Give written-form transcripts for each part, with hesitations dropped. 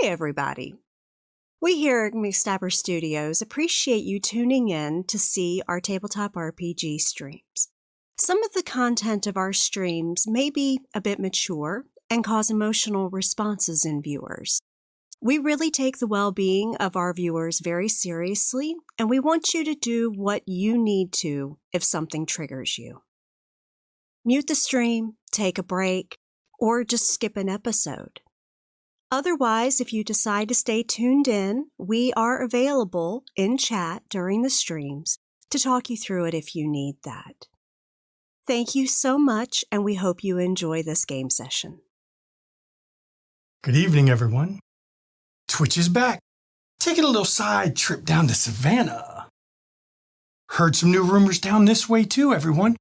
Hi, everybody. We here at McStabber Studios appreciate you tuning in to see our tabletop RPG streams. Some of the content of our streams may be a bit mature and cause emotional responses in viewers. We really take the well-being of our viewers very seriously, and we want you to do what you need to if something triggers you. Mute the stream, take a break, or just skip an episode. Otherwise, if you decide to stay tuned in, we are available in chat during the streams to talk you through it if you need that. Thank you so much, and we hope you enjoy this game session. Good evening, everyone. Twitch is back, taking a little side trip down to Savannah. Heard some new rumors down this way too, everyone.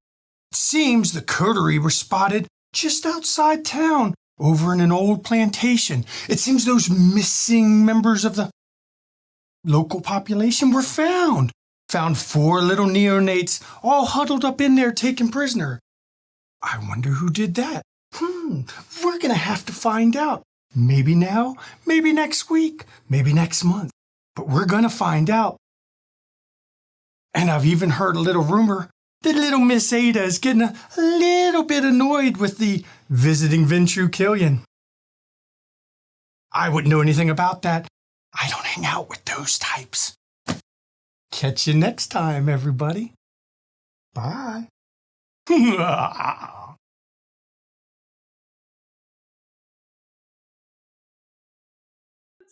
It seems the Coterie were spotted just outside town, over in an old plantation. It seems those missing members of the local population were found. Found 4 little neonates all huddled up in there taken prisoner. I wonder who did that. We're gonna have to find out. Maybe now, maybe next week, maybe next month. But we're gonna find out. And I've even heard a little rumor that little Miss Ada is getting a little bit annoyed with the visiting ventriloquian. I wouldn't know anything about that. I don't hang out with those types. Catch you next time, everybody. Bye. That's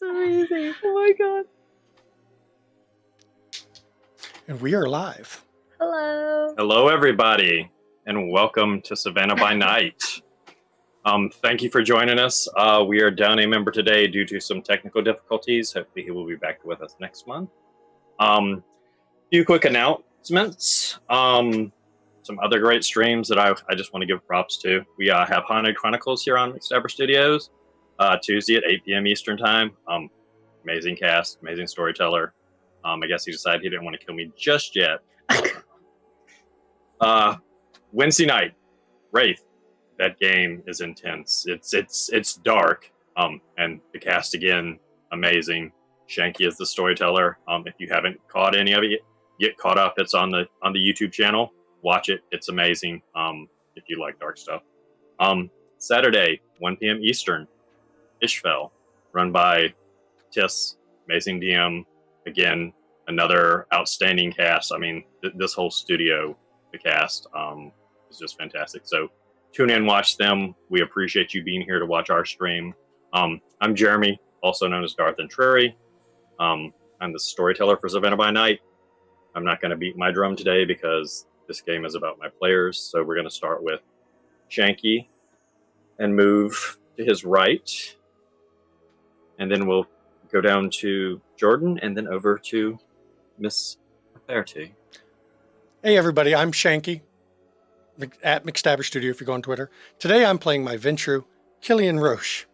amazing. Oh my god. And we are live. Hello. Hello, everybody, and welcome to Savannah by Night. Thank you for joining us. We are down a member today due to some technical difficulties. Hopefully he will be back with us next month. Few quick announcements. Some other great streams that I just want to give props to. We have Haunted Chronicles here on McStabber Studios, Tuesday at 8 p.m. Eastern Time. Amazing cast, amazing storyteller. I guess he decided he didn't want to kill me just yet. Wednesday night, Wraith. That game is intense. It's dark. And the cast again, amazing. Shanky is the storyteller. If you haven't caught any of it, get caught up. It's on the YouTube channel. Watch it. It's amazing. If you like dark stuff. Saturday, 1 p.m. Eastern, Ishfel, run by Tiss, amazing DM. Again, another outstanding cast. I mean, this whole studio, the cast, is just fantastic. So tune in, watch them. We appreciate you being here to watch our stream. I'm Jeremy, also known as Darth and Truri. I'm the storyteller for Savannah by Night. I'm not going to beat my drum today because this game is about my players. So we're going to start with Shanky and move to his right. And then we'll go down to Jordan and then over to Miss Coterie. Hey, everybody. I'm Shanky at McStabber Studio if you go on Twitter. Today I'm playing my Ventru, Killian Roche.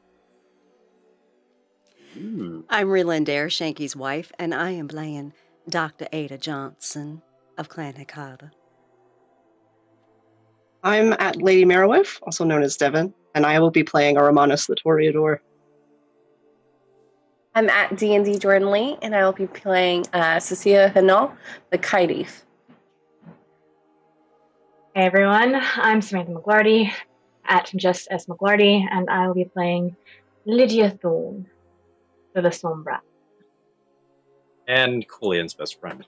I'm Relindare, Shanky's wife, and I am playing Dr. Ada Johnson of Clan Hikata. I'm at Lady Merowith, also known as Devon, and I will be playing Romanos the Toreador. I'm at D&D Jordan Lee, and I will be playing Cecilia Hinol, the Kaidif. Hey everyone, I'm Samantha McLarty at Just S McLarty, and I will be playing Lydia Thorne for the Sombra. And Colian's best friend.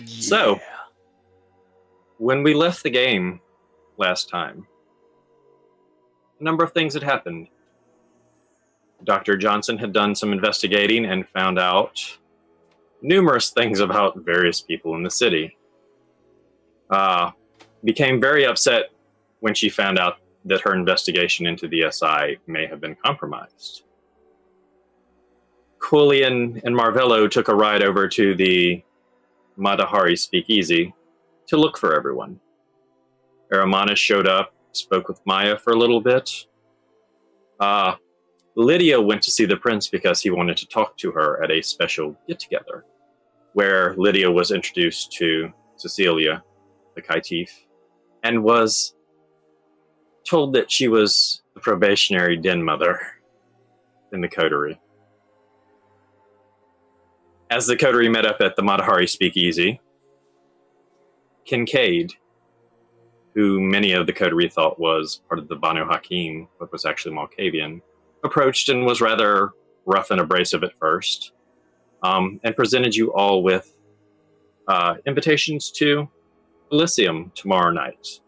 So, when we left the game last time, a number of things had happened. Dr. Johnson had done some investigating and found out numerous things about various people in the city. Became very upset when she found out that her investigation into the SI may have been compromised. Colian and Marvello took a ride over to the Matahari Speakeasy to look for everyone. Aramanus showed up, spoke with Maya for a little bit. Lydia went to see the prince because he wanted to talk to her at a special get-together, where Lydia was introduced to Cecilia, the Kaitief, and was told that she was the probationary den mother in the Coterie. As the Coterie met up at the Matahari Speakeasy, Kincaid, who many of the Coterie thought was part of the Banu Hakim, but was actually Malkavian, approached and was rather rough and abrasive at first, and presented you all with invitations to Elysium tomorrow night.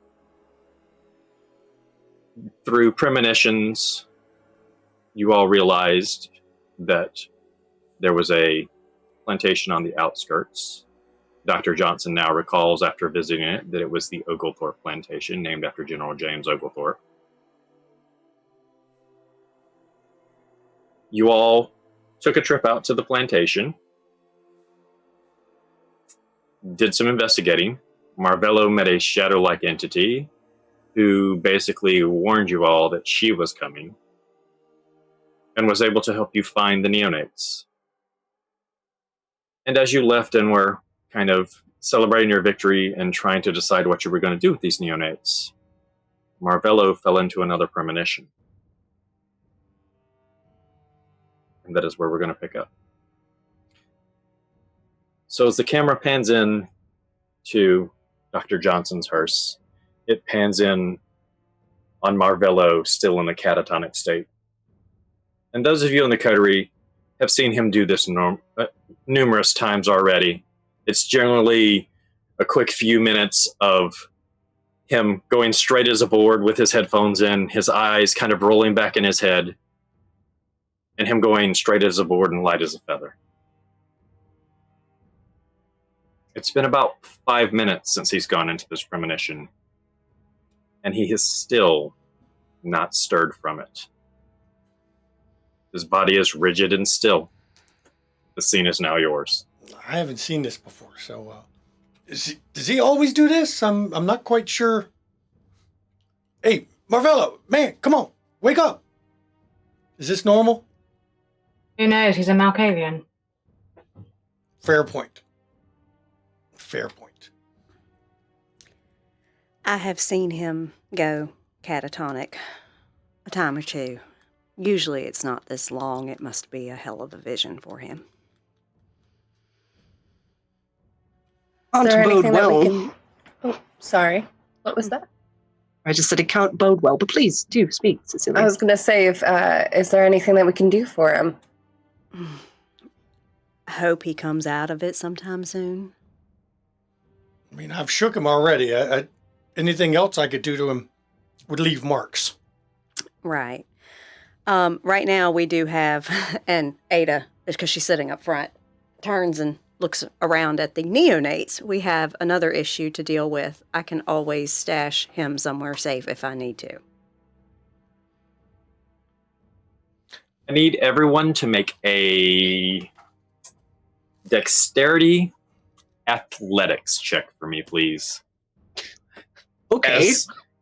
Through premonitions, you all realized that there was a plantation on the outskirts. Dr. Johnson now recalls, after visiting it, that it was the Oglethorpe Plantation, named after General James Oglethorpe. You all took a trip out to the plantation, did some investigating. Marvello met a shadow-like entity who basically warned you all that she was coming and was able to help you find the Neonates. And as you left and were kind of celebrating your victory and trying to decide what you were going to do with these Neonates, Marvello fell into another premonition. And that is where we're going to pick up. So as the camera pans in to Dr. Johnson's hearse, it pans in on Marvello still in a catatonic state. And those of you in the Coterie have seen him do this numerous times already. It's generally a quick few minutes of him going straight as a board with his headphones in, his eyes kind of rolling back in his head, and him going straight as a board and light as a feather. It's been about 5 minutes since he's gone into this premonition, and he has still not stirred from it. His body is rigid and still. The scene is now yours. I haven't seen this before, so does he always do this? I'm not quite sure. Hey, Marvello, man, come on, wake up. Is this normal? Who knows? He's a Malkavian. Fair point. Fair point. I have seen him go catatonic a time or two. Usually it's not this long. It must be a hell of a vision for him. Is there anything that we well. can... Oh, sorry. What was that? I just said it can't bode well, but please do speak, Cecilia. I was going to say, if is there anything that we can do for him? I hope he comes out of it sometime soon. I mean, I've shook him already. Anything else I could do to him would leave marks. Right. Right now we do have, and Ada, because she's sitting up front, turns and looks around at the Neonates. We have another issue to deal with. I can always stash him somewhere safe if I need to. I need everyone to make a dexterity athletics check for me, please. Okay.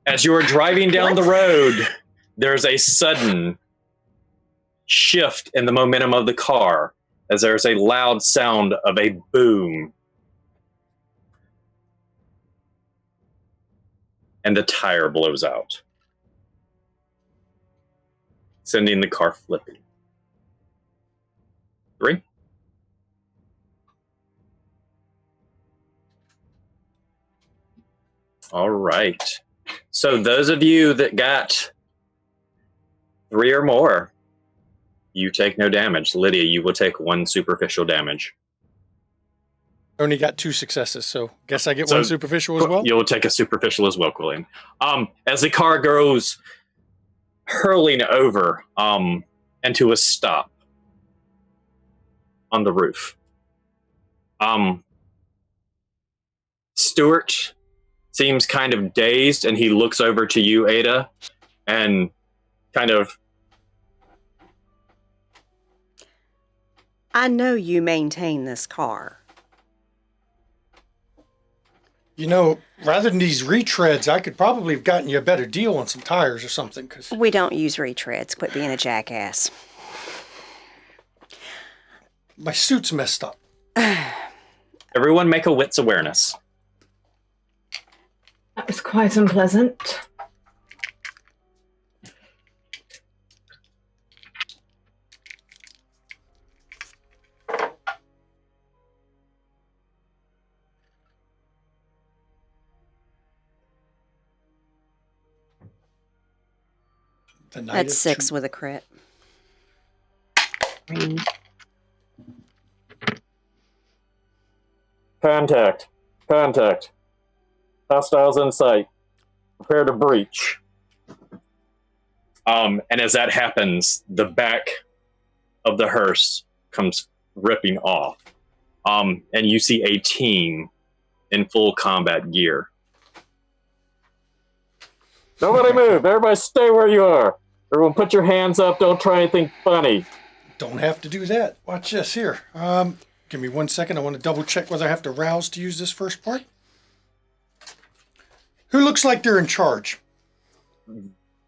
As you are driving down the road, there's a sudden shift in the momentum of the car as there's a loud sound of a boom. And the tire blows out, sending the car flipping. 3. All right. So those of you that got 3 or more, you take no damage. Lydia, you will take 1 superficial damage. Only got 2 successes, so guess I get 1 superficial as well? You'll take a superficial as well, Quillian. As the car goes hurling over into a stop on the roof. Stuart seems kind of dazed, and he looks over to you, Ada, and kind of... I know you maintain this car. You know, rather than these retreads, I could probably have gotten you a better deal on some tires or something. Cause We don't use retreads. Quit being a jackass. my suit's messed up. Everyone make a wits awareness. That was quite unpleasant. The Knight That's of 6 Two- with a crit. Contact. Contact. Hostiles in sight. Prepare to breach. And as that happens, the back of the hearse comes ripping off. And you see a team in full combat gear. Nobody move. Everybody stay where you are. Everyone put your hands up. Don't try anything funny. Don't have to do that. Watch this here. Give me 1 second. I want to double check whether I have to rouse to use this first part. Who looks like they're in charge?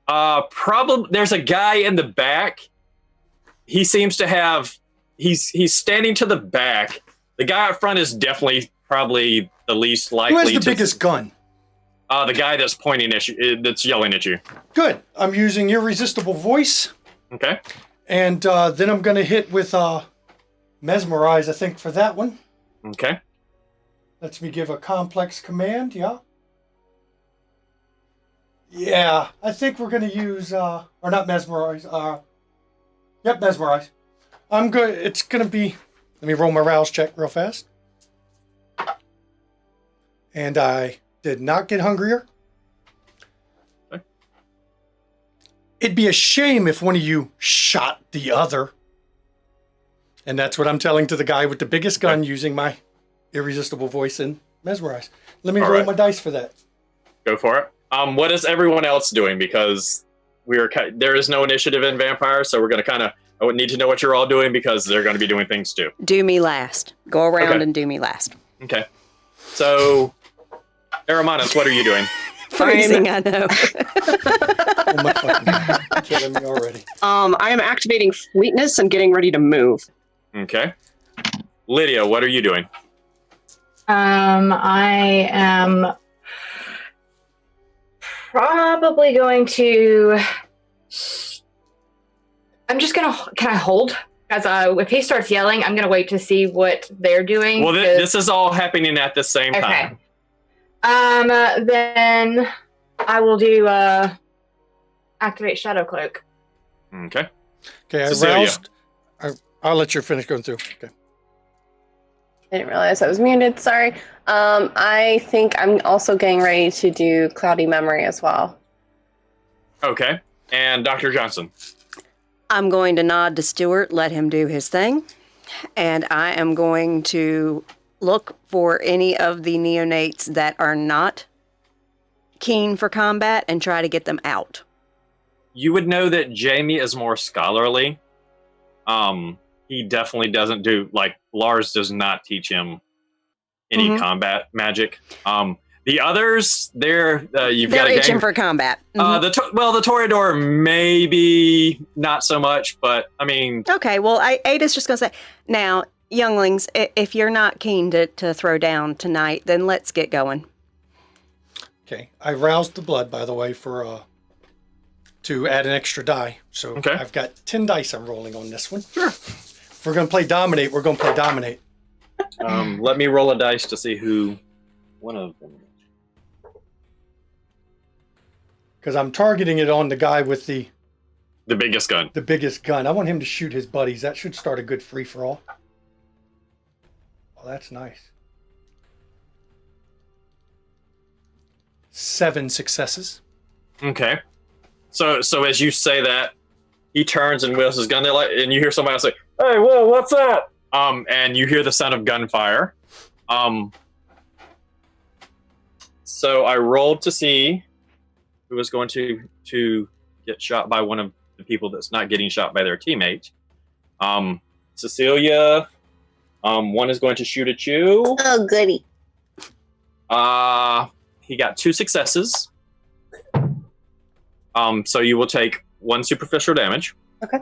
Probably there's a guy in the back. He seems to have. He's standing to the back. The guy up front is definitely probably the least likely. Who has the biggest gun? The guy that's pointing at you, that's yelling at you. Good. I'm using Irresistible Voice. Okay. And then I'm going to hit with Mesmerize, I think, for that one. Okay. Lets me give a complex command, yeah. Yeah, I think we're going to use, or not Mesmerize, yep, Mesmerize. I'm good. It's going to be, let me roll my rouse check real fast. And I did not get hungrier. Okay. It'd be a shame if one of you shot the other. And that's what I'm telling to the guy with the biggest gun using my Irresistible Voice and Mesmerize. Let me roll my dice for that. Go for it. What is everyone else doing? Because there is no initiative in Vampire, so we're going to kind of, I would need to know what you're all doing because they're going to be doing things too. Do me last. Go around and do me last. Okay. So, Aramanus, what are you doing? Phrasing, I know. Oh my fucking God. You're killing me already. I am activating Fleetness and getting ready to move. Okay. Lydia, what are you doing? I am probably going to. I'm just gonna. Can I hold? As if he starts yelling, I'm gonna wait to see what they're doing. Well, this is all happening at the same time. Then I will do activate Shadow Cloak. Okay. Okay, I Cecilia. roused. I'll let you finish going through. Okay. I didn't realize I was muted. Sorry. I think I'm also getting ready to do Cloudy Memory as well. Okay. And Dr. Johnson. I'm going to nod to Stuart, let him do his thing. And I am going to look for any of the neonates that are not keen for combat and try to get them out. You would know that Jamie is more scholarly. He definitely doesn't do, like, Lars does not teach him any combat magic. The others, they're itching for combat. The Toreador maybe not so much, but I mean. Okay, well, Ada's just going to say, now, younglings, if you're not keen to throw down tonight, then let's get going. Okay, I roused the blood, by the way, for to add an extra die. So I've got 10 dice I'm rolling on this one. Sure. If we're going to play Dominate, we're going to play Dominate. Let me roll a dice to see who one of them is. Because I'm targeting it on the guy with the biggest gun. The biggest gun. I want him to shoot his buddies. That should start a good free-for-all. Oh, that's nice. 7 successes. Okay. So as you say that, he turns and wheels his gun there, and you hear somebody else say, "Hey, whoa, what's that?" And you hear the sound of gunfire. So I rolled to see who was going to get shot by one of the people that's not getting shot by their teammate. Cecilia, one is going to shoot at you. Oh, goody. He got 2 successes. So you will take 1 superficial damage. Okay.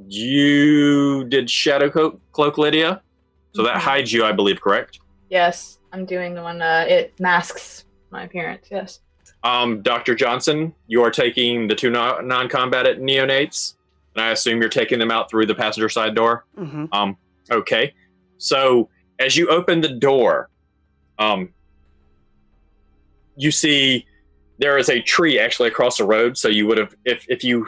You did Shadow Cloak, Lydia. So that hides you, I believe, correct? Yes, I'm doing the one. It masks my appearance. Yes. Dr. Johnson, you are taking the 2 non-combatant neonates, and I assume you're taking them out through the passenger side door. Mm-hmm. Okay. So as you open the door, you see there is a tree actually across the road, so you would have, if your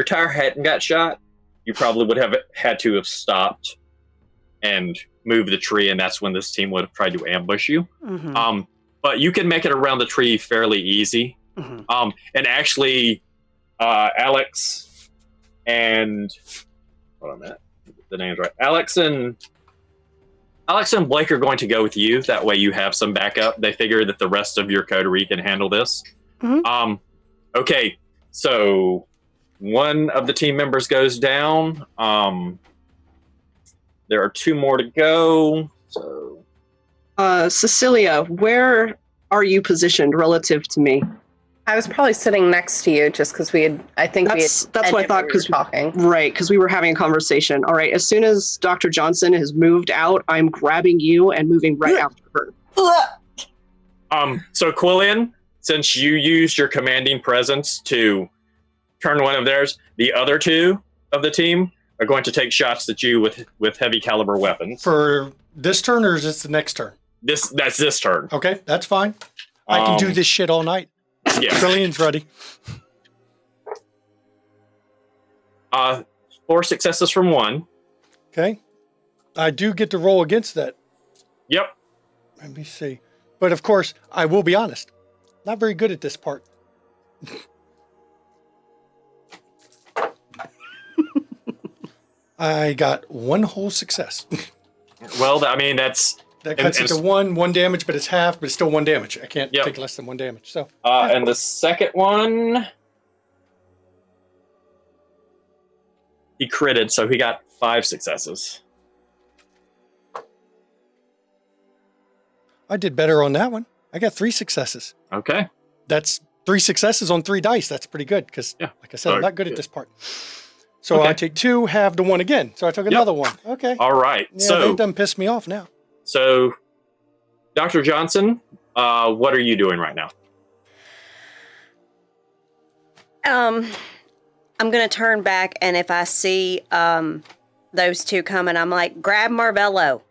tire hadn't got shot, you probably would have had to have stopped and moved the tree, and that's when this team would have tried to ambush you. Mm-hmm. But you can make it around the tree fairly easy. Mm-hmm. And actually, Alex and hold on a minute, the name's right. Alex and Blake are going to go with you. That way, you have some backup. They figure that the rest of your coterie can handle this. Mm-hmm. Okay, so one of the team members goes down. There are 2 more to go. So, Cecilia, where are you positioned relative to me? I was probably sitting next to you just because That's what I thought, because talking. Right, because we were having a conversation. All right, as soon as Dr. Johnson has moved out, I'm grabbing you and moving right after her. So Quillian, since you used your commanding presence to turn one of theirs, the other 2 of the team are going to take shots at you with heavy caliber weapons. For this turn, or is this the next turn? That's this turn. Okay, that's fine. I can do this shit all night. Yeah. Trillian's ready. 4 successes from 1. Okay. I do get to roll against that. Yep. Let me see. But of course, I will be honest. Not very good at this part. I got 1 whole success. Well, I mean, that's... That cuts it to 1 damage, but it's half, but it's still 1 damage. I can't Yep. take less than 1 damage. So, And the second one... He critted, so he got 5 successes. I did better on that one. I got 3 successes. Okay. That's 3 successes on 3 dice. That's pretty good because, Yeah. like I said, I'm not good at this part. So Okay. I take 2, halve the 1 again. So I took another 1. Okay. All right. Yeah, they've done pissed me off now. So, Dr. Johnson, what are you doing right now? I'm going to turn back, and if I see those 2 coming, I'm like, grab Marvello.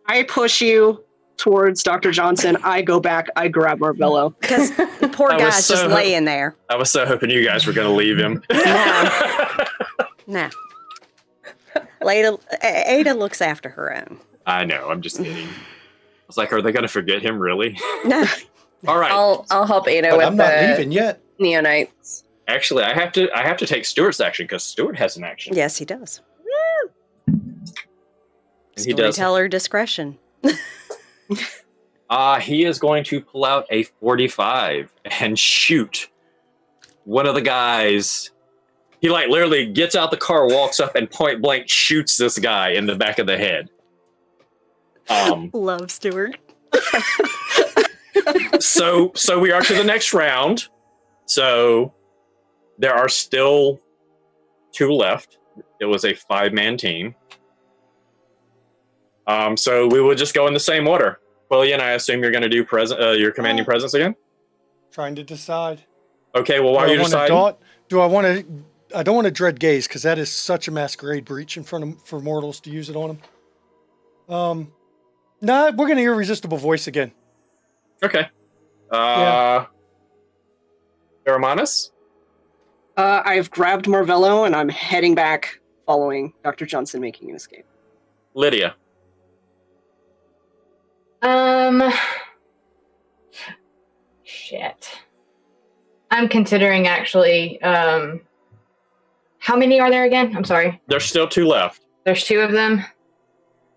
I push you towards Dr. Johnson. I go back. I grab Marvello. Because the poor I was guy's just so- laying there. I was so hoping you guys were going to leave him. Nah. Ada looks after her own. I know. I'm just kidding. I was like, are they going to forget him, really? No. All right. I'll help Ada But with I'm not the leaving yet. Neonates. Actually, I have to take Stuart's action because Stuart has an action. Yes, he does. And he does. Storyteller discretion. He is going to pull out a 45 and shoot one of the guys. He literally gets out the car, walks up, and point blank shoots this guy in the back of the head. Love Stuart. So we are to the next round. So there are still 2 left. It was a 5-man team. So we will just go in the same order. Quillian, I assume you're going to do your commanding presence again? Trying to decide. Okay, well, while you're deciding... I don't want to dread gaze because that is such a masquerade breach in front of for mortals to use it on them. Nah, we're going to irresistible voice again. Okay. Hermanus? I've grabbed Marvello and I'm heading back following Dr. Johnson making an escape. Lydia? Shit. I'm considering actually, how many are there again? I'm sorry. There's still 2 left. There's 2 of them.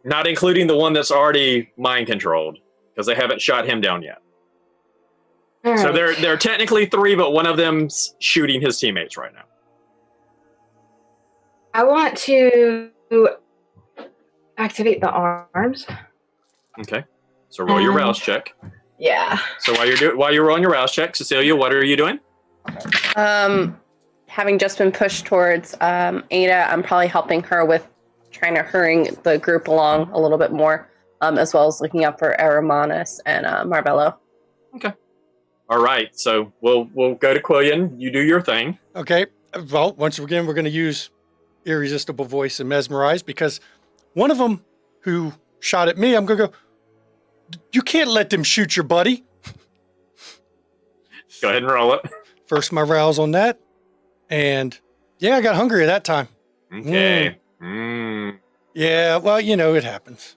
Not including the one that's already mind controlled, because they haven't shot him down yet. All So right. there are technically 3, but one of them's shooting his teammates right now. I want to activate the arms. Okay. So roll your rouse check. Yeah. So while you're rolling your rouse check, Cecilia, what are you doing? Having just been pushed towards Ada, I'm probably helping her with trying to hurry the group along a little bit more, as well as looking up for Aramanus and Marvello. Okay. All right. So we'll go to Quillian. You do your thing. Okay. Well, once again, we're going to use irresistible voice and mesmerize because one of them who shot at me, I'm going to go, You can't let them shoot your buddy. Go ahead and roll it. First my rouse on that. And yeah, I got hungry at that time. Okay. Yeah, well, it happens.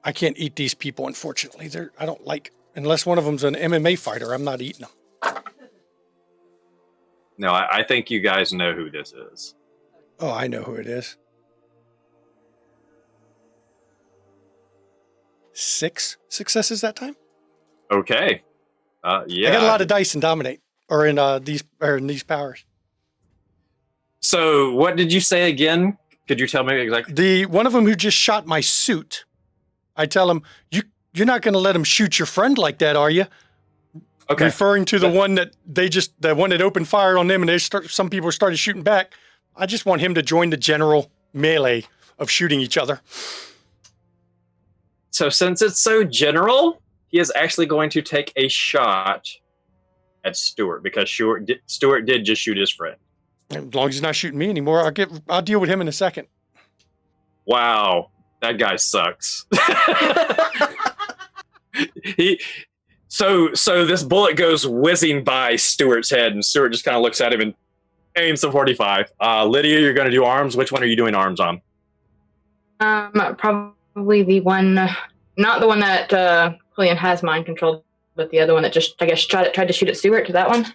I can't eat these people, unfortunately. I don't like, unless one of them's an MMA fighter, I'm not eating them. No, I think you guys know who this is. Oh, I know who it is. 6 successes that time. Okay. Yeah. I got a lot of dice in Dominate, or in these powers. So, what did you say again? Could you tell me exactly? The one of them who just shot my suit. I tell him, you're not going to let him shoot your friend like that, are you? Okay. Referring to the one that the one that opened fire on them, and some people started shooting back. I just want him to join the general melee of shooting each other. So since it's so general, he is actually going to take a shot at Stuart because Stuart did just shoot his friend. As long as he's not shooting me anymore, I'll deal with him in a second. Wow, that guy sucks. So this bullet goes whizzing by Stuart's head, and Stuart just kind of looks at him and aims the 45. Lydia, you're going to do arms. Which one are you doing arms on? Probably the one, not the one that Quillian has mind controlled, but the other one that just, I guess, tried to shoot at Stuart. To that one.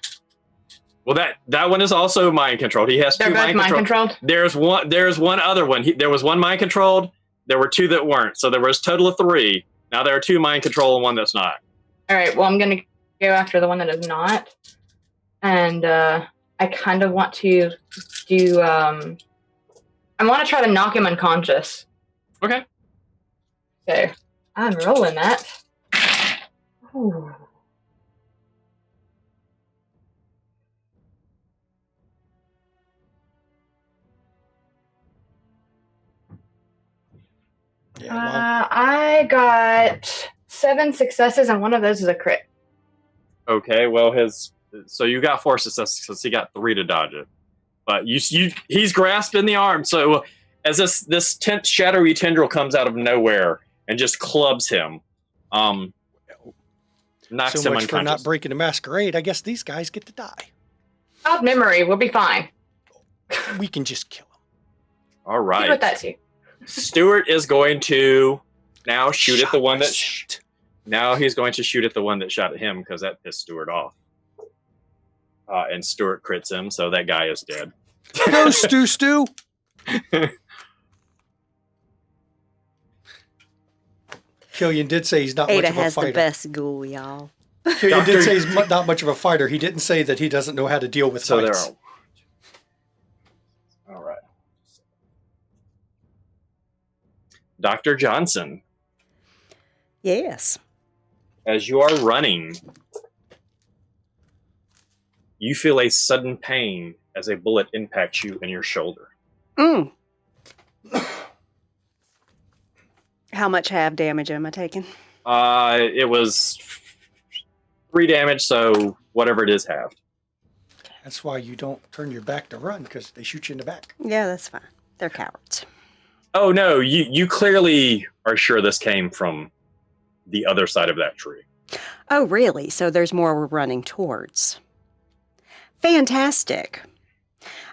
Well, that one is also mind controlled. He has They're two both mind controlled. There's one other one. There was one mind controlled. There were 2 that weren't. So there was a total of 3. Now there are 2 mind control and 1 that's not. All right. Well, I'm going to go after the one that is not, and I kind of want to do. I want to try to knock him unconscious. Okay. So I'm rolling that. Ooh. Yeah, well, I got 7 successes, and one of those is a crit. Okay. Well, so you got 4 successes because he got 3 to dodge it, but he's grasping the arm. So as this shadowy tendril comes out of nowhere and just clubs him, knocks so him much unconscious. for not breaking the masquerade. I guess these guys get to die. Bad memory. We'll be fine. We can just kill them. All right. With that too. Stuart is going to now shoot at the one that. Shot. Now he's going to shoot at the one that shot at him because that pissed Stuart off. And Stuart crits him, so that guy is dead. Go, Stu. Killian did say he's not much Ada of a has fighter. the best ghoul, y'all. Killian did say he's not much of a fighter. He didn't say that he doesn't know how to deal with So there fights. are. All right. Dr. Johnson, Yes. as you are running, you feel a sudden pain as a bullet impacts you in your shoulder. How much half damage am I taking? It was 3 damage, so whatever it is, halved. That's why you don't turn your back to run, because they shoot you in the back. Yeah, that's fine. They're cowards. Oh no, you clearly are sure this came from the other side of that tree. Oh, really? So there's more we're running towards. Fantastic.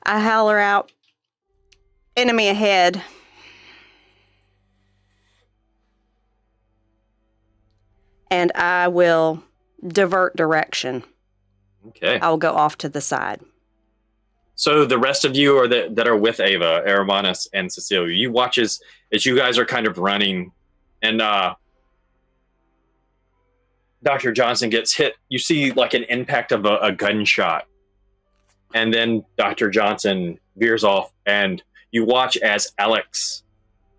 I holler out, enemy ahead. And I will divert direction. Okay. I'll go off to the side. So the rest of you that are with Ava, Aramanus, and Cecilia, you watch as you guys are kind of running, and Dr. Johnson gets hit. You see like an impact of a gunshot, and then Dr. Johnson veers off, and you watch as Alex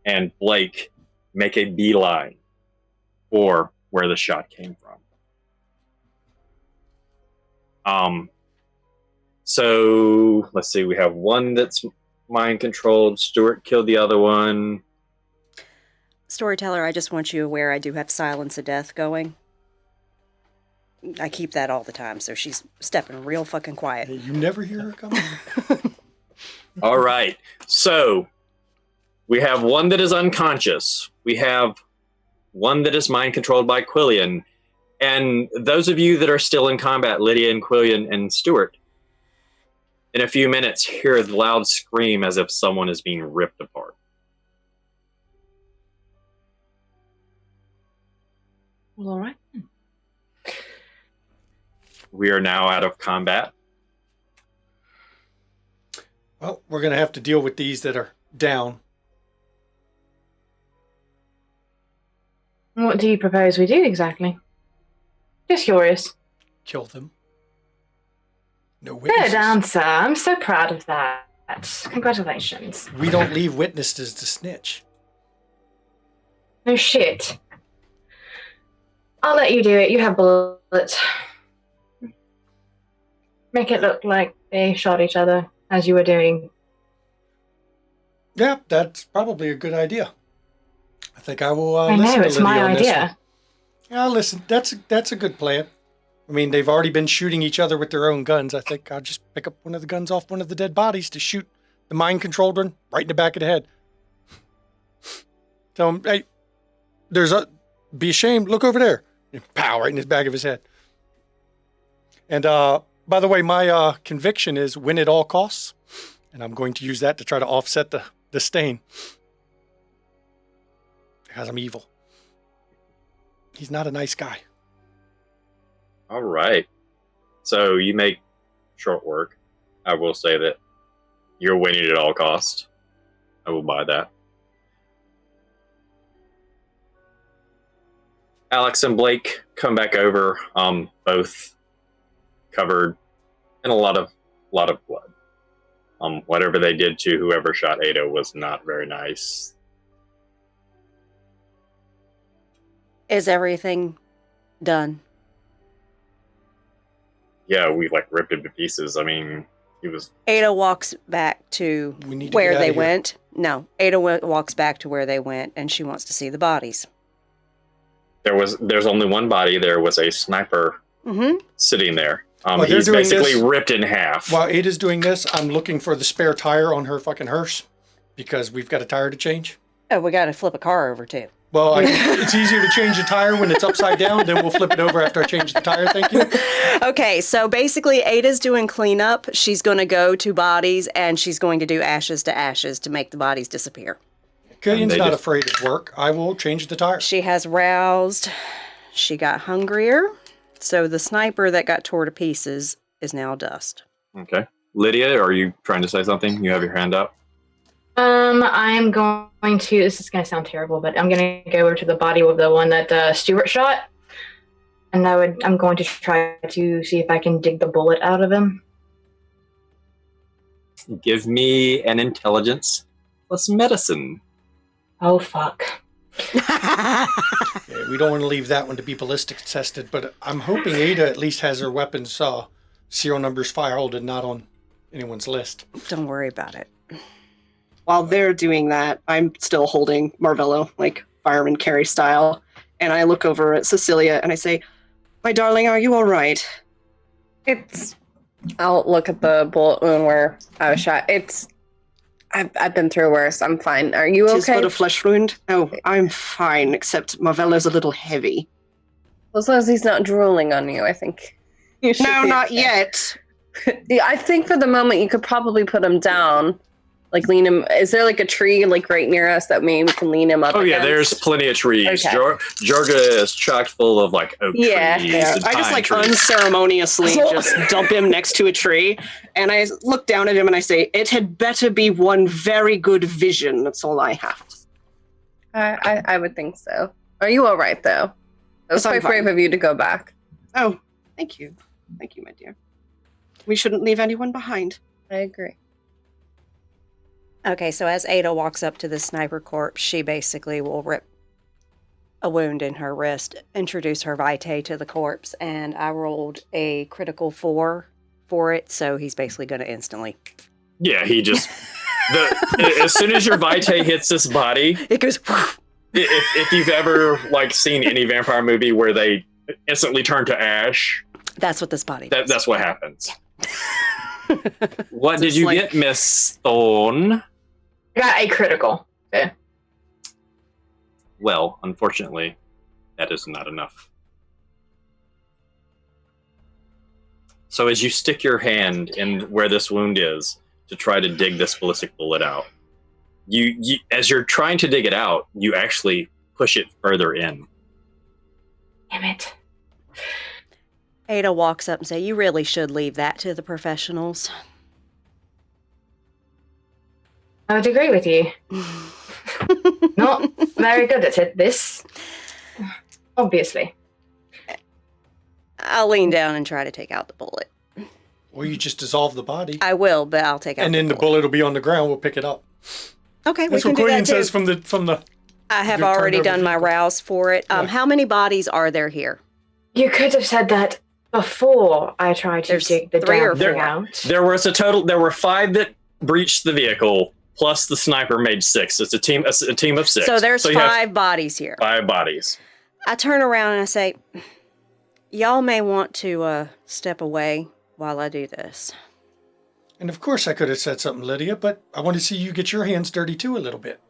and Blake make a beeline for where the shot came from. So let's see, we have one that's mind controlled. Stuart killed the other one. Storyteller, I just want you aware I do have Silence of Death going. I keep that all the time, so she's stepping real fucking quiet. Hey, you never hear her coming. All right. So we have one that is unconscious. We have one that is mind controlled by Quillian. And those of you that are still in combat, Lydia and Quillian and Stuart, in a few minutes, hear a loud scream as if someone is being ripped apart. Well, all right. We are now out of combat. Well, we're going to have to deal with these that are down. What do you propose we do exactly? Just curious. Kill them. No witnesses. Good answer. I'm so proud of that. Congratulations. We don't leave witnesses to snitch. No shit. I'll let you do it. You have bullets. Make it look like they shot each other as you were doing. Yeah, that's probably a good idea. I think I will I listen know, to it's Lydia my on this one. idea. Yeah, listen, that's a good plan. I mean, they've already been shooting each other with their own guns. I think I'll just pick up one of the guns off one of the dead bodies to shoot the mind-controlled one right in the back of the head. Tell him, hey, be ashamed, look over there. And pow, right in his back of his head. And by the way, my conviction is win at all costs. And I'm going to use that to try to offset the stain. Because I'm evil. He's not a nice guy. All right. So you make short work. I will say that you're winning at all costs. I will buy that. Alex and Blake come back over, both covered in a lot of blood. Whatever they did to whoever shot Ada was not very nice. Is everything done? Yeah, we ripped him to pieces. I mean, he was. Ada walks back to where they went. No, Ada walks back to where they went, and she wants to see the bodies. There's only one body. There was a sniper sitting there. He's basically ripped in half. While Ada's doing this, I'm looking for the spare tire on her fucking hearse because we've got a tire to change. Oh, we got to flip a car over too. Well, it's easier to change the tire when it's upside down. Then we'll flip it over after I change the tire. Thank you. Okay, so basically Ada's doing cleanup. She's going to go to bodies and she's going to do ashes to ashes to make the bodies disappear. Killian's not afraid of work. I will change the tire. She has roused. She got hungrier. So the sniper that got tore to pieces is now dust. Okay. Lydia, are you trying to say something? You have your hand up. I'm going to, this is going to sound terrible, but I'm going to go over to the body of the one that Stuart shot. And I'm going to try to see if I can dig the bullet out of him. Give me an intelligence plus medicine. Oh, fuck. Yeah, we don't want to leave that one to be ballistics tested, but I'm hoping Ada at least has her weapons serial numbers filed and not on anyone's list. Don't worry about it. While they're doing that, I'm still holding Marvello, fireman Carey style, and I look over at Cecilia and I say, "My darling, are you all right?" I'll look at the bullet wound where I was shot. I've been through worse. I'm fine. Are you okay? It's but a flesh wound. Oh, I'm fine, except Marvello's a little heavy. Well, as long as he's not drooling on you, I think you should. No, not yet. Yeah, I think for the moment you could probably put him down. Lean him. Is there a tree right near us that maybe we can lean him up? Oh yeah, there's plenty of trees. Okay. Georgia is chocked full of oak trees. Yeah. I just unceremoniously just dump him next to a tree, and I look down at him and I say, "It had better be one very good vision." That's all I have. I would think so. Are you all right though? It was quite brave of you to go back. Oh, thank you, my dear. We shouldn't leave anyone behind. I agree. Okay, so as Ada walks up to the sniper corpse, she basically will rip a wound in her wrist, introduce her vitae to the corpse, and I rolled a critical 4 for it, so he's basically going to instantly... Yeah, he just... as soon as your vitae hits this body... It goes... If you've ever seen any vampire movie where they instantly turn to ash... That's what this body does. That's what happens. What did you get, Miss Thorne? I got a critical. Okay. Well, unfortunately, that is not enough. So as you stick your hand in where this wound is to try to dig this ballistic bullet out, you as you're trying to dig it out, you actually push it further in. Damn it. Ada walks up and says, "You really should leave that to the professionals." I would agree with you. Not very good at this. Obviously. I'll lean down and try to take out the bullet. Or you just dissolve the body. I will, but I'll take out and then the bullet will be on the ground. We'll pick it up. Okay, That's we what can do Quillian that too. says from the. I have already done my rouse for it. Yeah. How many bodies are there here? You could have said that before I tried to dig the 3 or damn thing 4 out. There were 5 that breached the vehicle, plus the sniper made 6. It's a team of 6. So there's you have 5 bodies here. 5 bodies. I turn around and I say, "Y'all may want to step away while I do this." And of course I could have said something, Lydia, but I want to see you get your hands dirty too a little bit.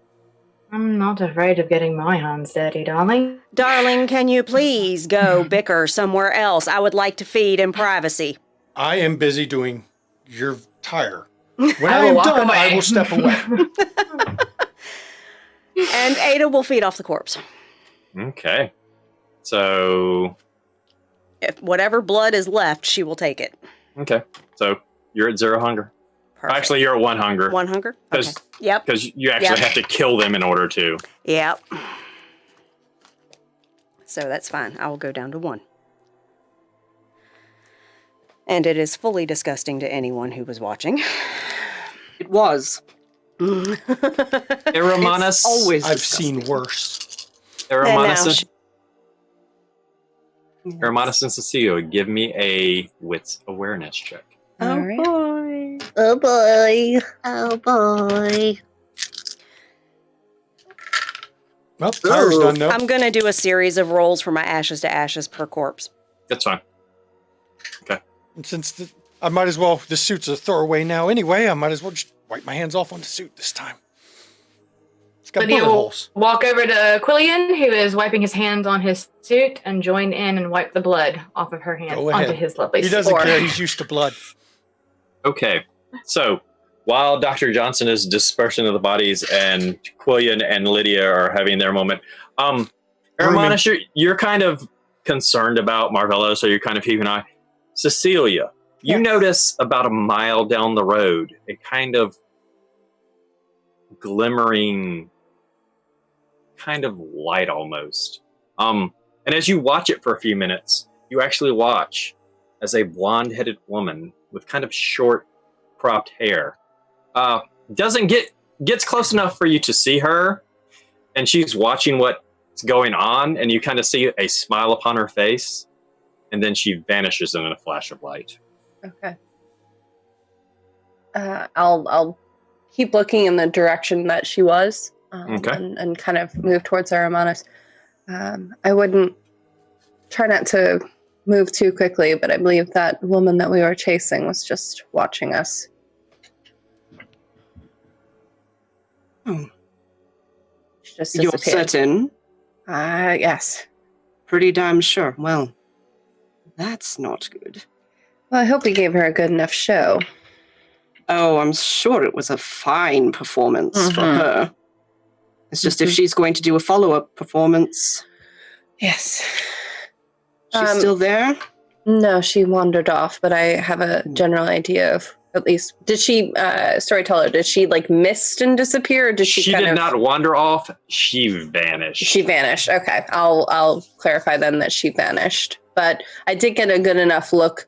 I'm not afraid of getting my hands dirty, darling. Darling, can you please go bicker somewhere else? I would like to feed in privacy. I am busy doing your tire. When I I will am walk done, away. I will step away. And Ada will feed off the corpse. Okay. So, If whatever blood is left, she will take it. okay. So you're at 0 hunger. Perfect. Actually, you're at 1 hunger. 1 hunger? Okay. 'Cause- Yep. Because you actually have to kill them in order to. Yep. So that's fine. I will go down to 1. And it is fully disgusting to anyone who was watching. It was. Eromanus. Always I've disgusting. seen worse. Eromanus And and Cecilio, give me a wits awareness check. All Oh right. boy. Oh boy. Oh boy. Well, tire's done though. I'm going to do a series of rolls for my ashes to ashes per corpse. That's fine. And since I might as well, the suit's a throwaway now anyway, I might as well just wipe my hands off on the suit this time. It's got Lydia bullet will holes. walk over to Quillian, who is wiping his hands on his suit, and join in and wipe the blood off of her hands Go ahead. onto his lovely He doesn't sword. care, he's used to blood. Okay. So while Dr. Johnson is dispersing of the bodies and Quillian and Lydia are having their moment, Eromanus, you're kind of concerned about Marvello, so you're kind of keeping an eye. Cecilia, you notice about a mile down the road a kind of glimmering kind of light almost. And as you watch it for a few minutes, you actually watch as a blonde-headed woman with kind of short, cropped hair gets close enough for you to see her, and she's watching what's going on, and you kind of see a smile upon her face. And then she vanishes in a flash of light. Okay. I'll keep looking in the direction that she was, Okay. and kind of move towards Aramanus. I wouldn't try not to move too quickly, but I believe that woman that we were chasing was just watching us. She just You're disappeared. certain? Yes. Pretty damn sure. Well, that's not good. Well, I hope we gave her a good enough show. Oh, I'm sure it was a fine performance for her. It's just if she's going to do a follow-up performance. Yes. She's still there? No, she wandered off, but I have a general idea of at least. Did she, storyteller, did she like mist and disappear, or did she kind did of not wander off. She vanished. She vanished. Okay, I'll clarify then that she vanished. But I did get a good enough look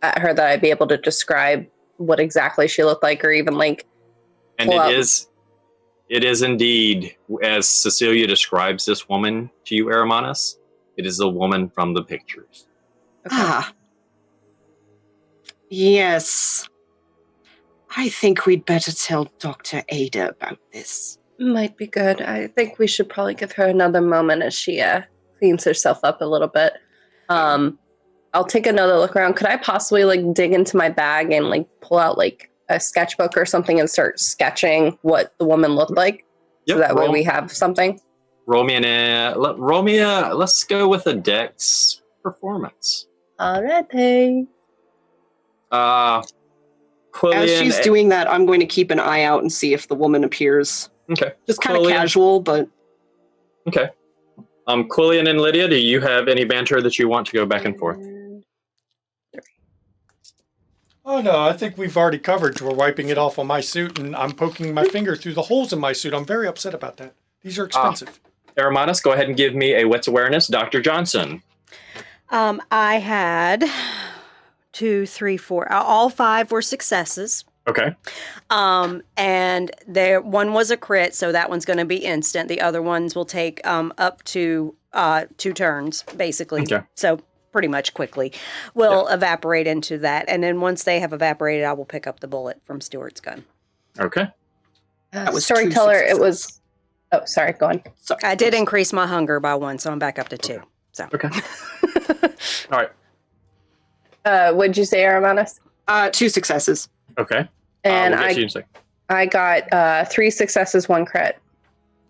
at her that I'd be able to describe what exactly she looked like, or even like. And it is indeed, as Cecilia describes this woman to you, Aramanus, it is the woman from the pictures. Okay. Ah. Yes. I think we'd better tell Dr. Ada about this. Might be good. I think we should probably give her another moment as she cleans herself up a little bit. I'll take another look around. Could I possibly like dig into my bag and like pull out like a sketchbook or something and start sketching what the woman looked like? Yep, So that way we have something. roll me let's go with a dex performance. Alrighty. Quillian, as she's doing that, I'm going to keep an eye out and see if the woman appears. Okay. Just kind of casual, but... Okay. Quillian and Lydia, do you have any banter that you want to go back and forth? Oh no, I think we've already covered. We're wiping it off on my suit, and I'm poking my finger through the holes in my suit. I'm very upset about that. These are expensive. Aramanus, go ahead and give me a wits awareness. Dr. Johnson. I had 2, 3, 4. All 5 were successes. Okay. And one was a crit, so that one's going to be instant. The other ones will take up to 2 turns, basically. Okay. So pretty much quickly will evaporate into that. And then once they have evaporated, I will pick up the bullet from Stuart's gun. Okay. That was Storyteller, it was... Oh, sorry, go on. I did increase my hunger by 1, so I'm back up to 2. So. Okay. All right. What'd you say, Aramanus? 2 successes. Okay. And I got 3 successes, 1 crit.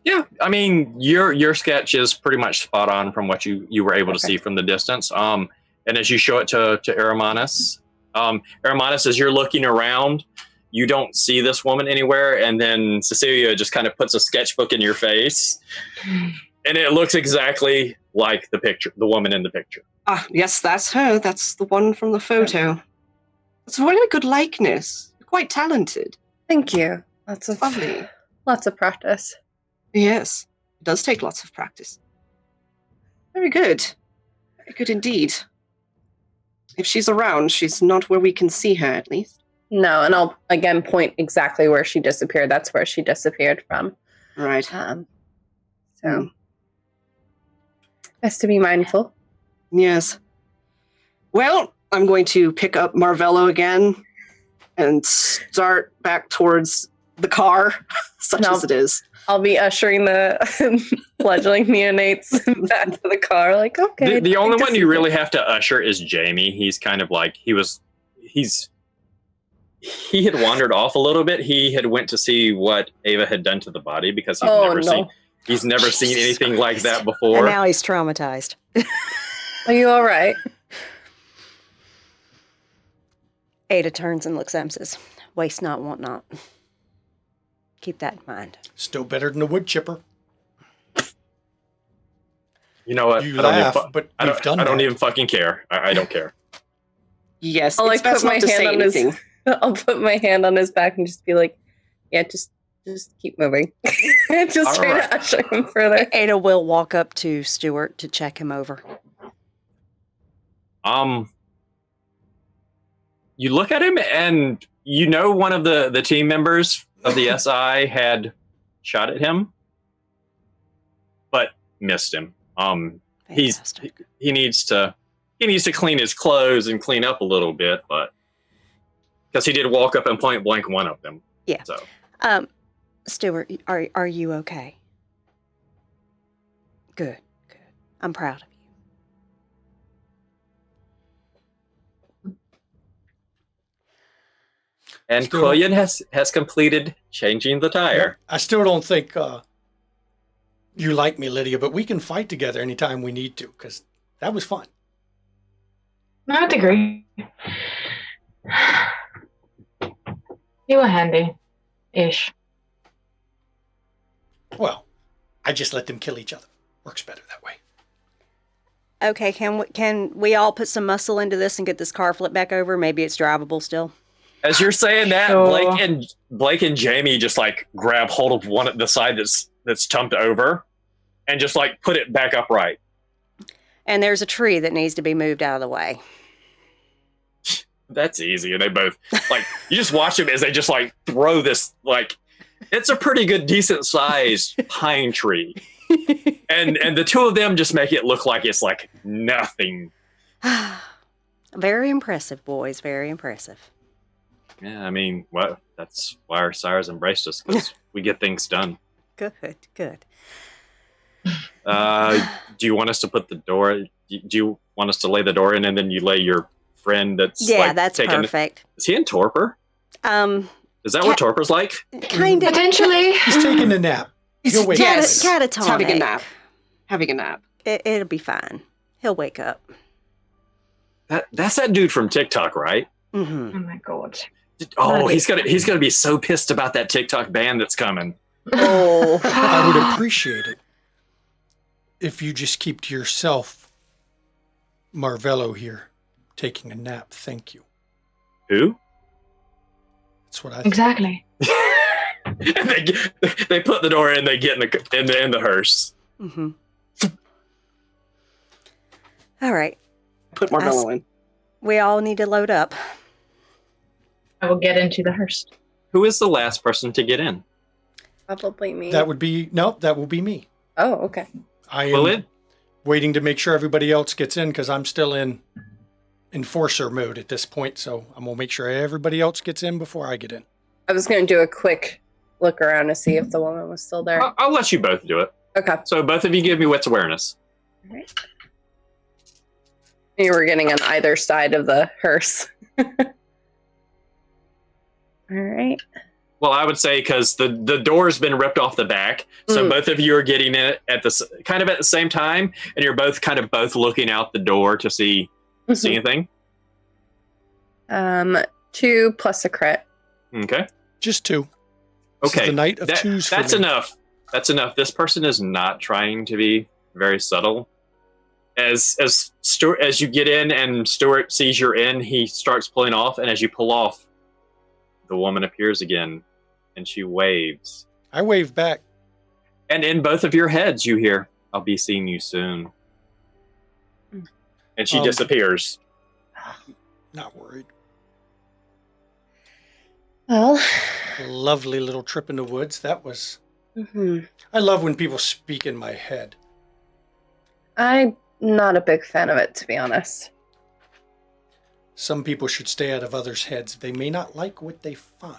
Yeah, I mean, your sketch is pretty much spot on from what you were able to see from the distance. And as you show it to Aramanus, Aramanus, as you're looking around, you don't see this woman anywhere, and then Cecilia just kind of puts a sketchbook in your face, and it looks exactly like the picture, the woman in the picture. Ah, yes, that's her. That's the one from the photo. It's a really good likeness. You're quite talented. Thank you. Lovely. Lots of practice. Yes, it does take lots of practice. Very good. Very good indeed. If she's around, she's not where we can see her, at least. No, and I'll again point exactly where she disappeared. That's where she disappeared from. Right. So, best to be mindful. Yes. Well, I'm going to pick up Marvello again and start back towards the car, such as it is. I'll be ushering the fledgling neonates back to the car. Like, okay. The only one you really have to usher is Jamie. He's kind of like he had wandered off a little bit. He had went to see what Ava had done to the body because he's never seen anything like that before. And now he's traumatized. Are you all right? Ada turns and looks at him and says, "Waste not, want not." Keep that in mind. Still better than a wood chipper. You know what? You laugh, but we've done that. I don't even fucking care. I don't care. Yes, I'll it's best not to say anything. I'll put my hand on his back and just be like, yeah, just keep moving. Just try to usher him further. Ada will walk up to Stuart to check him over. You look at him and you know one of the team members of the SI had shot at him, but missed him. He needs to clean his clothes and clean up a little bit, but because he did walk up and point blank one of them. Yeah. So, Stuart, are you okay? Good. I'm proud of you. And Quillian has completed changing the tire. I still don't think you like me, Lydia, but we can fight together anytime we need to, because that was fun. I would agree. You were handy-ish. Well, I just let them kill each other. Works better that way. Okay, can we all put some muscle into this and get this car flipped back over? Maybe it's drivable still. As you're saying that, Sure. Blake and Jamie just like grab hold of one at the side that's tumped over, and just like put it back upright. And there's a tree that needs to be moved out of the way. That's easy, and they both like you just watch them as they just like throw this like it's a pretty good decent sized pine tree, and the two of them just make it look like it's like nothing. Very impressive, boys. Very impressive. Yeah, I mean, well, that's why our sires embraced us, because we get things done. Good. Do you want us to put the door? Do you want us to lay the door in, and then you lay your friend? That's that's perfect. Is he in torpor? Is that what torpor's like? Kind of. Potentially. He's taking a nap. He'll wake Yes. up. It's having a nap. Having a nap. It'll be fine. He'll wake up. That's that dude from TikTok, right? Mm-hmm. Oh my god. Oh, he's gonna be so pissed about that TikTok ban that's coming. Oh. I would appreciate it if you just keep to yourself, Marvello here, taking a nap. Thank you. Who? That's what I think. Exactly. they put the door in. They get in the hearse. Mm-hmm. All right. Put Marvello in. We all need to load up. I will get into the hearse. Who is the last person to get in? Probably me. That will be me. Oh, okay. I am Lilith? waiting to make sure everybody else gets in because I'm still in enforcer mode at this point. So I'm going to make sure everybody else gets in before I get in. I was going to do a quick look around to see if the woman was still there. I'll let you both do it. Okay. So both of you give me wits awareness. All right. You were getting on either side of the hearse. All right. Well, I would say because the door's been ripped off the back, so both of you are getting in at the same time, and you're both looking out the door to see anything. 2 plus a crit. Okay. Just 2. This is Okay. the night of 2s for That's me. enough. That's enough. This person is not trying to be very subtle. As you get in and Stuart sees you're in, he starts pulling off, and as you pull off, the woman appears again, and she waves. I wave back. And in both of your heads, you hear, "I'll be seeing you soon." And she disappears. Not worried. Well. Lovely little trip in the woods. That was... Mm-hmm. I love when people speak in my head. I'm not a big fan of it, to be honest. Some people should stay out of others' heads. They may not like what they find.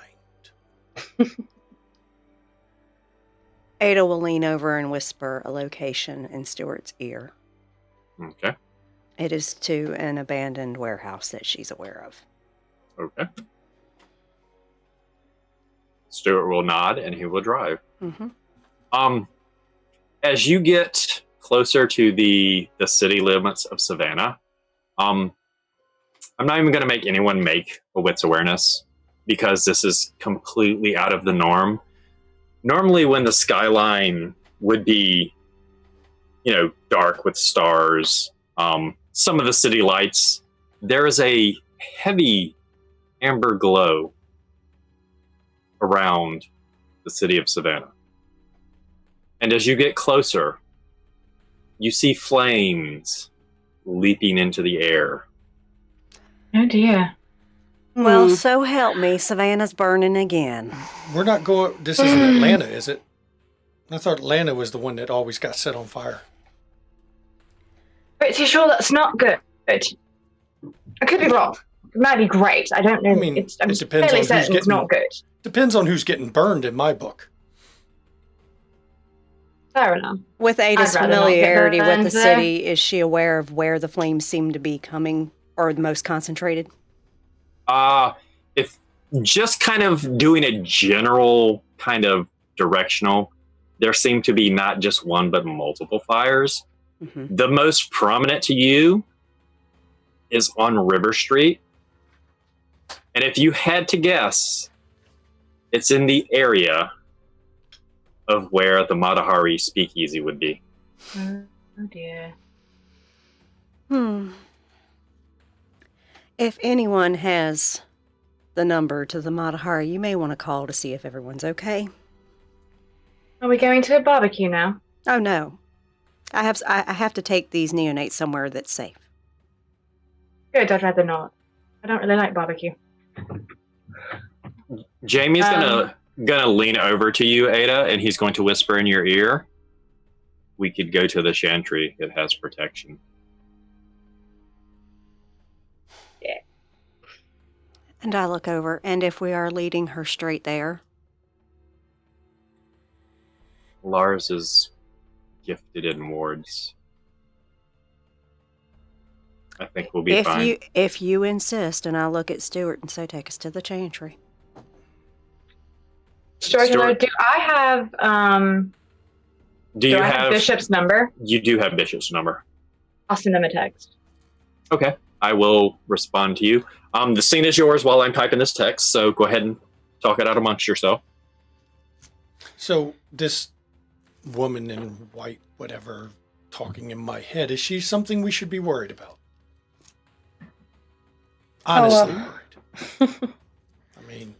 Ada will lean over and whisper a location in Stuart's ear. Okay. It is to an abandoned warehouse that she's aware of. Okay. Stuart will nod, and he will drive. Mm-hmm. As you get closer to the city limits of Savannah, I'm not even going to make anyone make a wits awareness because this is completely out of the norm. Normally when the skyline would be, dark with stars, some of the city lights, there is a heavy amber glow around the city of Savannah. And as you get closer, you see flames leaping into the air. Oh dear. Well, so help me, Savannah's burning again. We're not going... This isn't Atlanta, is it? I thought Atlanta was the one that always got set on fire. Pretty sure that's not good. I could be wrong. It might be great. I don't know. I mean, I'm it depends on fairly who's certain it's getting... not good. Depends on who's getting burned in my book. Fair enough. With Ada's I'd rather not get familiarity with burned the there. city, is she aware of where the flames seem to be coming or the most concentrated? If just kind of doing a general kind of directional, there seem to be not just one but multiple fires. Mm-hmm. The most prominent to you is on River Street. And if you had to guess, it's in the area of where the Matahari speakeasy would be. Oh dear. If anyone has the number to the Matahari, you may want to call to see if everyone's okay. Are we going to a barbecue now? Oh, no. I have to take these neonates somewhere that's safe. Good, I'd rather not. I don't really like barbecue. Jamie's gonna lean over to you, Ada, and he's going to whisper in your ear, "We could go to the Chantry. It has protection." Yeah. And I look over, and if we are leading her straight there, Lars is gifted in wards. I think we'll be fine. if you insist, and I look at Stuart and say, take us to the Chantry. Stuart, Stuart. do I have Do I have Bishop's number? You do have Bishop's number. I'll send him a text. Okay, I will respond to you. The scene is yours while I'm typing this text, so go ahead and talk it out amongst yourself. So this woman in white, whatever, talking in my head, is she something we should be worried about? Honestly worried. I mean...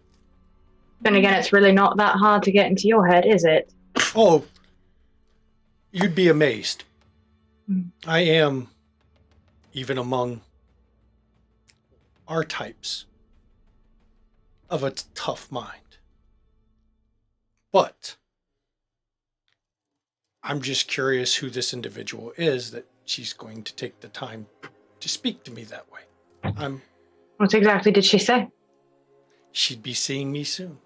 Then again, it's really not that hard to get into your head, is it? Oh, you'd be amazed. I am, even among our types, of a tough mind. But I'm just curious who this individual is that she's going to take the time to speak to me that way. What exactly did she say? She'd be seeing me soon.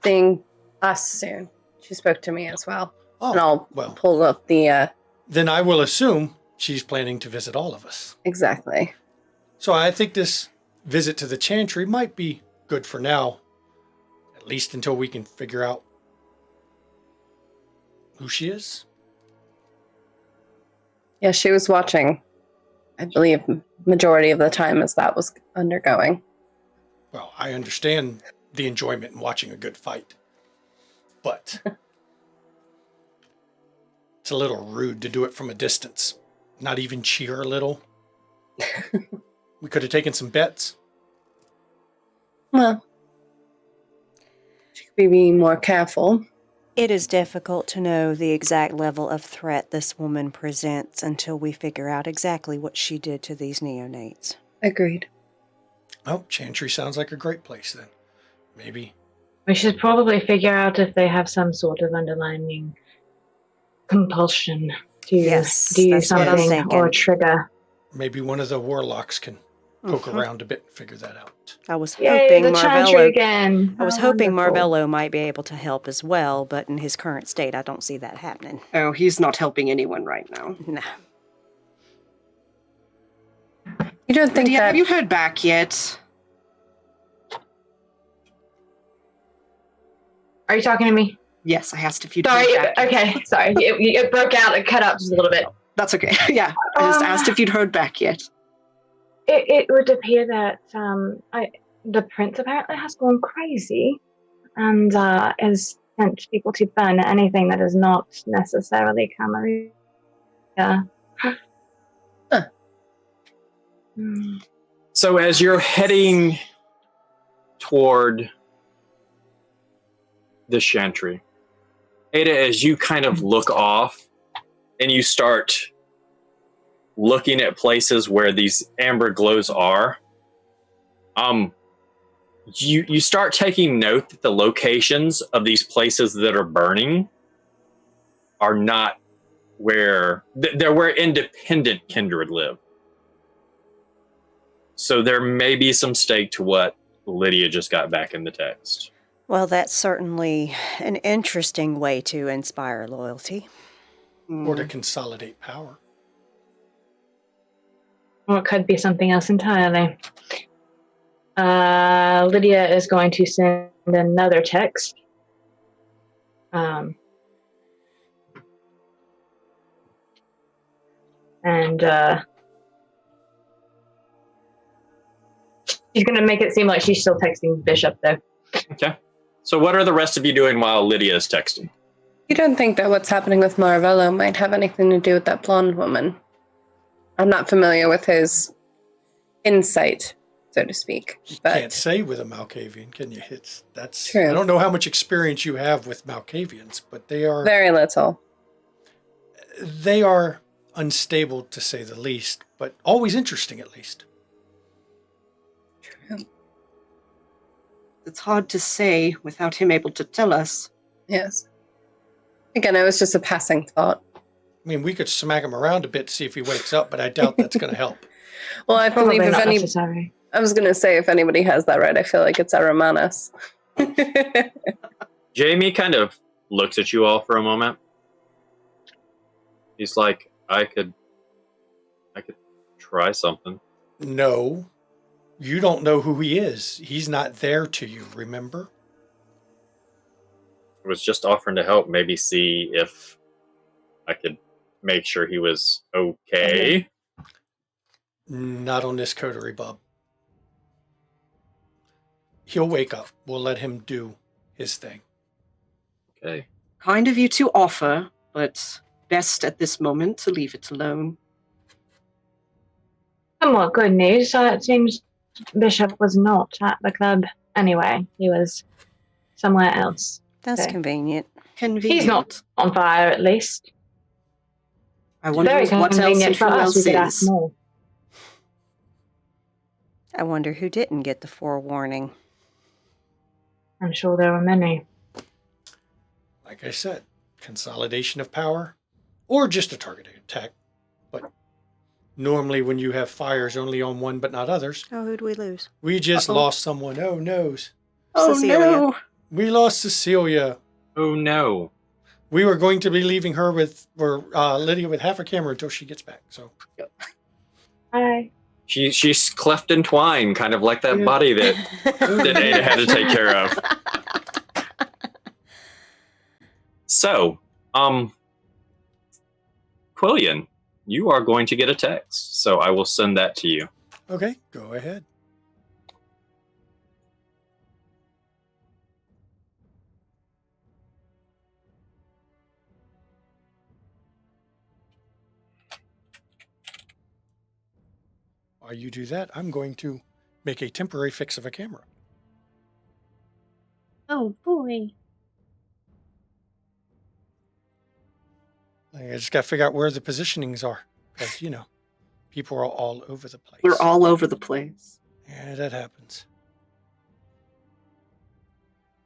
Seeing us soon. She spoke to me as well. Oh, and I'll well, pull up the... Then I will assume she's planning to visit all of us. Exactly. So I think this visit to the Chantry might be good for now. At least until we can figure out who she is. Yeah, she was watching, I believe, majority of the time as that was undergoing. Well, I understand the enjoyment in watching a good fight. But it's a little rude to do it from a distance. Not even cheer a little. We could have taken some bets. Well, she could be being more careful. It is difficult to know the exact level of threat this woman presents until we figure out exactly what she did to these neonates. Agreed. Oh, Chantry sounds like a great place then. Maybe. We should probably figure out if they have some sort of underlying compulsion to do that's what I'm something thinking. or trigger. Maybe one of the warlocks can poke around a bit and figure that out. I was Yay, hoping the Chantry Marvello again. I was How hoping wonderful. Marvello might be able to help as well, but in his current state, I don't see that happening. Oh, he's not helping anyone right now. No. You don't think Lydia, that... have you heard back yet? Are you talking to me? Yes, I asked if you'd Sorry. heard back. Okay, sorry. It broke out and cut out just a little bit. That's okay. Yeah, I just asked if you'd heard back yet. It would appear that the prince apparently has gone crazy and has sent people to burn anything that is not necessarily Camarilla. Yeah. Huh. So as you're heading toward the Chantry, Ada, as you kind of look off and you start looking at places where these amber glows are, you start taking note that the locations of these places that are burning are not where they're where independent kindred live. So there may be some stake to what Lydia just got back in the text. Well, that's certainly an interesting way to inspire loyalty. Or to consolidate power. Or it could be something else entirely. Lydia is going to send another text. And she's going to make it seem like she's still texting Bishop, though. Okay. So what are the rest of you doing while Lydia is texting? You don't think that what's happening with Marvello might have anything to do with that blonde woman? I'm not familiar with his insight, so to speak. But Can't say with a Malkavian, can you? That's true. I don't know how much experience you have with Malkavians, but they are very little. They are unstable to say the least, but always interesting at least. True. It's hard to say without him able to tell us. Yes. Again, it was just a passing thought. I mean, we could smack him around a bit to see if he wakes up, but I doubt that's going to help. Well, I Probably believe if not any... necessary. I was going to say, if anybody has that right, I feel like it's Aramanus. Jamie kind of looks at you all for a moment. He's like, I could try something. No, you don't know who he is. He's not there to you, remember? I was just offering to help, maybe see if I could make sure he was okay. Not on this coterie, Bob. He'll wake up. We'll let him do his thing. Okay. Kind of you to offer, but best at this moment to leave it alone. Somewhat good news. It seems Bishop was not at the club anyway. He was somewhere else. That's Okay. convenient. Convenient. He's not on fire, at least. I wonder Very what else convenient and for who us. else We could ask is. more. I wonder who didn't get the forewarning. I'm sure there were many. Like I said, consolidation of power or just a targeted attack. But normally when you have fires only on one but not others, Oh, who'd we lose? we just lost someone. Oh, noes. Oh Cecilia. no! We lost Cecilia. Oh no. We were going to be leaving her with Lydia with half a camera until she gets back. So Hi. She's cleft in twine, kind of like that Yeah. body that Ada had to take care of. So, Quillian, you are going to get a text, so I will send that to you. okay, go ahead. While you do that, I'm going to make a temporary fix of a camera. Oh boy. I just got to figure out where the positionings are. Because, people are all over the place. We're all over the place. Yeah, that happens.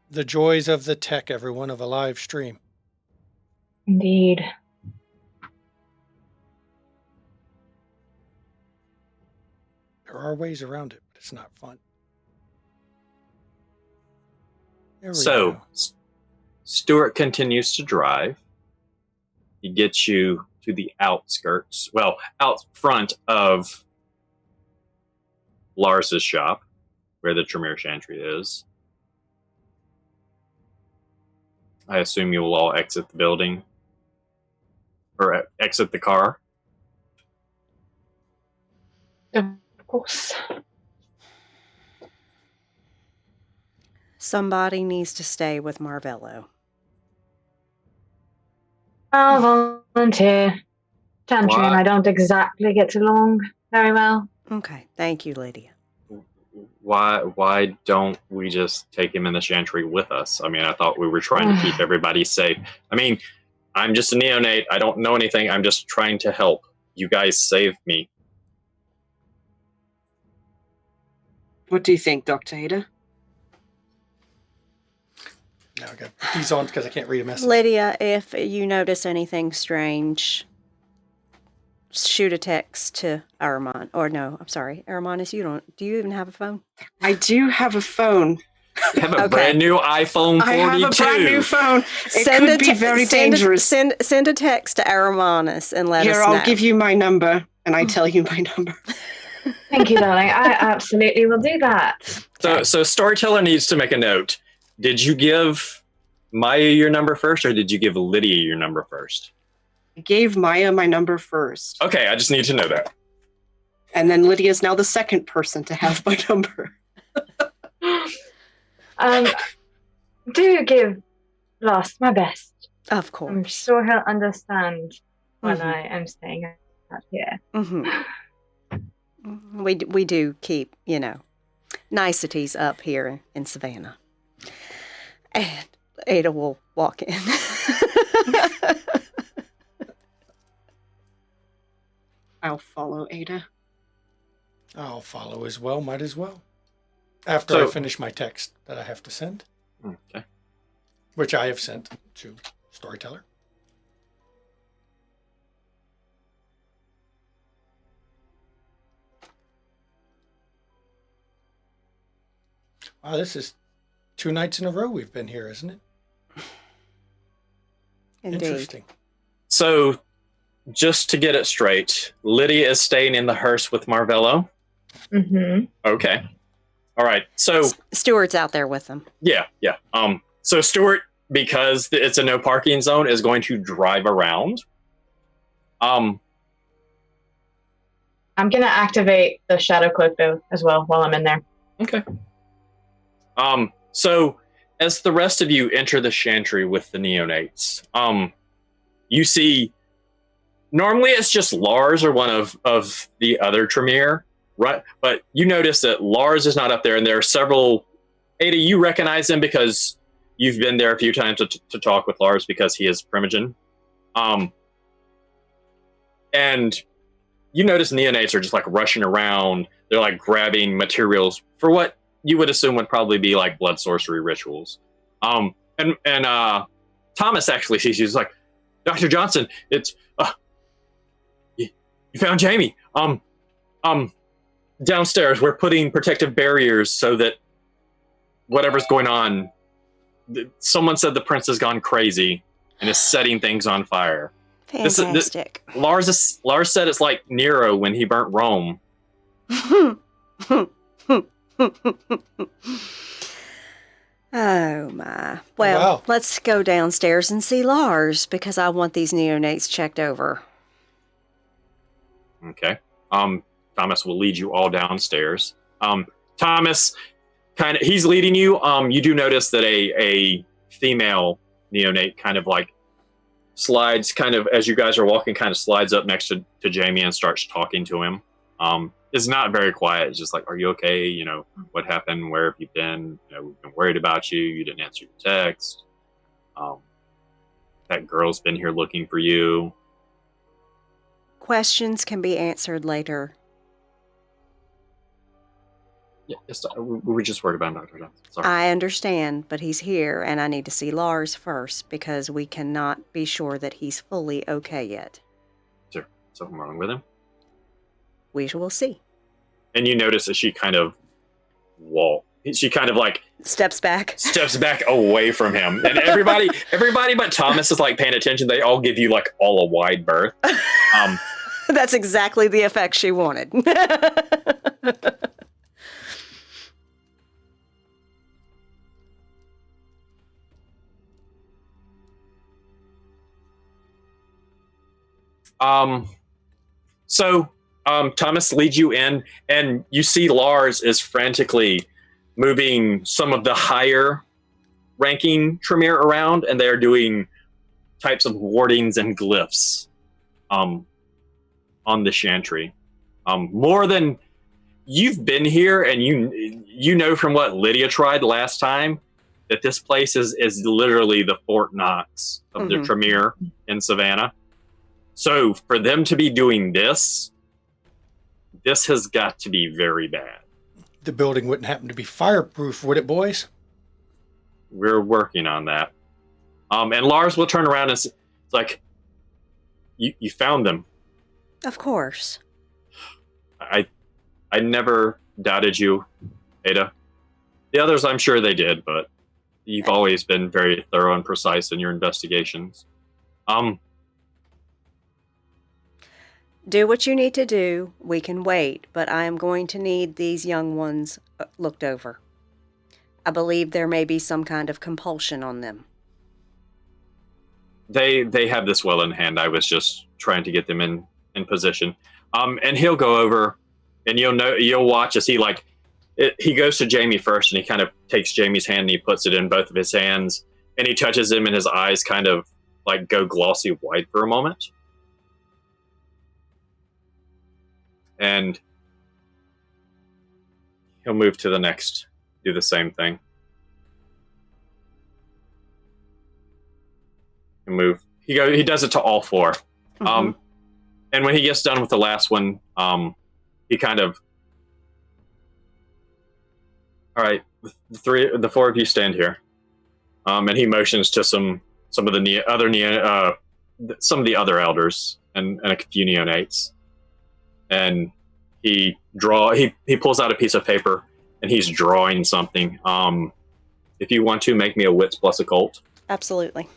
The joys of the tech, everyone, of a live stream. Indeed. There are ways around it, but it's not fun. There we So, go. Stuart continues to drive. He gets you to the outskirts, well, out front of Lars's shop, where the Tremere Chantry is. I assume you will all exit the building, or exit the car. Of course. Somebody needs to stay with Marvello. I'll volunteer. Chantry and I don't exactly get along very well. Okay, thank you, Lydia. Why don't we just take him in the Chantry with us? I mean, I thought we were trying to keep everybody safe. I mean, I'm just a neonate. I don't know anything. I'm just trying to help. You guys saved me. What do you think, Dr. Ada? Now I got to put these on because I can't read a message. Lydia, if you notice anything strange, shoot a text to Aramon. Or no, I'm sorry. Aramonis, do you even have a phone? I do have a phone. I have a Okay. brand new iPhone 42. I have a brand new phone. It could be very dangerous. Send a text to Aramonis and let us Here, know. I'll give you my number, and I tell you my number. Thank you, darling. I absolutely will do that. So Storyteller needs to make a note. Did you give Maya your number first, or did you give Lydia your number first? I gave Maya my number first. Okay, I just need to know that. And then Lydia's now the second person to have my number. Do give Lost my best. Of I'm course. sure he'll understand when Mhm. I am staying out here. Mm-hmm. We do keep, niceties up here in Savannah. And Ada will walk in. I'll follow Ada. I'll follow as well, might as well. After I So- finish my text that I have to send, Okay. which I have sent to Storyteller. Wow, this is 2 nights in a row we've been here, isn't it? Indeed. Interesting. So, just to get it straight, Lydia is staying in the hearse with Marvello. Mm-hmm. Okay. All right. So, Stuart's out there with them. yeah. So Stuart, because it's a no parking zone, is going to drive around. I'm gonna activate the shadow cloak though as well while I'm in there. Okay. So as the rest of you enter the chantry with the Neonates, you see. Normally, it's just Lars or one of the other Tremere, right? But you notice that Lars is not up there, and there are several. Ada, you recognize him because you've been there a few times to talk with Lars because he is Primogen. And you notice Neonates are just like rushing around. They're like grabbing materials for what you would assume would probably be like blood sorcery rituals. And Thomas actually sees you. He's like, Dr. Johnson, it's you found Jamie. Downstairs, we're putting protective barriers so that whatever's going on. Someone said the prince has gone crazy and is setting things on fire. Fantastic. Lars said it's like Nero when he burnt Rome. Oh my. Well, let's go downstairs and see Lars because I want these neonates checked over. Okay. Thomas will lead you all downstairs. Thomas he's leading you. You do notice that a female neonate kind of like slides as you guys are walking, kind of slides up next to Jamie and starts talking to him. It's not very quiet. It's just like, are you okay? You know, what happened? Where have you been? You know, we've been worried about you. You didn't answer your text. That girl's been here looking for you. Questions can be answered later. Yeah, we were just worried about Dr. Johnson. Sorry. I understand, but he's here, and I need to see Lars first because we cannot be sure that he's fully okay yet. Is there something wrong with him? We will see. And you notice that she kind of she kind of like steps back away from him, and everybody but Thomas is like paying attention. They all give you like all a wide berth. That's exactly the effect she wanted. Thomas leads you in, and you see Lars is frantically moving some of the higher ranking Tremere around, and they're doing types of wardings and glyphs on the chantry. More than you've been here, and you know from what Lydia tried last time that this place is literally the Fort Knox of the Tremere in Savannah. So for them to be doing this has got to be very bad. The building wouldn't happen to be fireproof, would it, boys? We're working on that. And Lars will turn around and it's like, you found them. Of course. I never doubted you, Ada. The others, I'm sure they did, but you've always been very thorough and precise in your investigations. Do what you need to do. We can wait, but I am going to need these young ones looked over. I believe there may be some kind of compulsion on them. They have this well in hand. I was just trying to get them in position. And he'll go over, and you'll watch as he goes to Jamie first, and he kind of takes Jamie's hand and he puts it in both of his hands, and he touches him, and his eyes kind of like go glossy white for a moment. And he'll move to the next, do the same thing. And move. He does it to all four. And when he gets done with the last one, he kind of, all right, the four of you stand here. And he motions to some of the other elders and a few neonates. And he pulls out a piece of paper and he's drawing something. If you want to, make me a wits plus occult. Absolutely.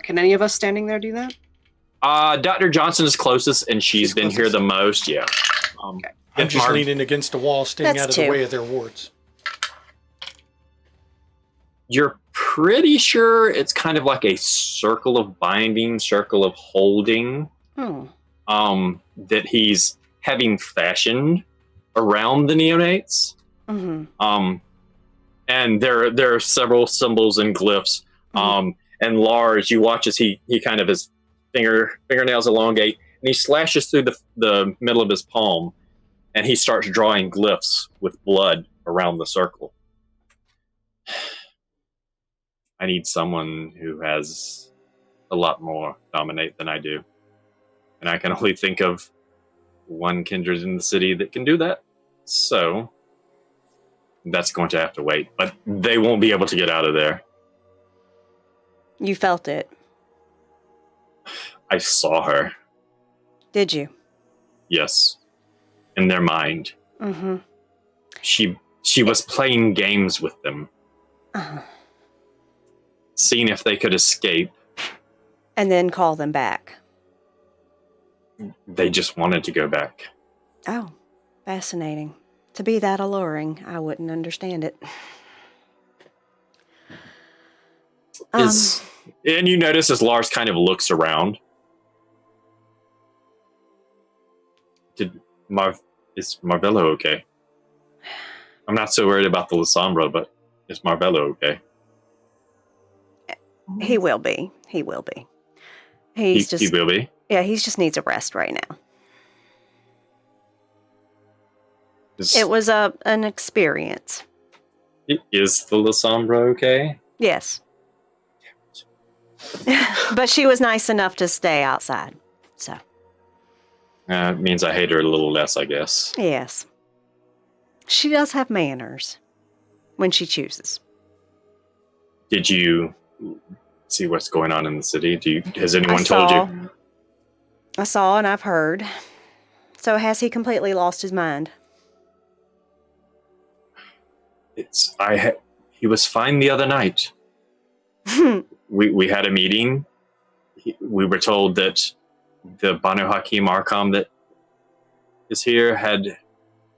Can any of us standing there do that? Dr. Johnson is closest, and she's been here the most. Yeah. Okay. I'm just leaning against a wall, staying That's out of two. the way of their wards. You're pretty sure it's kind of like a circle of binding, circle of holding, that he's having fashioned around the neonates. And there are several symbols and glyphs. And Lars, you watch as he kind of his fingernails elongate, and he slashes through the middle of his palm, and he starts drawing glyphs with blood around the circle. I need someone who has a lot more dominate than I do. And I can only think of one kindred in the city that can do that. So that's going to have to wait. But they won't be able to get out of there. You felt it. I saw her. Did you? Yes. In their mind. She was playing games with them. Seeing if they could escape. And then call them back. They just wanted to go back. Oh, fascinating. To be that alluring, I wouldn't understand it. And you notice as Lars kind of looks around. Is Marvello okay? I'm not so worried about the Lasombra, but is Marvello okay? He will be. He will be. He will be? Yeah, he just needs a rest right now. It was an experience. Is the Lasombra okay? Yes. But she was nice enough to stay outside, so. It means I hate her a little less, I guess. Yes. She does have manners when she chooses. Did you see what's going on in the city? Has anyone told you? I saw and I've heard. So has he completely lost his mind? He was fine the other night. We had a meeting. We were told that the Banu Hakim Arkham that is here had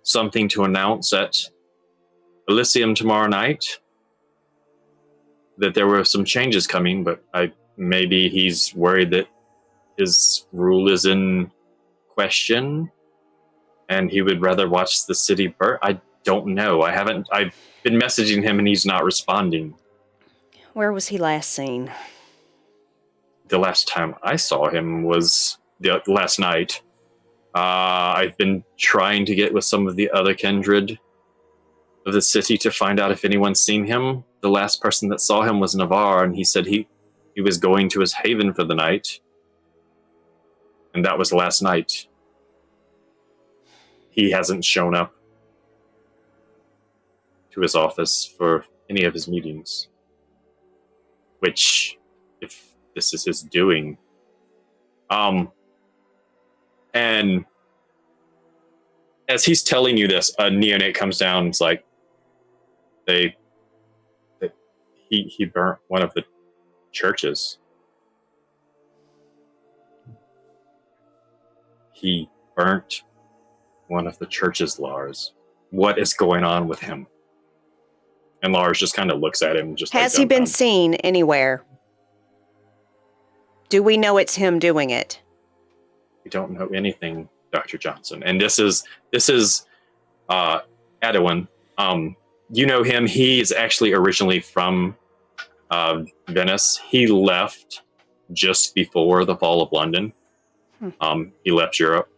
something to announce at Elysium tomorrow night. That there were some changes coming, but maybe he's worried that his rule is in question, and he would rather watch the city burn. I don't know. I've been messaging him, and he's not responding. Where was he last seen? The last time I saw him was last night. I've been trying to get with some of the other kindred of the city to find out if anyone's seen him. The last person that saw him was Navarre, and he said he was going to his haven for the night. And that was last night. He hasn't shown up to his office for any of his meetings. Which, if this is his doing. And as he's telling you this, a neonate comes down and it's like, he burnt one of the churches. He burnt one of the churches, Lars. What is going on with him? And Lars just kind of looks at him. Has he been seen anywhere? Do we know it's him doing it? We don't know anything, Dr. Johnson. And this is Adewin. You know him. He is actually originally from Venice. He left just before the fall of London. He left Europe.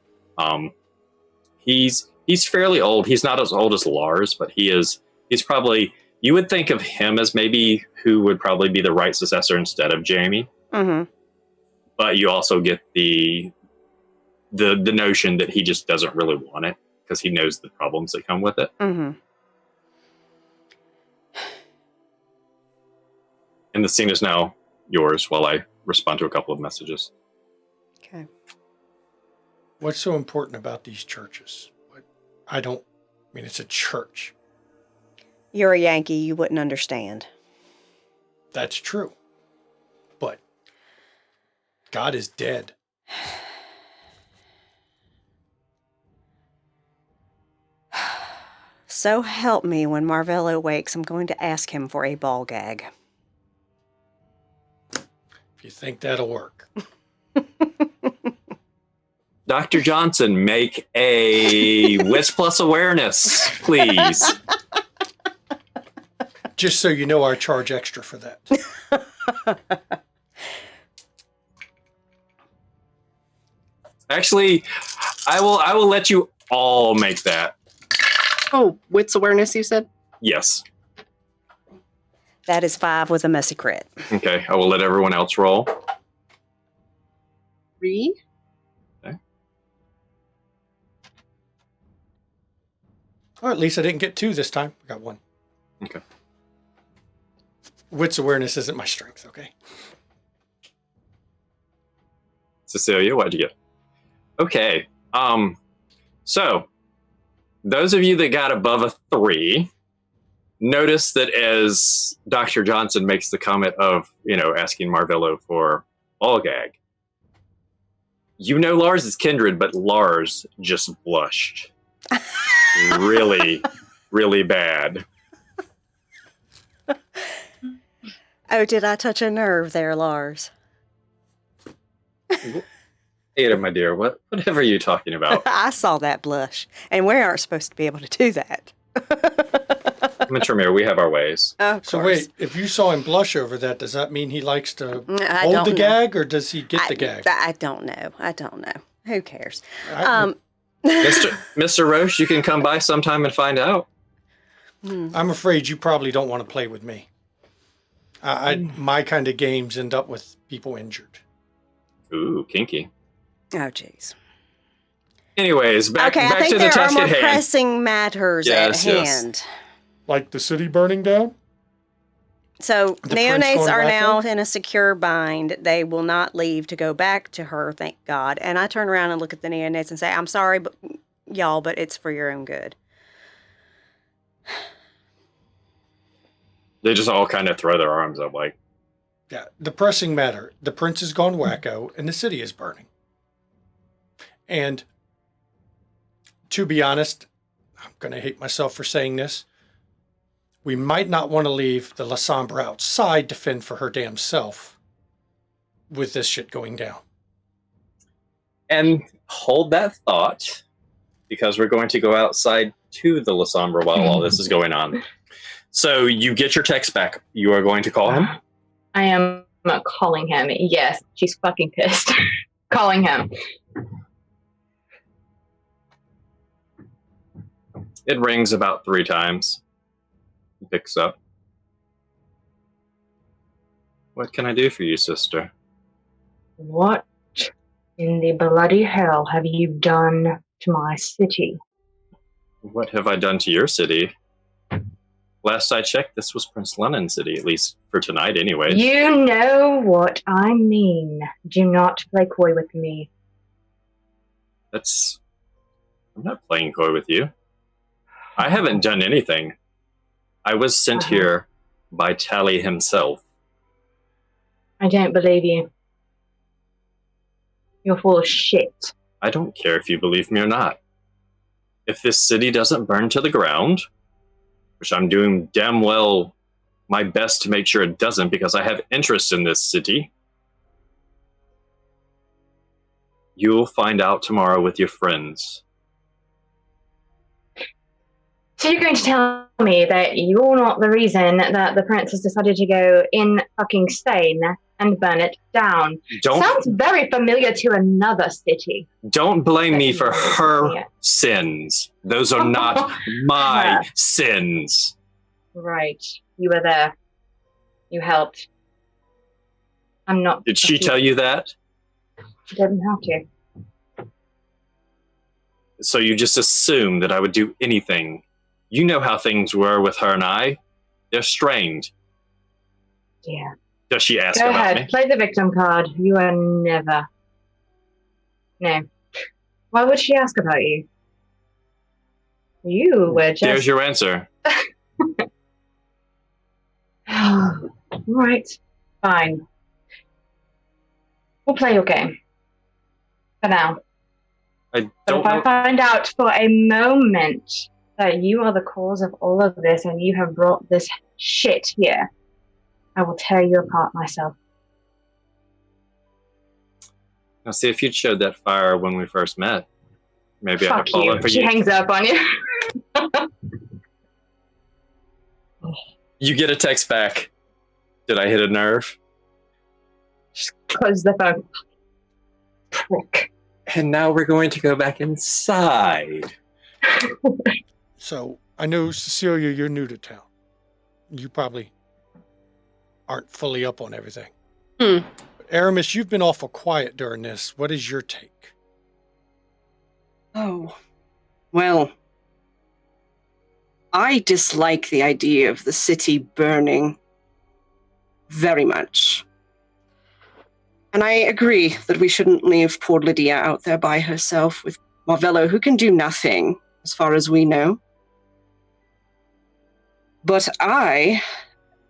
He's fairly old. He's not as old as Lars, but he's probably, you would think of him as maybe who would probably be the right successor instead of Jamie. But you also get the notion that he just doesn't really want it because he knows the problems that come with it. And the scene is now yours while I respond to a couple of messages. Okay. What's so important about these churches? It's a church. You're a Yankee, you wouldn't understand. That's true. But God is dead. So help me, when Marvello wakes, I'm going to ask him for a ball gag. If you think that'll work. Dr. Johnson, make a Wits plus awareness, please. Just so you know, I charge extra for that. Actually, I will let you all make that. Oh, wits awareness, you said? Yes. That is 5 with a messy crit. Okay, I will let everyone else roll. 3. Or at least I didn't get 2 this time. I got 1. Okay. Wits awareness isn't my strength, okay? Cecilia, what'd you get? Okay. So those of you that got above a 3, notice that as Dr. Johnson makes the comment of, asking Marvello for ball gag, Lars is kindred, but Lars just blushed. Really, really bad. Oh, did I touch a nerve there, Lars? Ada, my dear, whatever are you talking about? I saw that blush, and we aren't supposed to be able to do that. Tremere, we have our ways. Of So course. wait, if you saw him blush over that, does that mean he likes to I hold don't the know. gag, or does he get the gag? I don't know. I don't know. Who cares? Mr. Roche, you can come by sometime and find out. I'm afraid you probably don't want to play with me. My kind of games end up with people injured. Ooh, kinky. Oh, jeez. Anyways, back I think to the there are task more at hand. pressing matters at hand. Like the city burning down? So The prince neonates going are now wacko? in a secure bind. They will not leave to go back to her, thank God. And I turn around and look at the neonates and say, I'm sorry, but y'all, but it's for your own good. They just all kind of throw their arms up like, Yeah, the pressing matter. The prince has gone wacko, and the city is burning. And to be honest, I'm going to hate myself for saying this. We might not want to leave the La Sombra outside to fend for her damn self with this shit going down. and hold that thought, because we're going to go outside to the La Sombra while all this is going on. So you get your text back. You are going to call him? I am calling him. Yes, she's fucking pissed. Calling him. It rings about 3 times. He picks up. What can I do for you, sister? What in the bloody hell have you done to my city? What have I done to your city? Last I checked, this was Prince Lennon's city, at least for tonight anyway. You know what I mean. Do not play coy with me. I'm not playing coy with you. I haven't done anything. I was sent here by Tally himself. I don't believe you. You're full of shit. I don't care if you believe me or not. If this city doesn't burn to the ground, which I'm doing damn well my best to make sure it doesn't because I have interest in this city, you'll find out tomorrow with your friends. So you're going to tell me that you're not the reason that the prince has decided to go in fucking sane and burn it down. Sounds very familiar to another city. Don't blame me for her sins. Those are not my sins. Right. You were there. You helped. I'm not... Did she tell you that? She didn't have to. So you just assumed that I would do anything. You know how things were with her and I. They're strained. Yeah. Does she ask Go about ahead. me? Play the victim card. You are never... No. Why would she ask about you? You were just... There's your answer. Right. Fine. We'll play your game. For now. I But don't if I know. find out for a moment that you are the cause of all of this and you have brought this shit here, I will tear you apart myself. Now, see, if you'd showed that fire when we first met, maybe I'd have Fuck fallen you. for She you. hangs up on you. You get a text back. Did I hit a nerve? Just close the phone. Prick. And now we're going to go back inside. So, I know, Cecilia, you're new to town. You probably aren't fully up on everything. But Aramis, you've been awful quiet during this. What is your take? Oh, well, I dislike the idea of the city burning very much. And I agree that we shouldn't leave poor Lydia out there by herself with Marvello, who can do nothing, as far as we know. But I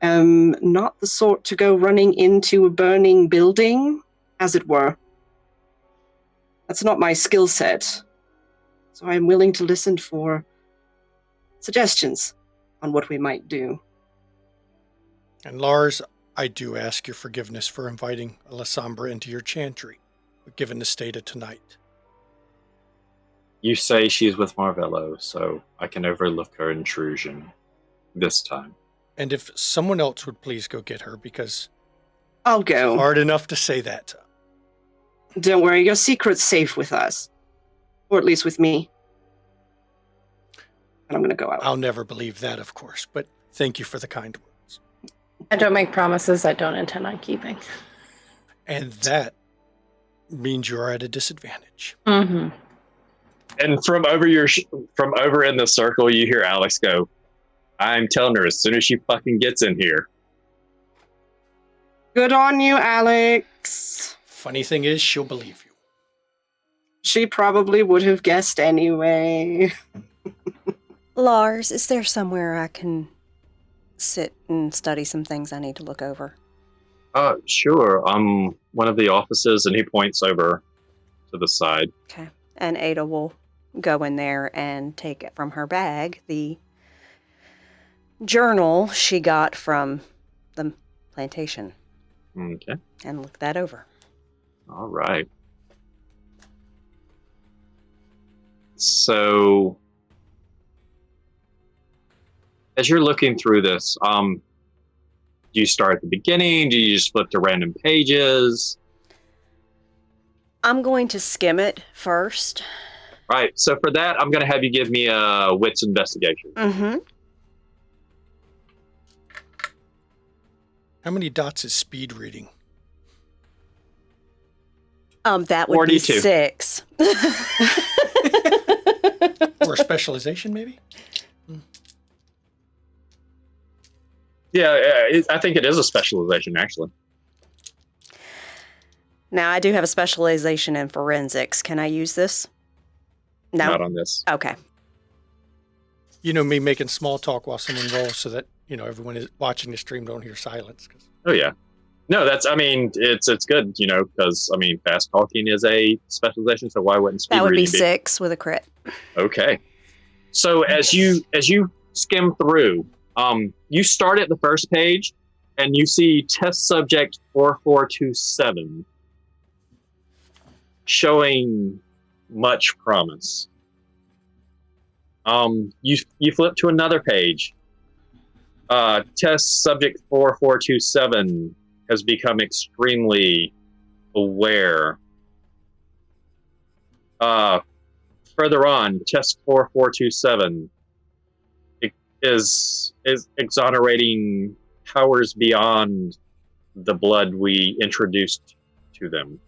am not the sort to go running into a burning building, as it were. That's not my skill set. So I'm willing to listen for suggestions on what we might do. And Lars, I do ask your forgiveness for inviting Alessandra into your chantry, but given the state of tonight. You say she's with Marvello, so I can overlook her intrusion this time. And if someone else would please go get her, because I'll go. hard enough to say that. Don't worry, your secret's safe with us. Or at least with me. And I'm going to go out. I'll never believe that, of course, but thank you for the kind words. I don't make promises I don't intend on keeping. And that means you're at a disadvantage. Mm-hmm. And from over in the circle, you hear Alex go, I'm telling her as soon as she fucking gets in here. Good on you, Alex. Funny thing is, she'll believe you. She probably would have guessed anyway. Lars, is there somewhere I can sit and study some things I need to look over? Sure. One of the offices, and he points over to the side. Okay. And Ada will go in there and take it from her bag, the journal she got from the plantation. Okay. And look that over. All right. So, as you're looking through this, do you start at the beginning? Do you just flip to random pages? I'm going to skim it first. Right. So for that, I'm going to have you give me a wits investigation. Mm-hmm. How many dots is speed reading? That would 42. be 6. Or a specialization, maybe? Yeah, I think it is a specialization, actually. Now, I do have a specialization in forensics. Can I use this? No? Not on this. Okay. You know, me making small talk while someone rolls so that, everyone is watching the stream don't hear silence. Oh, yeah. No, it's good, because, fast talking is a specialization, so why wouldn't speed That would be reading 6 with a crit. Okay. So as you skim through, you start at the first page, and you see test subject 4427 showing much promise. You flip to another page. Test subject 4427 has become extremely aware. Further on, test 4427 is exonerating powers beyond the blood we introduced to them.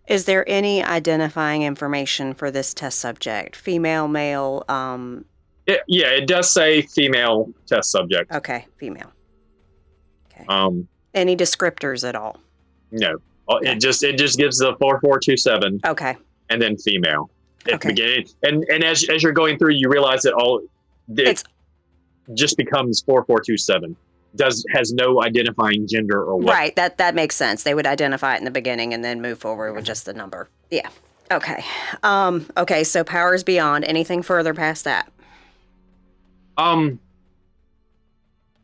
Is there any identifying information for this test subject? Female, male? It does say female test subject. Okay, female. Okay. Any descriptors at all? No. It just gives the 4427. Okay. And then female. At the Okay. beginning. And as you're going through, you realize that it just becomes 4427. Has no identifying gender or what. Right, that makes sense. They would identify it in the beginning and then move forward with just the number. Yeah. Okay. Okay, so powers beyond. Anything further past that?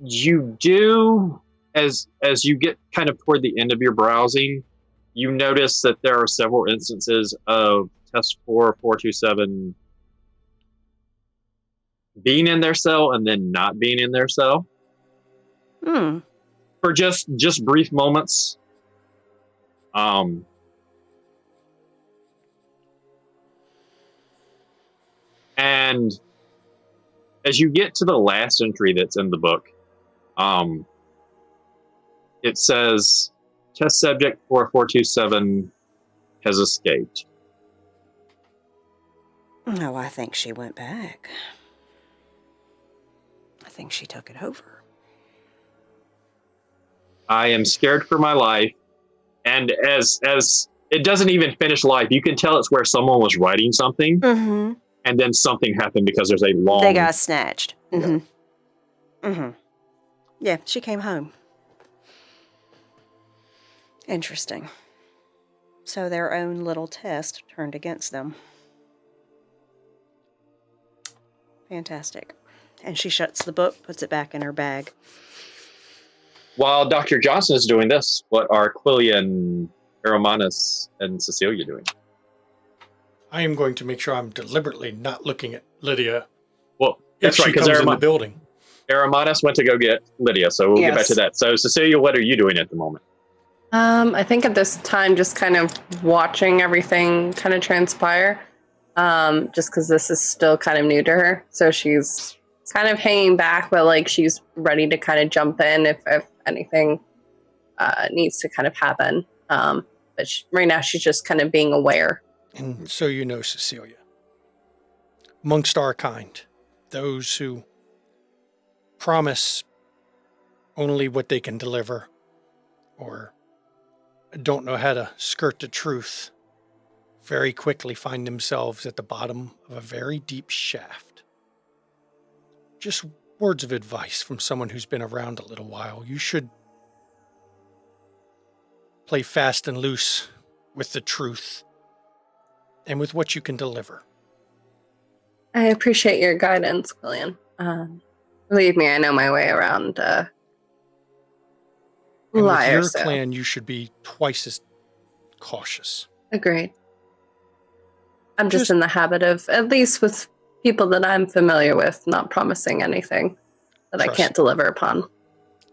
You do, as you get kind of toward the end of your browsing, you notice that there are several instances of test 4427 being in their cell and then not being in their cell. For just brief moments. And as you get to the last entry that's in the book, it says test subject 4427 has escaped. No, I think she went back. I think she took it over. I am scared for my life. And as it doesn't even finish life, you can tell it's where someone was writing something, and then something happened because there's a long... They got snatched. Yeah, she came home. Interesting. So their own little test turned against them. Fantastic. And she shuts the book, puts it back in her bag. While Dr. Johnson is doing this, what are Quillian, Aromanus, and Cecilia doing? I am going to make sure I'm deliberately not looking at Lydia. Well, if that's right, she because comes in the building. Aromanus went to go get Lydia, so we'll get back to that. So, Cecilia, what are you doing at the moment? I think at this time, just kind of watching everything kind of transpire, just because this is still kind of new to her. So she's kind of hanging back, but like she's ready to kind of jump in if anything needs to kind of happen. But right now she's just kind of being aware. And so you know, Cecilia, amongst our kind, those who promise only what they can deliver or don't know how to skirt the truth very quickly find themselves at the bottom of a very deep shaft. Just words of advice from someone who's been around a little while. You should play fast and loose with the truth and with what you can deliver. I appreciate your guidance, Quillian. Believe me, I know my way around and liars. With your clan, you should be twice as cautious. Agreed. I'm just in the habit of, at least with people that I'm familiar with, not promising anything that I can't deliver upon.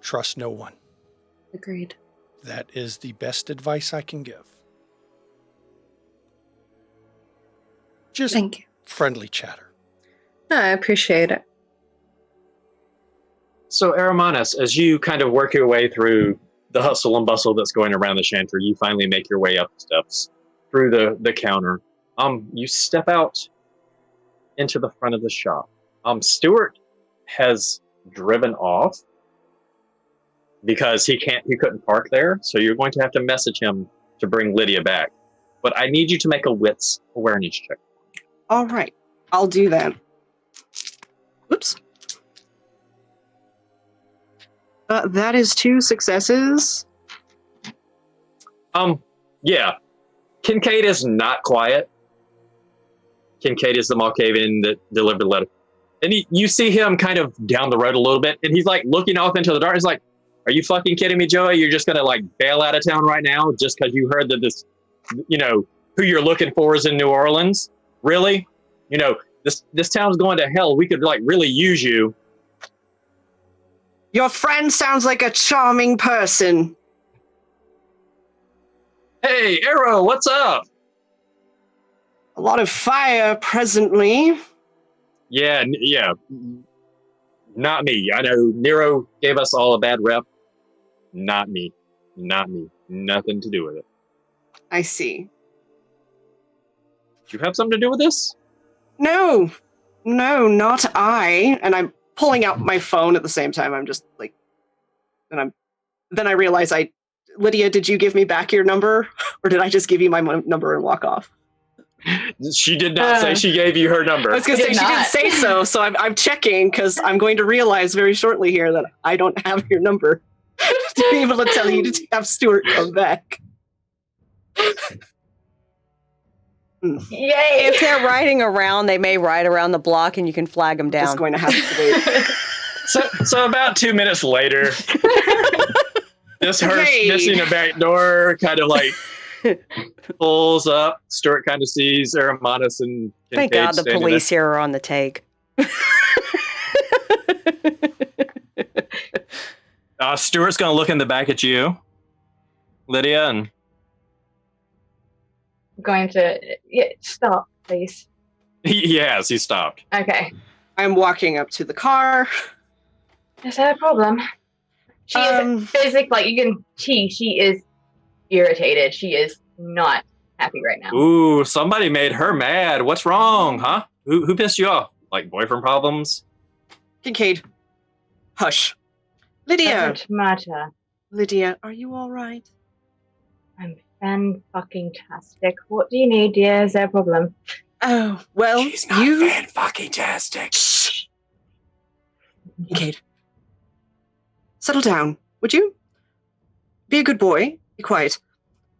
Trust no one. Agreed. That is the best advice I can give. Just Thank you. Friendly chatter. No, I appreciate it. So, Aromanus, as you kind of work your way through the hustle and bustle that's going around the chantry, you finally make your way up the steps through the counter. You step out into the front of the shop. Stuart has driven off because he couldn't park there, so you're going to have to message him to bring Lydia back. But I need you to make a wits awareness check. All right, I'll do that. Oops. That is 2 successes. Yeah. Kincaid is not quiet. Kincaid is the Malkavian that delivered the letter. And you see him kind of down the road a little bit, and he's like looking off into the dark. He's like, are you fucking kidding me, Joey? You're just going to like bail out of town right now just because you heard that this, who you're looking for is in New Orleans? Really? This town's going to hell. We could like really use you. Your friend sounds like a charming person. Hey, Arrow, what's up? A lot of fire presently. Yeah. Not me. I know Nero gave us all a bad rep. Not me. Nothing to do with it. I see. Do you have something to do with this? No, not I. And I'm pulling out my phone at the same time. I'm just like, then I realize Lydia, did you give me back your number? Or did I just give you my number and walk off? She did not say she gave you her number. I was going to say, she didn't say so I'm checking because I'm going to realize very shortly here that I don't have your number to be able to tell you to have Stuart come back. Yay! If they're riding around, they may ride around the block and you can flag them down. Just going to have to wait. So about 2 minutes later, this hearse Hey. missing a back door kind of like pulls up. Stuart kind of sees Aramanus and Thank Kincaid God the standing police here are on the take. there. Stuart's going to look in the back at you, Lydia, and I'm going to stop, please. he stopped. Okay. I'm walking up to the car. Is there a problem? She is physically, like, you can see she is irritated. She is not happy right now. Ooh, somebody made her mad. What's wrong, huh? Who pissed you off? Like boyfriend problems? Kincaid, hush. Lydia, Doesn't matter. Lydia, are you all right? I'm fan-fucking-tastic. What do you need, dear? Is there a problem? Oh, well, She's not you... fan-fucking-tastic. Shh. Kincaid, settle down, would you? Be a good boy. Be quiet.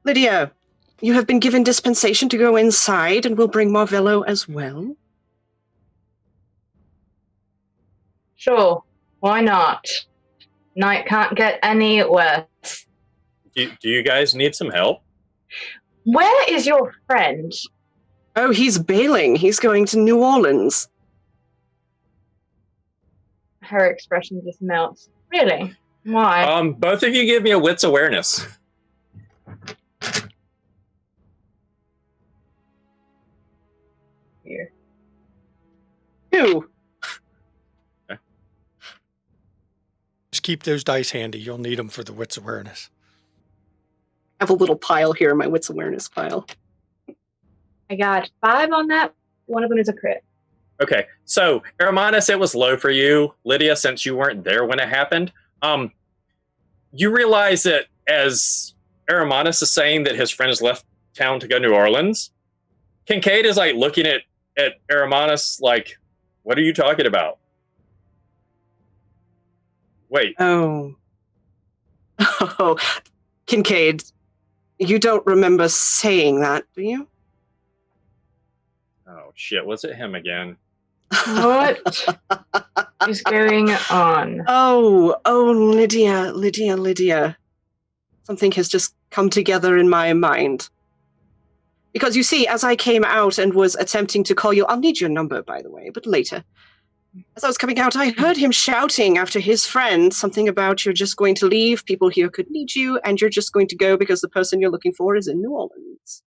Lydia, you have been given dispensation to go inside, and we'll bring Marvello as well. Sure. Why not? Night can't get any worse. Do you guys need some help? Where is your friend? Oh, he's bailing. He's going to New Orleans. Her expression just melts. Really? Why? Both of you give me a wits awareness. Here. Who? Just keep those dice handy. You'll need them for the wits awareness. I have a little pile here, my wits awareness pile. I got 5 on that. One of them is a crit. Okay, so Aramanus, it was low for you. Lydia, since you weren't there when it happened, you realize that as Aramanus is saying that his friend has left town to go to New Orleans, Kincaid is like looking at Aramanus like, what are you talking about? Wait. Oh. Oh, Kincaid, you don't remember saying that, do you? Oh shit, was it him again? What is going on? Oh, Lydia. Something has just come together in my mind. Because you see, as I came out and was attempting to call you, I'll need your number, by the way, but later. As I was coming out, I heard him shouting after his friend something about you're just going to leave, people here could need you, and you're just going to go because the person you're looking for is in New Orleans.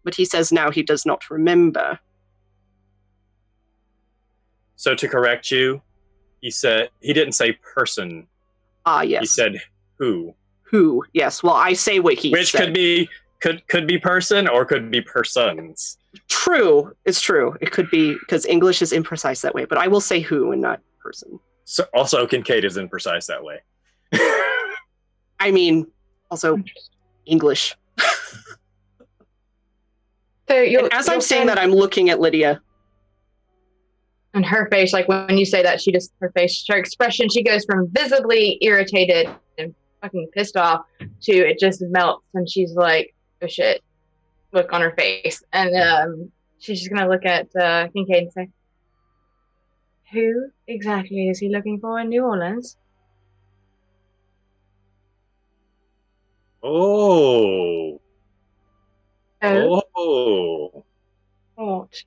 But he says now he does not remember. So to correct you, he didn't say person. Ah, yes. He said who. Who, yes. Well, I say what he Which said. could be person or could be persons. True. It's true. It could be, because English is imprecise that way, but I will say who and not person. So also Kincaid is imprecise that way. I mean, also English. So And as I'm saying that, I'm looking at Lydia. and her face, like when you say that, her expression, she goes from visibly irritated and fucking pissed off to it just melts, and she's like, oh shit, look on her face. And she's just gonna look at Kincaid and say, who exactly is he looking for in New Orleans? Oh. Oh, what?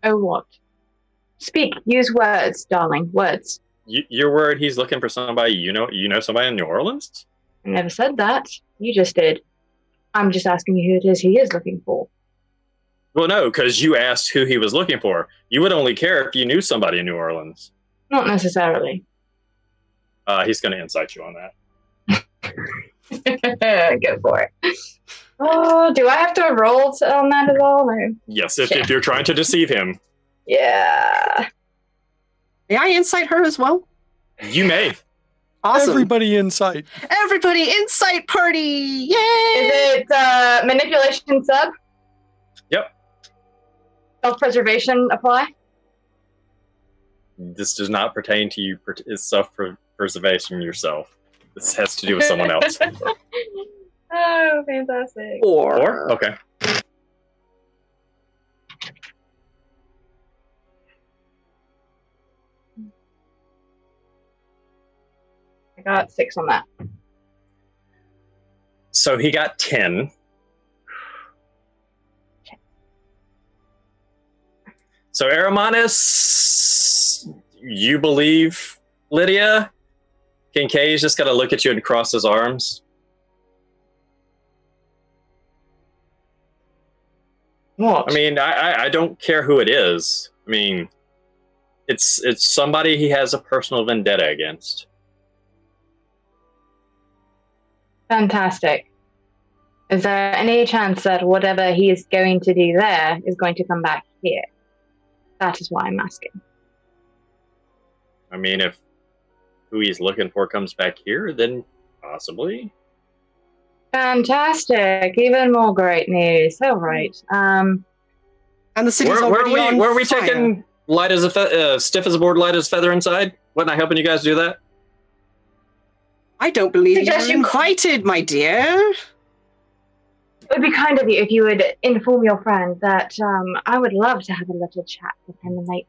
Oh, what? Speak, use words, darling, words. Your word, he's looking for somebody, you know somebody in New Orleans? I never said that. You just did. I'm just asking you who it is he is looking for. Well, no, because you asked who he was looking for. You would only care if you knew somebody in New Orleans. Not necessarily. He's going to insight you on that. Go for it. Oh, do I have to roll on that at all? No. Yes, if you're trying to deceive him. Yeah. May I insight her as well? You may. Awesome. Everybody in sight. Everybody, insight party! Yay! Is it manipulation sub? Yep. Self-preservation apply? This does not pertain to you. It's self-preservation yourself. This has to do with someone else. Oh, fantastic. Or Or? Okay. I got 6 on that. So he got 10. So Aramanus, you believe Lydia? Kincaid's just got to look at you and cross his arms. What? I mean, I don't care who it is. I mean, it's somebody he has a personal vendetta against. Fantastic. Is there any chance that whatever he is going to do there is going to come back here? That is why I'm asking. I mean, if who he's looking for comes back here, then possibly. Fantastic. Even more great news. All right. And the city's Were already on we fire. taking light as a stiff as a board, light as a feather inside? Wasn't I helping you guys do that? I don't believe you Suggest were you- invited, my dear. It would be kind of you if you would inform your friend that I would love to have a little chat with him later.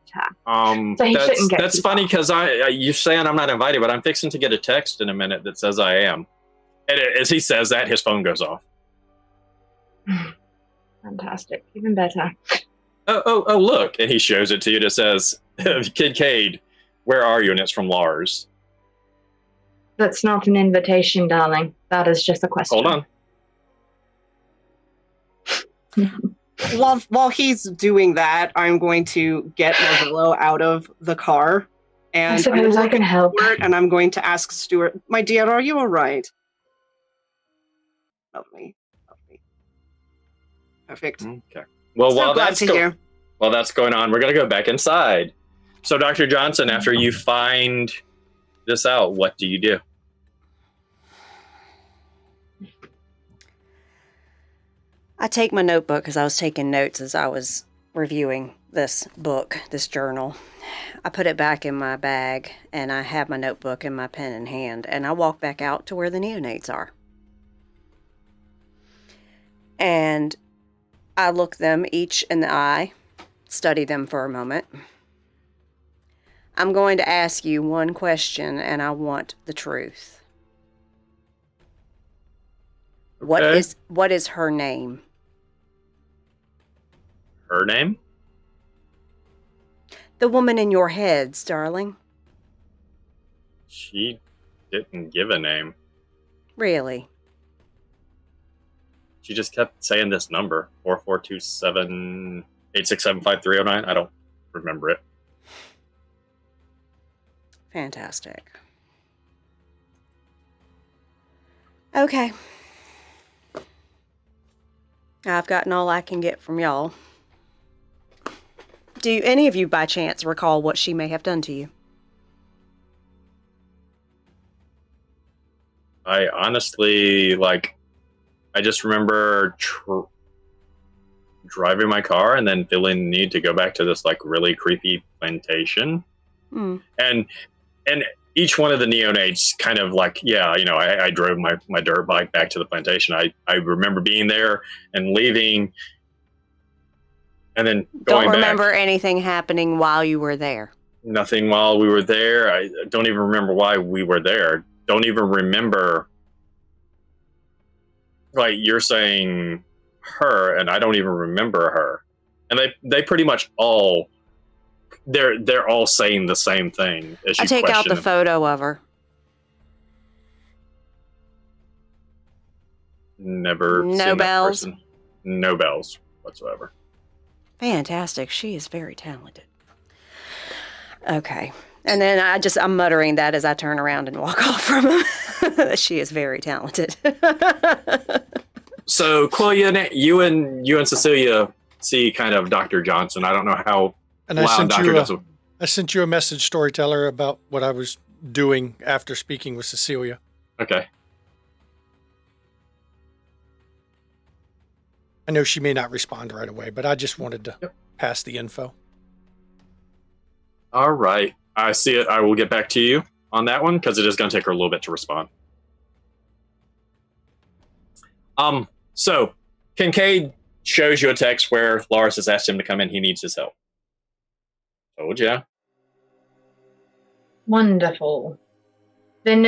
So he shouldn't get That's too funny far. because you're saying I'm not invited, but I'm fixing to get a text in a minute that says I am. And as he says that, his phone goes off. Fantastic. Even better. Oh, look. And he shows it to you and it says, Kincaid, where are you? And it's from Lars. That's not an invitation, darling. That is just a question. Hold on. While he's doing that, I'm going to get Marvillo out of the car. And I suppose I can help. And I'm going to ask Stuart, my dear, are you all right? Lovely. Perfect. Okay. Well, So while glad to hear. that's going on, we're going to go back inside. So, Dr. Johnson, after you find this out, what do you do? I take my notebook because I was taking notes as I was reviewing this book, this journal. I put it back in my bag, and I have my notebook and my pen in hand, and I walk back out to where the neonates are. And I look them each in the eye, study them for a moment. I'm going to ask you one question, and I want the truth. Okay. What is her name? Her name? The woman in your heads, darling. She didn't give a name. Really? She just kept saying this number, 4427-867-5309. I don't remember it. Fantastic. Okay. I've gotten all I can get from y'all. Do any of you by chance recall what she may have done to you? I honestly, I just remember driving my car and then feeling the need to go back to this, really creepy plantation. Hmm. And each one of the neonates kind of I drove my dirt bike back to the plantation. I remember being there and leaving and then going Don't back. remember anything happening while you were there. Nothing while we were there. I don't even remember why we were there. Don't even remember. You're saying her, and I don't even remember her. And they pretty much all they're all saying the same thing. As you I take out the question photo of her. Never No seen that bells? person. No bells whatsoever. Fantastic. She is very talented. Okay. And then I'm muttering that as I turn around and walk off from him. She is very talented. So, Quillian, you and Cecilia see kind of Dr. Johnson. I don't know how And loud Dr. Johnson. I sent you a message, storyteller, about what I was doing after speaking with Cecilia. Okay. I know she may not respond right away, but I just wanted to pass the info. All right. I see it. I will get back to you on that one because it is going to take her a little bit to respond. So Kincaid shows you a text where Lars has asked him to come in. He needs his help. Told ya. Wonderful. Then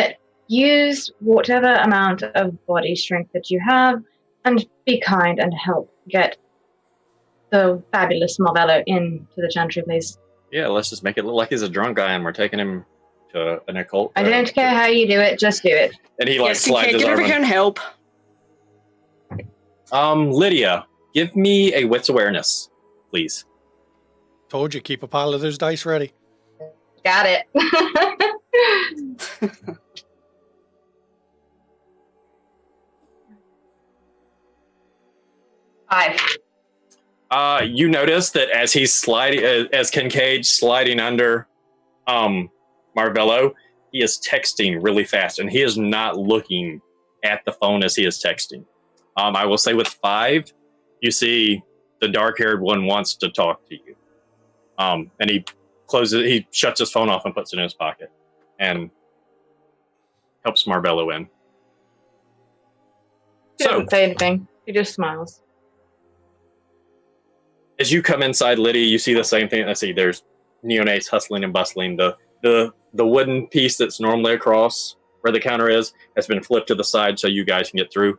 use whatever amount of body strength that you have and be kind and help get the fabulous Marvello into the chantry, please. Yeah, let's just make it look like he's a drunk guy and we're taking him to an occult. I don't care how you do it, just do it. And he like Yes, slides okay, his get arm over here and help. Lydia, give me a wits awareness, please. Told you, keep a pile of those dice ready. Got it. 5. You notice that as he's sliding, as Kincaid's sliding under Marvello, he is texting really fast, and he is not looking at the phone as he is texting. I will say with 5, you see the dark-haired one wants to talk to you. And he shuts his phone off and puts it in his pocket and helps Marvello in. He doesn't say anything. He just smiles. As you come inside, Lydia, you see the same thing. I see there's Neonates hustling and bustling. The wooden piece that's normally across where the counter is has been flipped to the side so you guys can get through.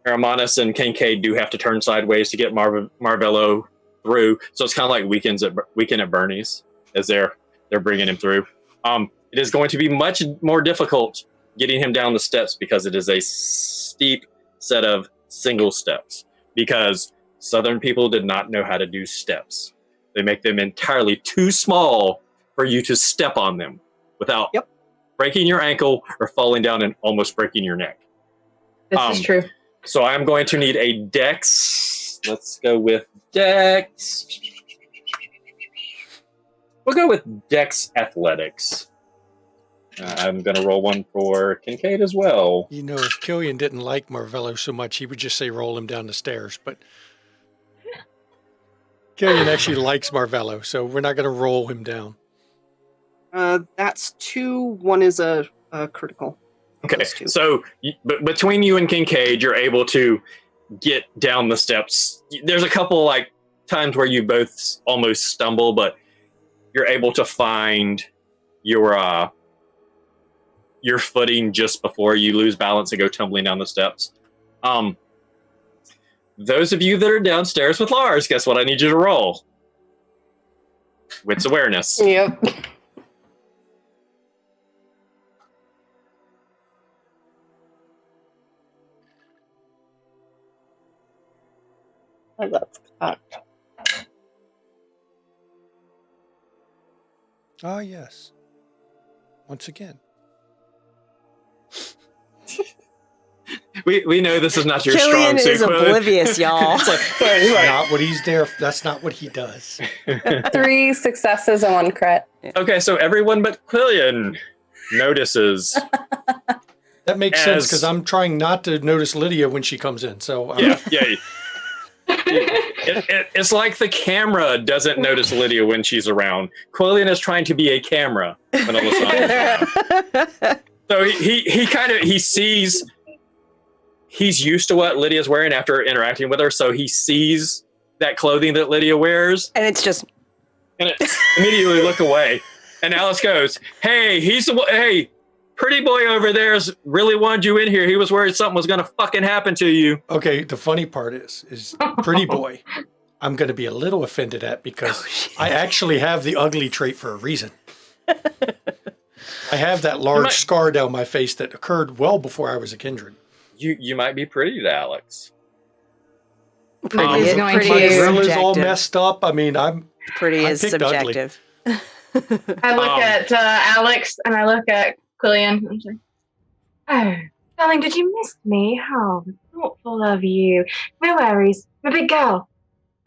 Hermanus and Kincaid do have to turn sideways to get Marvello through. So it's kind of like Weekend at Bernie's as they're bringing him through. It is going to be much more difficult getting him down the steps because it is a steep set of single steps because Southern people did not know how to do steps. They make them entirely too small for you to step on them without breaking your ankle or falling down and almost breaking your neck. This is true. So I'm going to need a dex. Let's go with dex. We'll go with dex athletics. I'm going to roll one for Kincaid as well. You know, if Killian didn't like Marvello so much, he would just say roll him down the stairs. But Killian actually likes Marvello, so we're not going to roll him down. That's 2. 1 is a critical. Okay, so between you and Kincaid, you're able to get down the steps. There's a couple like times where you both almost stumble, but you're able to find your footing just before you lose balance and go tumbling down the steps. Those of you that are downstairs with Lars, guess what I need you to roll? Wits awareness. Yep. That's cocked. Ah, yes. Once again. We know this is not your Killian strong suit. is oblivious, y'all. It's like, That's not what he's there. That's not what he does. 3 successes and 1 crit. okay, so everyone but Quillian notices. That makes sense because I'm trying not to notice Lydia when she comes in. So Yeah. It's like the camera doesn't notice Lydia when she's around. Quillian is trying to be a camera when Alessandro's around. So he sees. He's used to what Lydia's wearing after interacting with her, so he sees that clothing that Lydia wears. And it's just... And it immediately look away. And Alice goes, hey, pretty boy over there's really wanted you in here. He was worried something was going to fucking happen to you. Okay, the funny part is pretty boy, I'm going to be a little offended at because I actually have the ugly trait for a reason. I have that large scar down my face that occurred well before I was a kindred. You might be pretty to Alex. Pretty is My grill is all messed up. I mean, Pretty I is picked ugly. subjective. I look at Alex and I look at Quillian. I'm like, oh, darling, did you miss me? How thoughtful of you. No worries. I'm a big girl.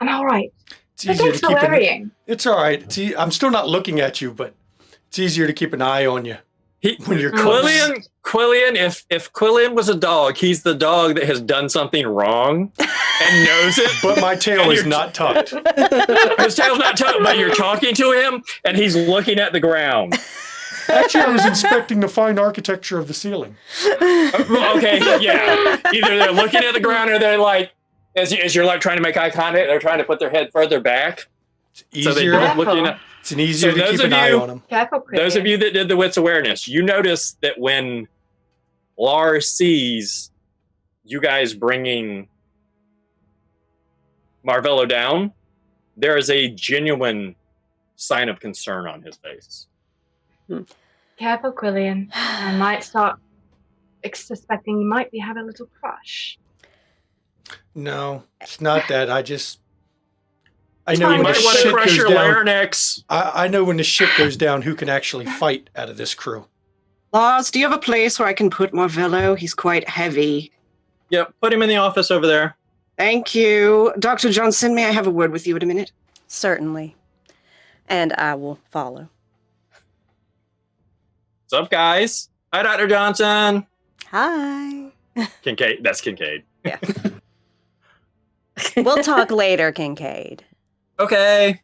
I'm all right. It's easier Thanks to for keep worrying. It's all right. I'm still not looking at you, but it's easier to keep an eye on you when you're close. Quillian, if Quillian was a dog, he's the dog that has done something wrong and knows it. But my tail is not tucked. His tail's not tucked, but you're talking to him and he's looking at the ground. Actually, I was inspecting the fine architecture of the ceiling. Okay, yeah. Either they're looking at the ground or they're like, as you're like trying to make eye contact, they're trying to put their head further back. It's easier. So they're looking at. It's an easier So to those keep an of eye you- on him. Those of you that did the wits awareness, you notice that when Lars sees you guys bringing Marvello down, there is a genuine sign of concern on his face. Careful, Quillian. I might start suspecting you might be having a little crush. No, it's not that. I know You when the might want to shit crush goes your down. larynx. I know when the shit goes down who can actually fight out of this crew. Lars, do you have a place where I can put Marvello? He's quite heavy. Yep, put him in the office over there. Thank you. Dr. Johnson, may I have a word with you in a minute? Certainly. And I will follow. What's up, guys? Hi, Dr. Johnson. Hi. Kincaid. That's Kincaid. Yeah. We'll talk later, Kincaid. Okay.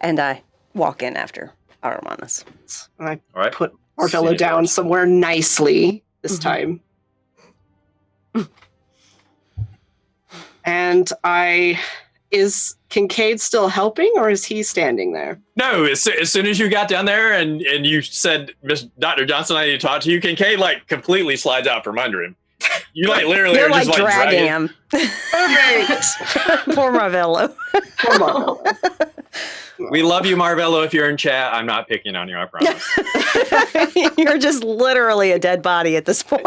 And I walk in after Armanis. I All right. put Marvello See you, down Lars. somewhere nicely this Mhm. time. And is Kincaid still helping, or is he standing there? No, as soon as you got down there and you said, Miss Dr. Johnson, I need to talk to you, Kincaid completely slides out from under him. You literally You're are just dragging him. Perfect. Poor Marvello. Poor Marvello. We love you, Marvello. If you're in chat, I'm not picking on you, I promise. You're just literally a dead body at this point.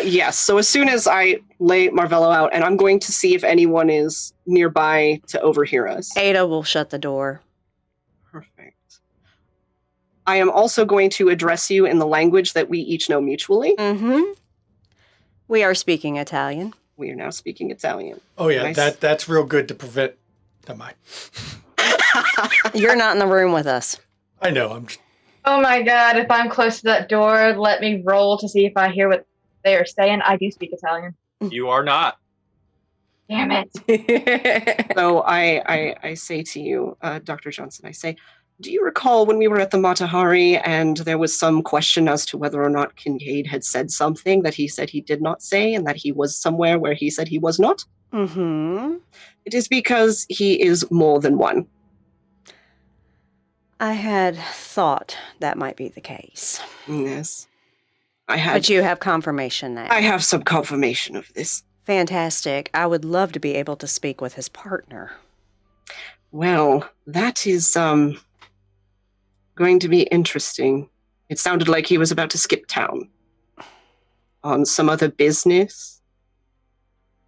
Yes, so as soon as I lay Marvello out, and I'm going to see if anyone is nearby to overhear us. Ada will shut the door. Perfect. I am also going to address you in the language that we each know mutually. Mm-hmm. We are speaking Italian. We are now speaking Italian. Oh yeah, Nice. that's real good to prevent. Never mind. You're not in the room with us. I know. Oh my god, if I'm close to that door, let me roll to see if I hear what they are saying. I do speak Italian. You are not. Damn it. So I say to you, Dr. Johnson, I say, do you recall when we were at the Matahari and there was some question as to whether or not Kincaid had said something that he said he did not say and that he was somewhere where he said he was not? Mm-hmm. It is because he is more than one. I had thought that might be the case. Yes. But you have confirmation now. I have some confirmation of this. Fantastic. I would love to be able to speak with his partner. Well, that is going to be interesting. It sounded like he was about to skip town on some other business.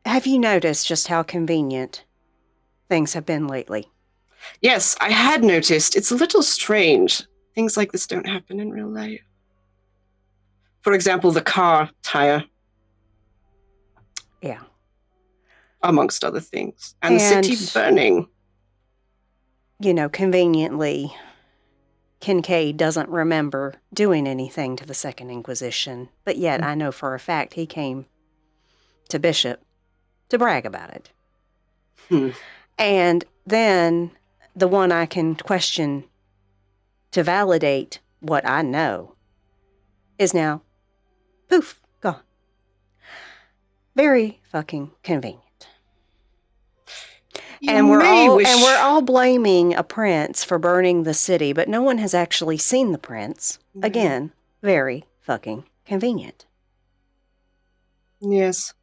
Have you noticed just how convenient things have been lately? Yes, I had noticed. It's a little strange. Things like this don't happen in real life. For example, the car tire. Yeah. Amongst other things. And the city burning. You know, conveniently, Kincaid doesn't remember doing anything to the Second Inquisition, but yet I know for a fact he came to Bishop to brag about it. And then the one I can question to validate what I know is now, poof, gone. Very fucking convenient. And we're all blaming a prince for burning the city, but no one has actually seen the prince. Again, very fucking convenient. Yes.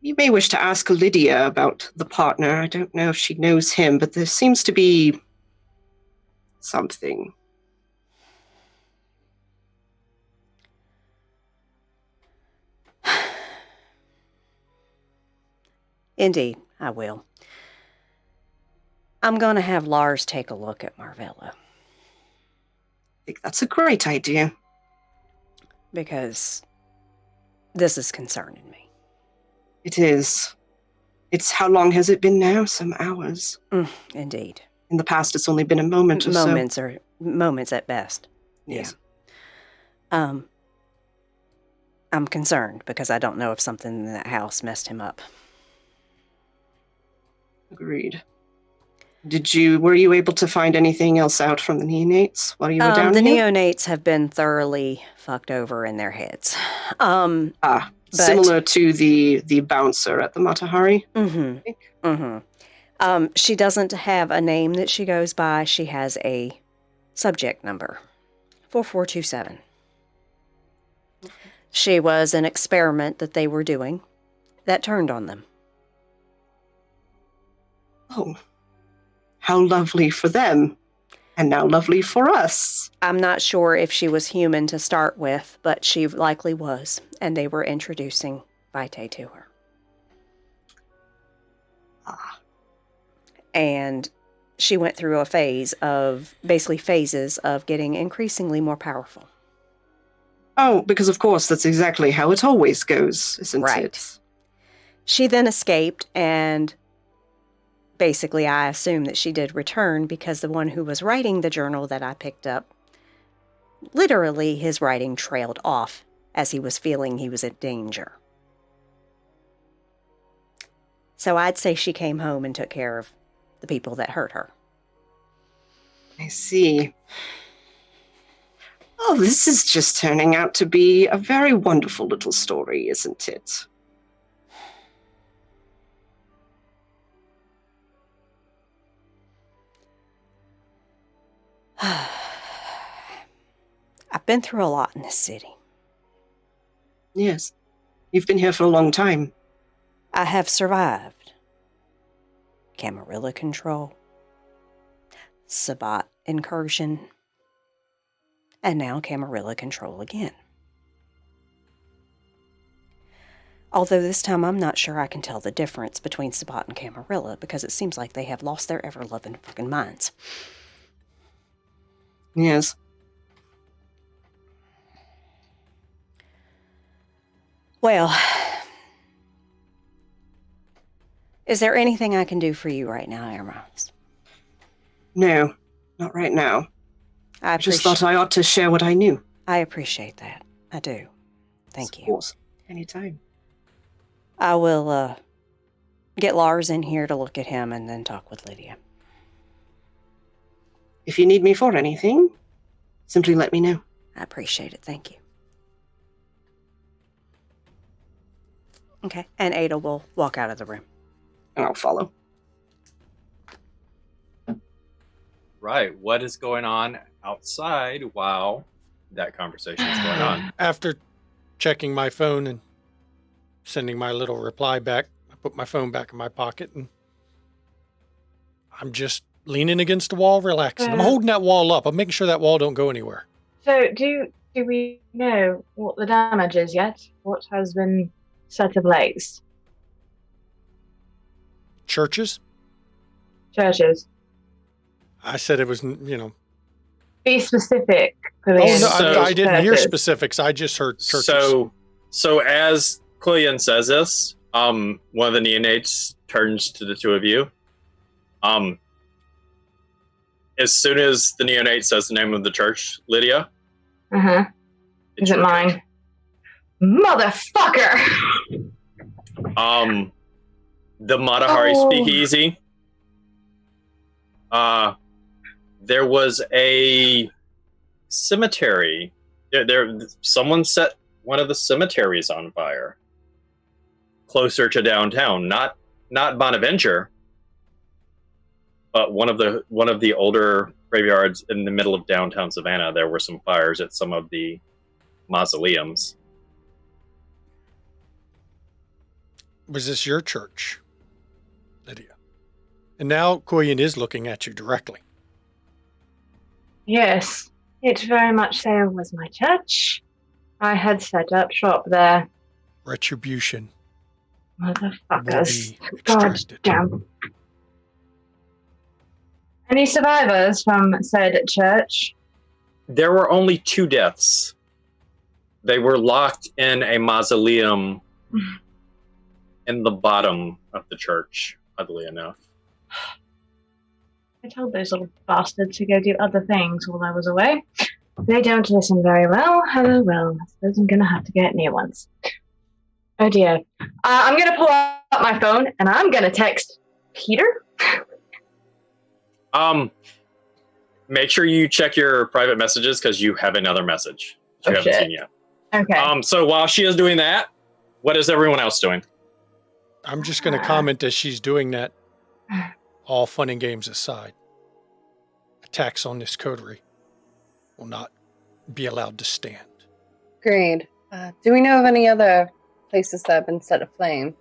You may wish to ask Lydia about the partner. I don't know if she knows him, but there seems to be something. Indeed, I will. I'm going to have Lars take a look at Marvello. I think that's a great idea. Because this is concerning me. It is. It's how long has it been now? Some hours. Indeed. In the past, it's only been a moment or so. Moments at best. Yes. Yeah. I'm concerned because I don't know if something in that house messed him up. Agreed. Were you able to find anything else out from the Neonates while you were down the here? Neonates have been thoroughly fucked over in their heads. Similar to the bouncer at the Matahari? Mm-hmm. She doesn't have a name that she goes by. She has a subject number, 4427. She was an experiment that they were doing that turned on them. Oh, how lovely for them. And now lovely for us. I'm not sure if she was human to start with, but she likely was, and they were introducing Vitae to her. And she went through a phases of getting increasingly more powerful. Oh, because of course that's exactly how it always goes, isn't it? She then escaped, and basically I assume that she did return because the one who was writing the journal that I picked up, literally his writing trailed off as he was feeling he was in danger. So I'd say she came home and took care of the people that hurt her. I see. Oh, this is just turning out to be a very wonderful little story, isn't it? I've been through a lot in this city. Yes. You've been here for a long time. I have survived Camarilla control, Sabbat incursion, and now Camarilla control again. Although this time I'm not sure I can tell the difference between Sabbat and Camarilla because it seems like they have lost their ever-loving fucking minds. Yes. Well, is there anything I can do for you right now, Airmiles? No, not right now. I just thought I ought to share what I knew. I appreciate that. I do. Thank you. Of course. Anytime. I will get Lars in here to look at him and then talk with Lydia. If you need me for anything, simply let me know. I appreciate it. Thank you. Okay. And Ada will walk out of the room. And I'll follow. Right. What is going on outside while that conversation is going on? After checking my phone and sending my little reply back, I put my phone back in my pocket and I'm just leaning against the wall, relaxing. I'm holding that wall up. I'm making sure that wall don't go anywhere. So, do we know what the damage is yet? What has been set ablaze? Churches? Churches. I said it was, Be specific. Oh, no, I didn't hear specifics. I just heard churches. So as Quillian says this, one of the neonates turns to the two of you. As soon as the neonate says the name of the church, Lydia. Uh-huh. Is it mine? Motherfucker! The Matahari Speakeasy. There was a cemetery. Someone set one of the cemeteries on fire. Closer to downtown. Not Bonaventure, but one of the older graveyards in the middle of downtown Savannah. There were some fires at some of the mausoleums. Was this your church, Lydia? And now Quillian is looking at you directly. Yes, it very much so was my church. I had set up shop there. Retribution. Motherfuckers. God damn. Any survivors from said church? There were only 2 deaths. They were locked in a mausoleum in the bottom of the church, oddly enough. I told those little bastards to go do other things while I was away. They don't listen very well. Oh well, I suppose I'm gonna have to get new ones. Oh dear. I'm gonna pull out my phone and I'm gonna text Peter. Make sure you check your private messages because you have another message you haven't seen yet. Okay. So while she is doing that, what is everyone else doing? I'm just going to comment as she's doing that. all fun and games aside, attacks on this coterie will not be allowed to stand. Agreed. Do we know of any other places that have been set aflame?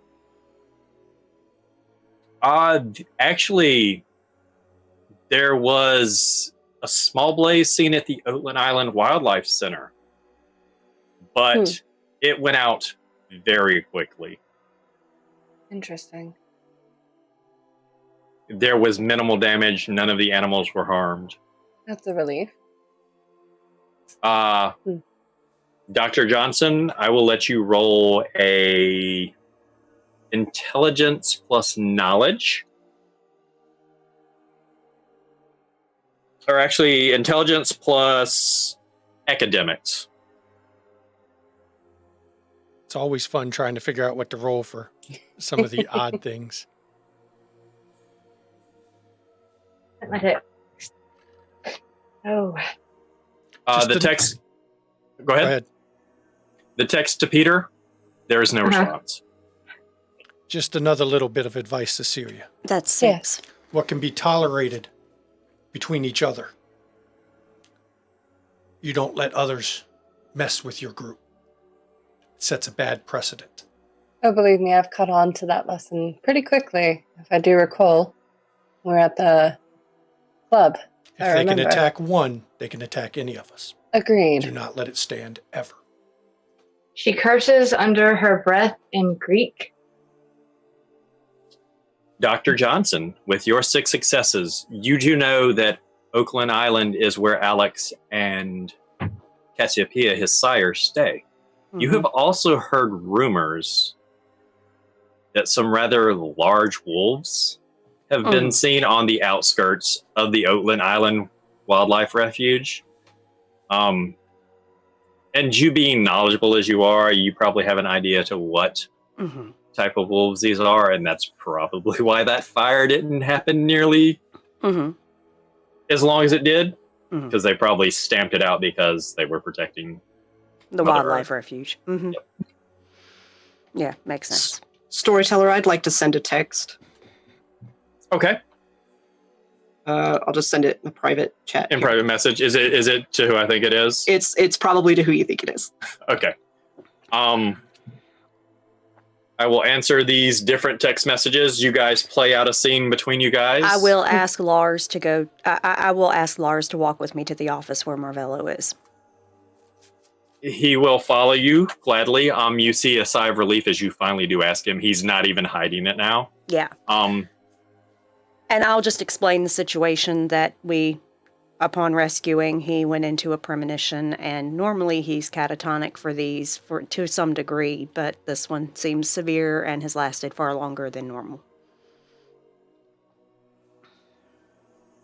Actually, there was a small blaze seen at the Oatland Island Wildlife Center, but it went out very quickly. Interesting. There was minimal damage. None of the animals were harmed. That's a relief. Dr. Johnson, I will let you roll a intelligence plus knowledge. Or actually, intelligence plus academics. It's always fun trying to figure out what to roll for some of the odd things. My tip. Oh. The text. Go ahead. The text to Peter. There is no response. Just another little bit of advice, Cecilia. That's 6. What can be tolerated between each other, you don't let others mess with your group. It sets a bad precedent. Oh, believe me, I've caught on to that lesson pretty quickly. If I do recall, we're at the club. If they can attack one, they can attack any of us. Agreed. Do not let it stand ever. She curses under her breath in Greek. Dr. Johnson, with your 6 successes, you do know that Oakland Island is where Alex and Cassiopeia, his sire, stay. Mm-hmm. You have also heard rumors that some rather large wolves have been seen on the outskirts of the Oakland Island Wildlife Refuge. And you being knowledgeable as you are, you probably have an idea to what type of wolves these are, and that's probably why that fire didn't happen nearly as long as it did, because they probably stamped it out because they were protecting the wildlife refuge. Yep. Yeah, makes sense. Storyteller, I'd like to send a text. Okay. I'll just send it in a private chat. In private message. Is it to who I think it is? It's probably to who you think it is. Okay. I will answer these different text messages. You guys play out a scene between you guys. I will ask Lars to go. I will ask Lars to walk with me to the office where Marvello is. He will follow you gladly. You see a sigh of relief as you finally do ask him. He's not even hiding it now. Yeah. And I'll just explain the situation that upon rescuing, he went into a premonition, and normally he's catatonic for these to some degree, but this one seems severe and has lasted far longer than normal.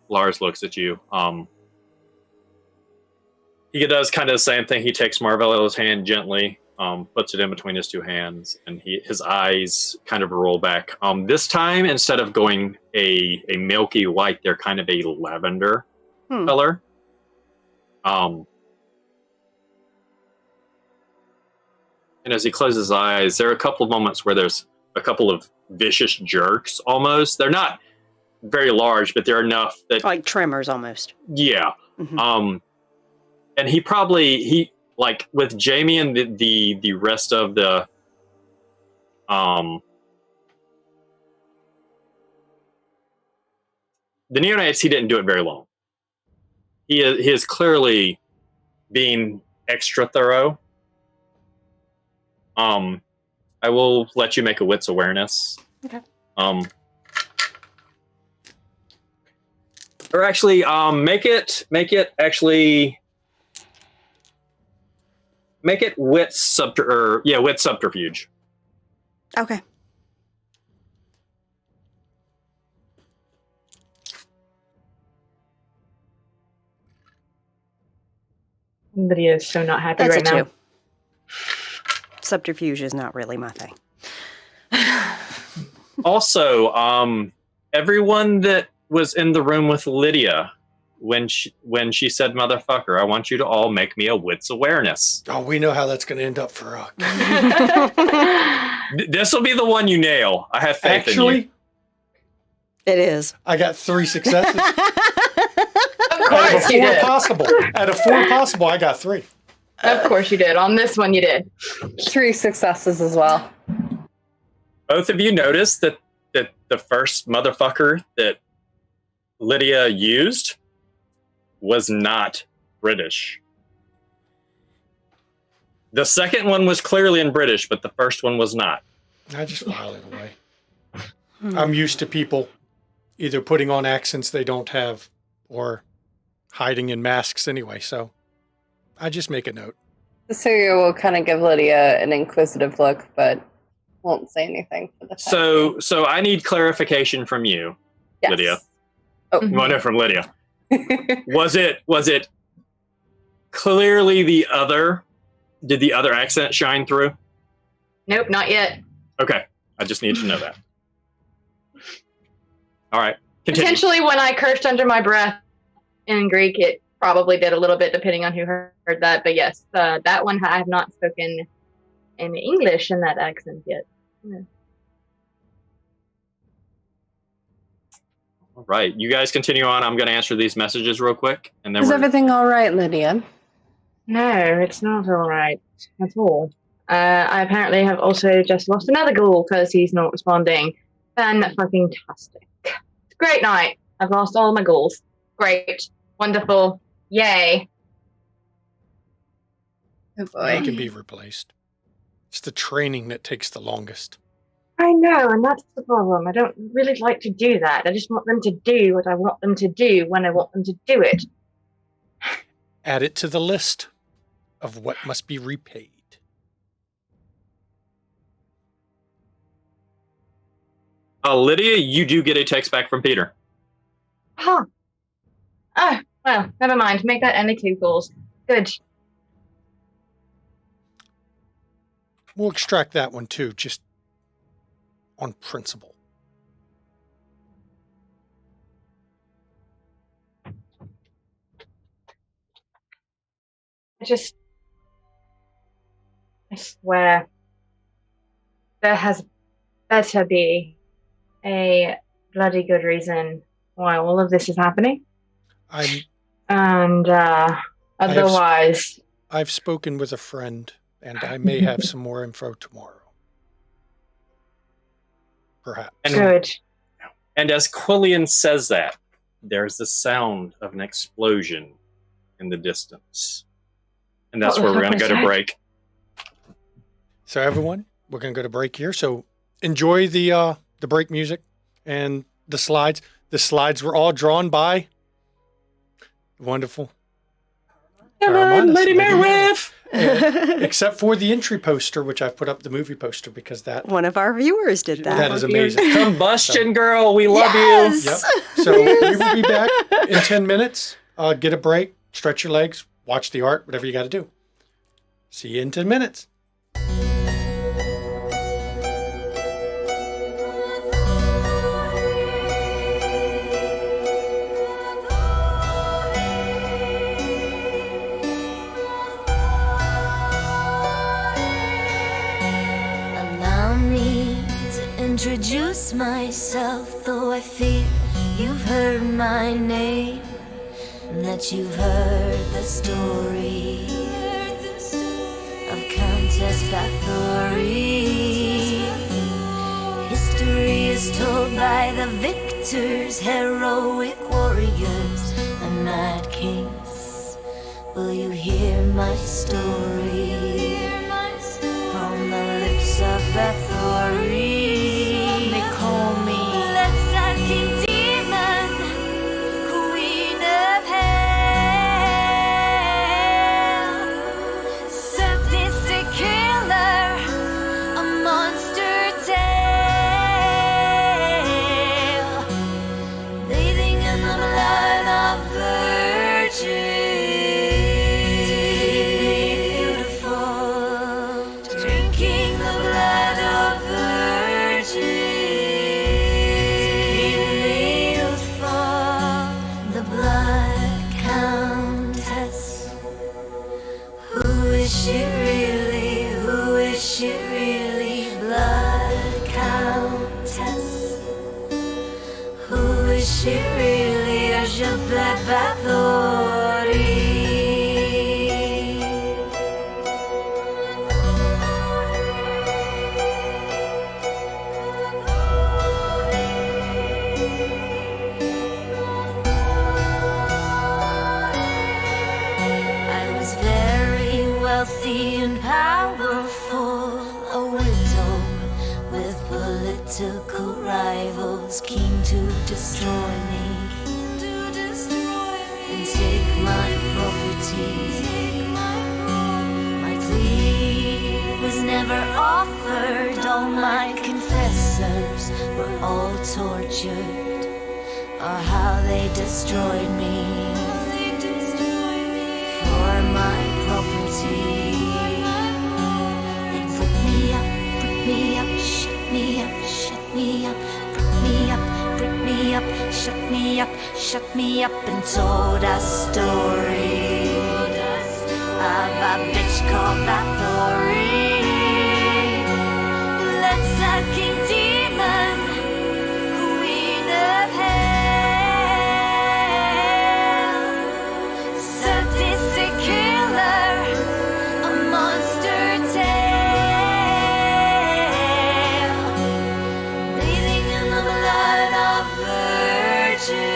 Lars looks at you. He does kind of the same thing. He takes Marvello's hand gently, puts it in between his two hands, and his eyes kind of roll back. This time, instead of going a milky white, they're kind of a lavender color. And as he closes his eyes, there are a couple of moments where there's a couple of vicious jerks almost. They're not very large, but they're enough that... Like tremors almost. Yeah. And he like with Jamie and the rest of the Neonates, he didn't do it very long. He is clearly being extra thorough. I will let you make a wits awareness. Okay. Or actually, make it wits subterfuge. Okay. Lydia is so not happy That's right now. 2. Subterfuge is not really my thing. Also, everyone that was in the room with Lydia when she said "motherfucker," I want you to all make me a wits awareness. Oh, we know how that's going to end up for us. This will be the one you nail. I have faith in you. It is. I got 3 successes. Of Out course of you 4 did. possible. Out of 4 possible, I got 3. Of course you did. On this one, you did. 3 successes as well. Both of you noticed that the first motherfucker that Lydia used was not British. The second one was clearly in British, but the first one was not. I just file it away. I'm used to people either putting on accents they don't have or hiding in masks anyway, so I just make a note. Cecilia will kind of give Lydia an inquisitive look, but won't say anything for the time. So I need clarification from you, Yes. Lydia. Oh. Well, no, from Lydia. Was it clearly the other? Did the other accent shine through? Nope, not yet. Okay, I just need to know that. All right, continue. Potentially, when I cursed under my breath in Greek, it probably did a little bit, depending on who heard that. But yes, that one I have not spoken in English in that accent yet. Yeah. All right, you guys continue on. I'm going to answer these messages real quick, and then Is everything all right, Lydia? No, it's not all right at all. I apparently have also just lost another ghoul because he's not responding. Fan-fucking-tastic. Great night. I've lost all my ghouls. Great. Wonderful. Yay. Oh They boy. can be replaced. It's the training that takes the longest. I know, and that's the problem. I don't really like to do that. I just want them to do what I want them to do when I want them to do it. Add it to the list of what must be repaid. Lydia, you do get a text back from Peter. Huh. Oh, well, never mind. Make that only 2 ghouls. Good. We'll extract that one too, just on principle. I swear, there has better be a bloody good reason why all of this is happening. And otherwise, I've spoken with a friend, and I may have some more info tomorrow. Perhaps. good. And as Quillian says that, there's the sound of an explosion in the distance. And that's What where the we're going fuck to was go to that? break. So everyone, we're going to go to break here. So enjoy the break music and the slides. The slides were all drawn by wonderful Lady Maryriff! except for the entry poster, which I've put up the movie poster because that One of our viewers did that. that is amazing. Combustion Girl, we love Yes! Yep. So we will be back in 10 minutes. Get a break, stretch your legs, watch the art, whatever you got to do. See you in 10 minutes. Allow me to introduce myself, though I fear you've heard my name, that you've heard the story of Countess Bathory. History is told by the victors, heroic warriors, and mad kings. Will you hear my story? From the lips of Bathory, they call me Blood-sucking demon, queen of hell, sadistic killer, a monster tale, bathing in the blood of virgins. Beautiful, drinking the blood of virgins. I was very wealthy and powerful, a widow with political rivals keen to destroy me and take my property. My plea was never offered, all my confessors were all tortured, or how they destroyed me for my property. They put me up, shut me up, shut me up, put me up, brick me up, shut me up, and told a story of a bitch called Bathory. Let's sucking demon, queen of hell, sadistic killer, a monster tale, bathing in the blood of virgins.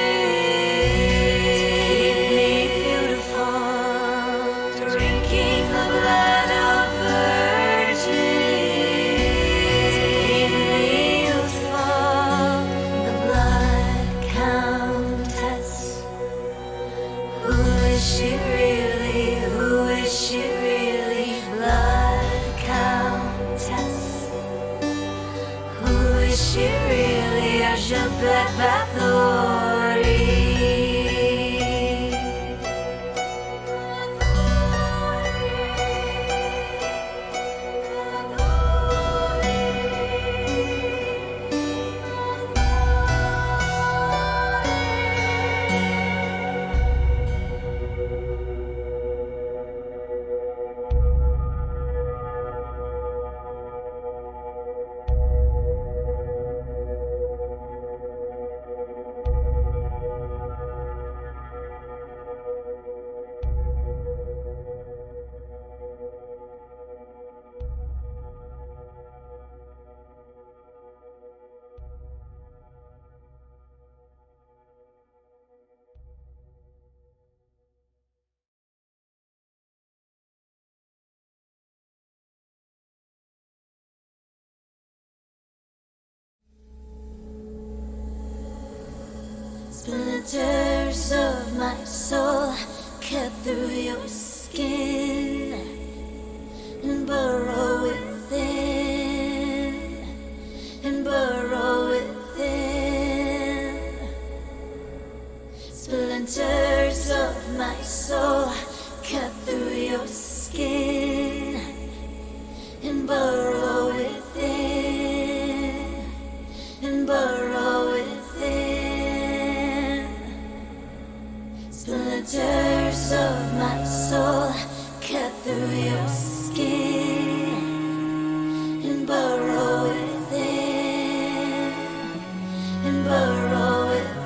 Splinters of my soul cut through your skin and burrow within, and burrow within. Splinters of my soul cut through your skin and burrow within, and burrow within. Splinters of my soul cut through your skin and burrow within, and burrow within.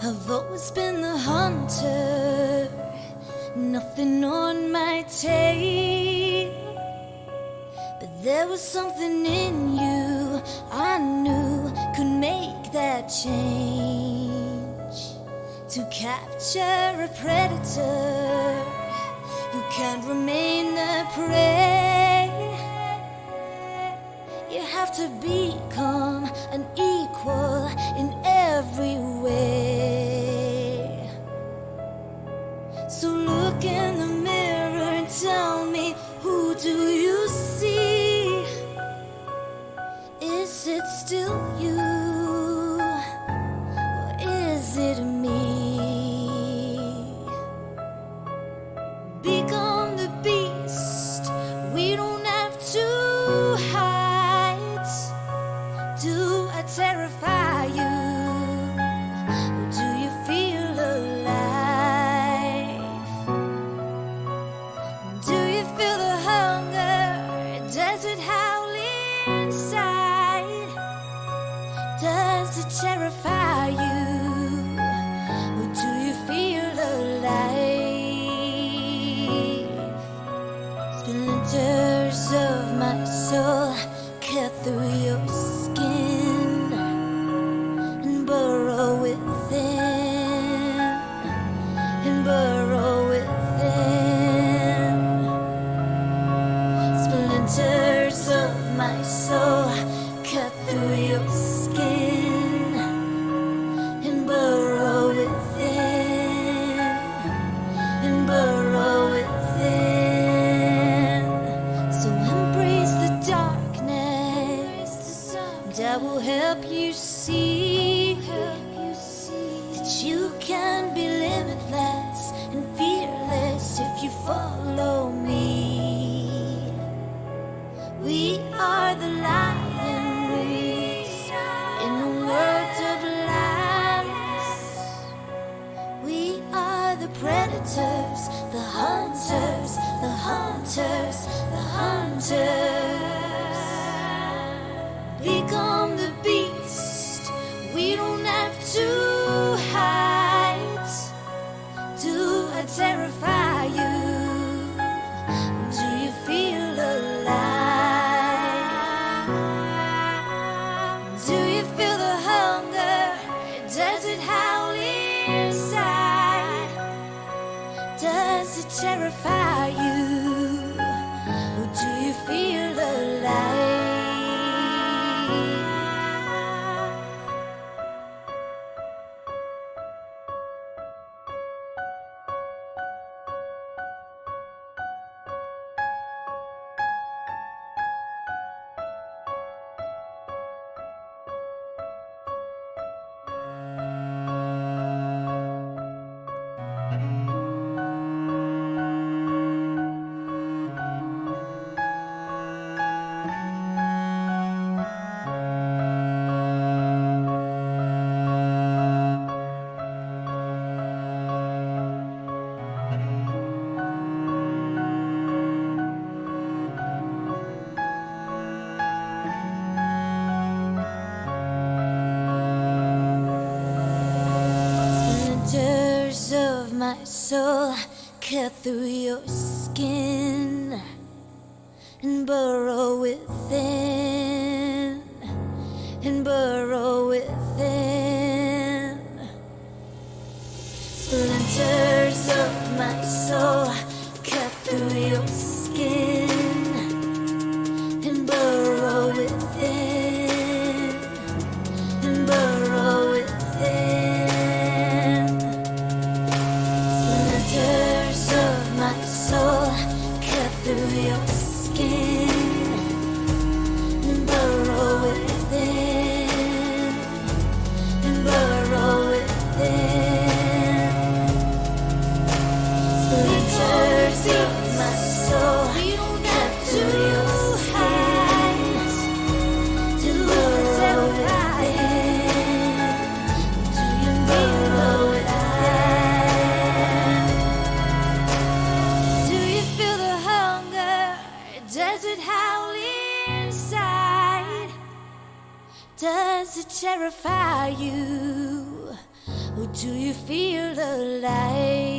I've always been the hunter, nothing on my tail. But there was something in you I knew could make that change. To capture a predator, you can't remain a prey. You have to become an equal in every way. So look in the mirror and tell me, who do you see? Is it still you, or is it me? Become the beast, we don't have to hide. Do a terror Does it terrify you? Or do you feel alive? Splinters of my soul cut through your skin and burrow within, and burrow within. Splinters of my soul cut through your skin and burrow within, and burrow within. So embrace the darkness, and I will help you see that you can be limitless and fearless if you follow me. We are the lions in the world of lions. We are the predators, the hunters, the hunters, the hunters. Become the beast. We don't have to hide. Do I terrify you? Do you feel alive? Do you feel the hunger? Does it howl inside? Does it terrify you? Or do you feel alive? Splinters of my soul cut through your skin and burrow within, and burrow within. Splinters of my soul cut through your skin and burrow within, and burrow within. Splinters of my soul cut through your skin and burrow within, and burrow within. Splinters of my soul cut through your skin to burrow within. Do you burrow within? Do you feel the hunger? Does it howl inside? Does it terrify you? Or do you feel alive?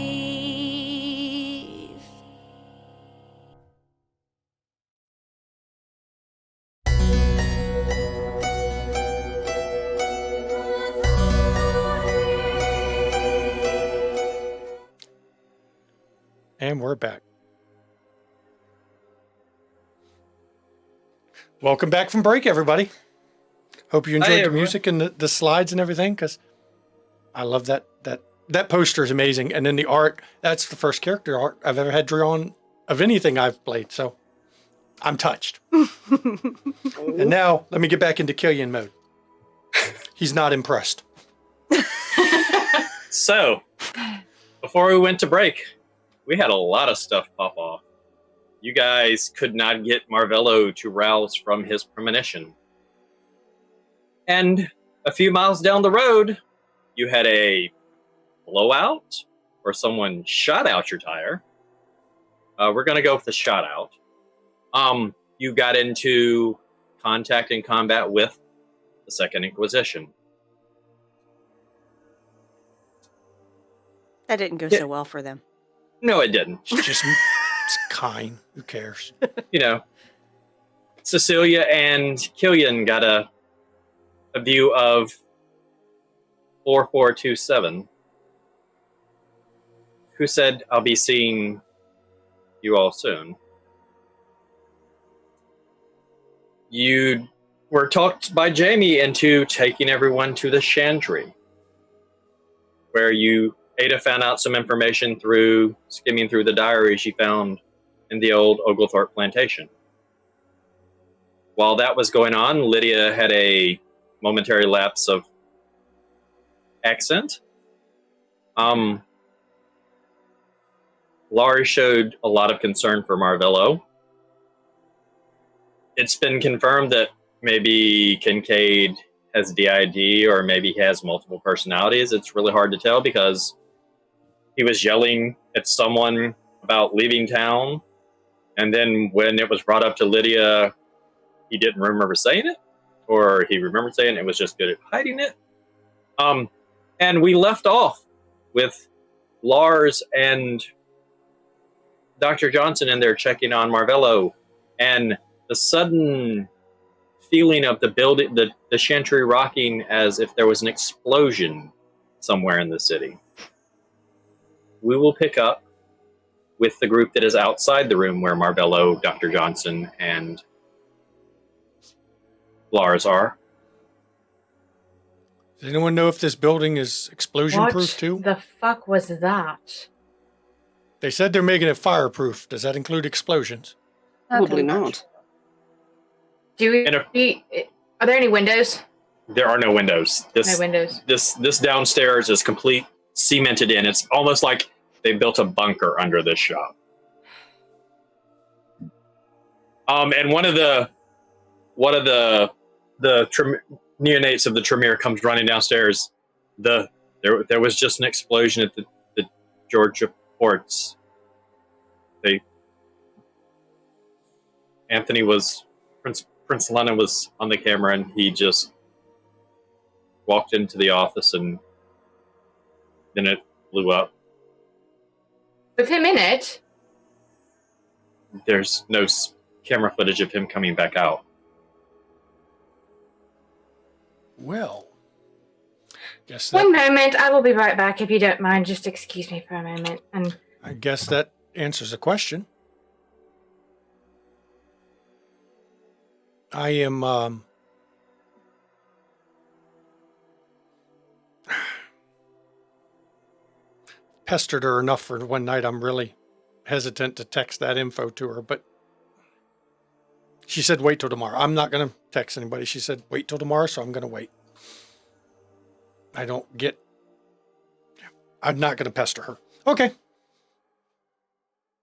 And we're back. Welcome back from break, everybody. Hope you enjoyed the everyone. music and the slides and everything, because I love that poster is amazing. And then the art, that's the first character art I've ever had drawn of anything I've played. So I'm touched. And now let me get back into Killian mode. He's not impressed. So, before we went to break, we had a lot of stuff pop off. You guys could not get Marvello to rouse from his premonition. And a few miles down the road, you had a blowout, or someone shot out your tire. We're going to go with the shot out. You got into contact and combat with the Second Inquisition. That didn't go so well for them. No, it didn't. It's kind. Who cares? You know, Cecilia and Killian got a view of 4427, who said, "I'll be seeing you all soon." You were talked by Jamie into taking everyone to the Chantry, where Ada found out some information through skimming through the diary she found in the old Oglethorpe plantation. While that was going on, Lydia had a momentary lapse of accent. Laurie showed a lot of concern for Marvello. It's been confirmed that maybe Kincaid has DID or maybe he has multiple personalities. It's really hard to tell because he was yelling at someone about leaving town, and then when it was brought up to Lydia, he didn't remember saying it, or he remembered saying it, was just good at hiding it. And we left off with Lars and Dr. Johnson in there checking on Marvello, and the sudden feeling of the building, the Chantry rocking as if there was an explosion somewhere in the city. We will pick up with the group that is outside the room where Marvello, Dr. Johnson, and Lars are. Does anyone know if this building is explosion-proof too? What the fuck was that? They said they're making it fireproof. Does that include explosions? Probably not. Are there any windows? There are no windows. No windows. This downstairs is complete cemented in. It's almost like they built a bunker under this shop. And one of the neonates of the Tremere comes running downstairs. There was just an explosion at the Georgia ports. Prince Lennon was on the camera, and he just walked into the office, and then it blew up. With him in it? There's no camera footage of him coming back out. Well, guess One moment, I will be right back if you don't mind. Just excuse me for a moment. And I guess that answers the question. I am pestered her enough for one night. I'm really hesitant to text that info to her, but she said wait till tomorrow. I'm not going to text anybody. She said wait till tomorrow, so I'm going to wait. I'm not going to pester her. Okay.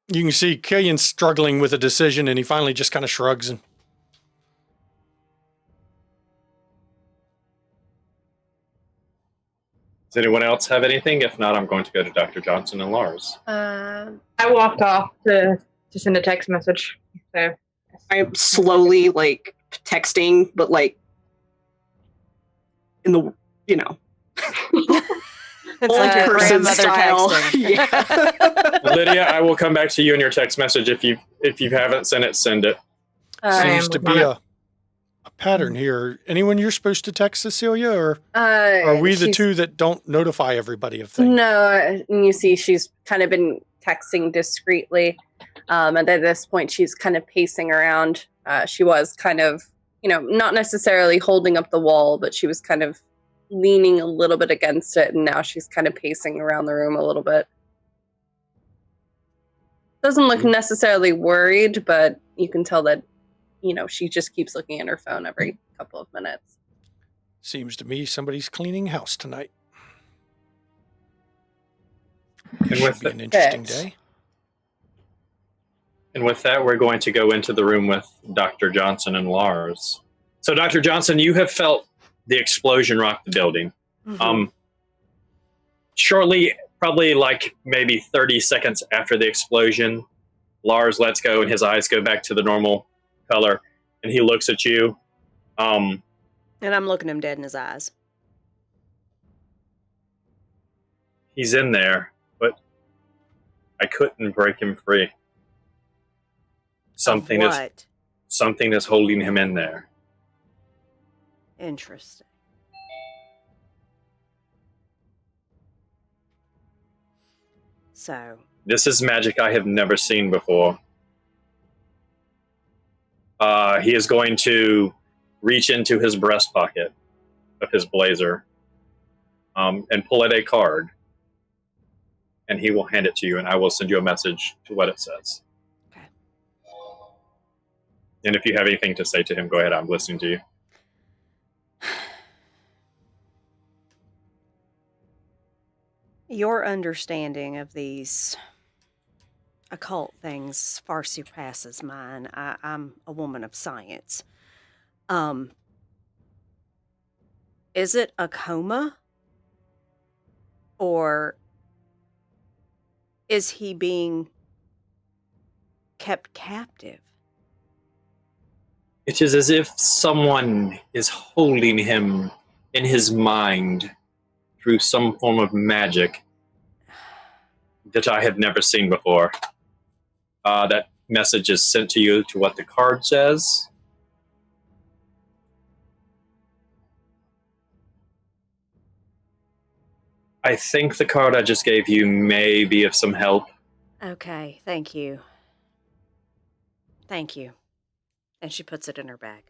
You can see Killian's struggling with a decision, and he finally just kind of shrugs and Does anyone else have anything? If not, I'm going to go to Dr. Johnson and Lars. I walked off to send a text message. So I'm slowly texting, but in the It's old like your person grandmother style. texting. Yeah. Lydia, I will come back to you in your text message. If you haven't sent it, send it. seems to be a pattern here. Anyone you're supposed to text, Cecilia, or are we the two that don't notify everybody of things? No, you see she's kind of been texting discreetly. And at this point, she's kind of pacing around. She was kind of, not necessarily holding up the wall, but she was kind of leaning a little bit against it. And now she's kind of pacing around the room a little bit. Doesn't look necessarily worried, but you can tell that, she just keeps looking at her phone every couple of minutes. Seems to me somebody's cleaning house tonight. And with Should be an interesting day. And with that, we're going to go into the room with Dr. Johnson and Lars. So, Dr. Johnson, you have felt the explosion rock the building. Mm-hmm. Shortly, probably maybe 30 seconds after the explosion, Lars lets go and his eyes go back to the normal color, and he looks at you. And I'm looking him dead in his eyes. He's in there, but I couldn't break him free. Something Of is what? something is holding him in there. Interesting. So, This is magic I have never seen before. He is going to reach into his breast pocket of his blazer and pull out a card. And he will hand it to you, and I will send you a message to what it says. okay. And if you have anything to say to him, go ahead. I'm listening to you. Your understanding of these occult things far surpasses mine. I'm a woman of science. Is it a coma? Or is he being kept captive? It is as if someone is holding him in his mind through some form of magic that I have never seen before. That message is sent to you to what the card says. I think the card I just gave you may be of some help. Okay, thank you. Thank you. And she puts it in her bag.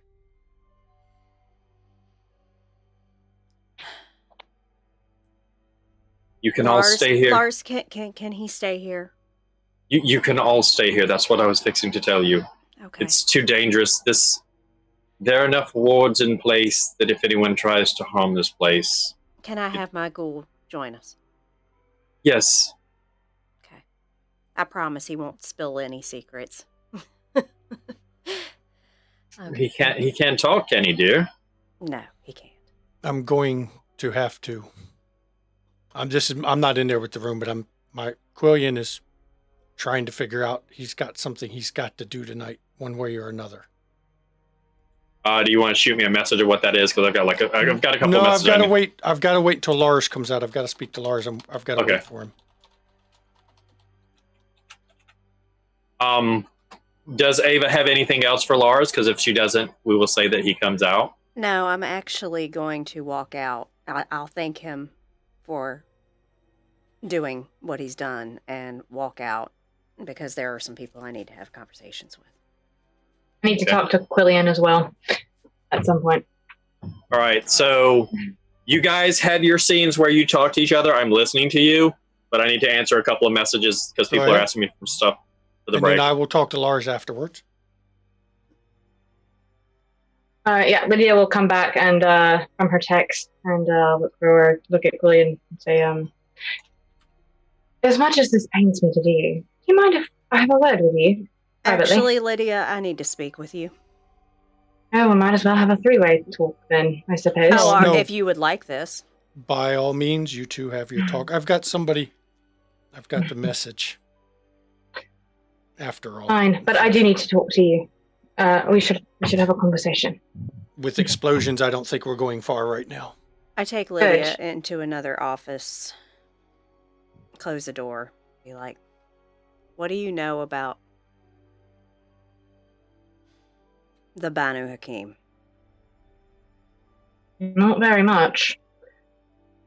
You can all stay here. Lars, can he stay here? You can all stay here. That's what I was fixing to tell you. Okay. It's too dangerous. There are enough wards in place that if anyone tries to harm this place... Can I have my ghoul join us? Yes. Okay. I promise he won't spill any secrets. He can't talk, can he, dear? No, he can't. I'm going to have to. I'm not in there with the room, but my Quillian is trying to figure out he's got something he's got to do tonight, one way or another. Do you want to shoot me a message of what that is? Because I've got a couple No, messages. I've got to wait until Lars comes out. I've got to speak to Lars. I've got to wait for him. Does Ava have anything else for Lars? Because if she doesn't, we will say that he comes out. No, I'm actually going to walk out. I'll thank him for doing what he's done and walk out because there are some people I need to have conversations with. I need to talk to Quillian as well at some point. All right, so you guys had your scenes where you talk to each other. I'm listening to you, but I need to answer a couple of messages because people are asking me for stuff for the break. And then I will talk to Lars afterwards. Yeah, Lydia will come back and from her text and look at Quillian and say, as much as this pains me to do you mind if I have a word with you? Privately? Actually, Lydia, I need to speak with you. Oh, we might as well have a three-way talk then, I suppose. No. If you would like this. By all means, you two have your talk. I've got the message. After all. Fine, but I do need to talk to you. We should have a conversation. With explosions, I don't think we're going far right now. I take Lydia into another office, close the door, be like, what do you know about the Banu Hakim? Not very much.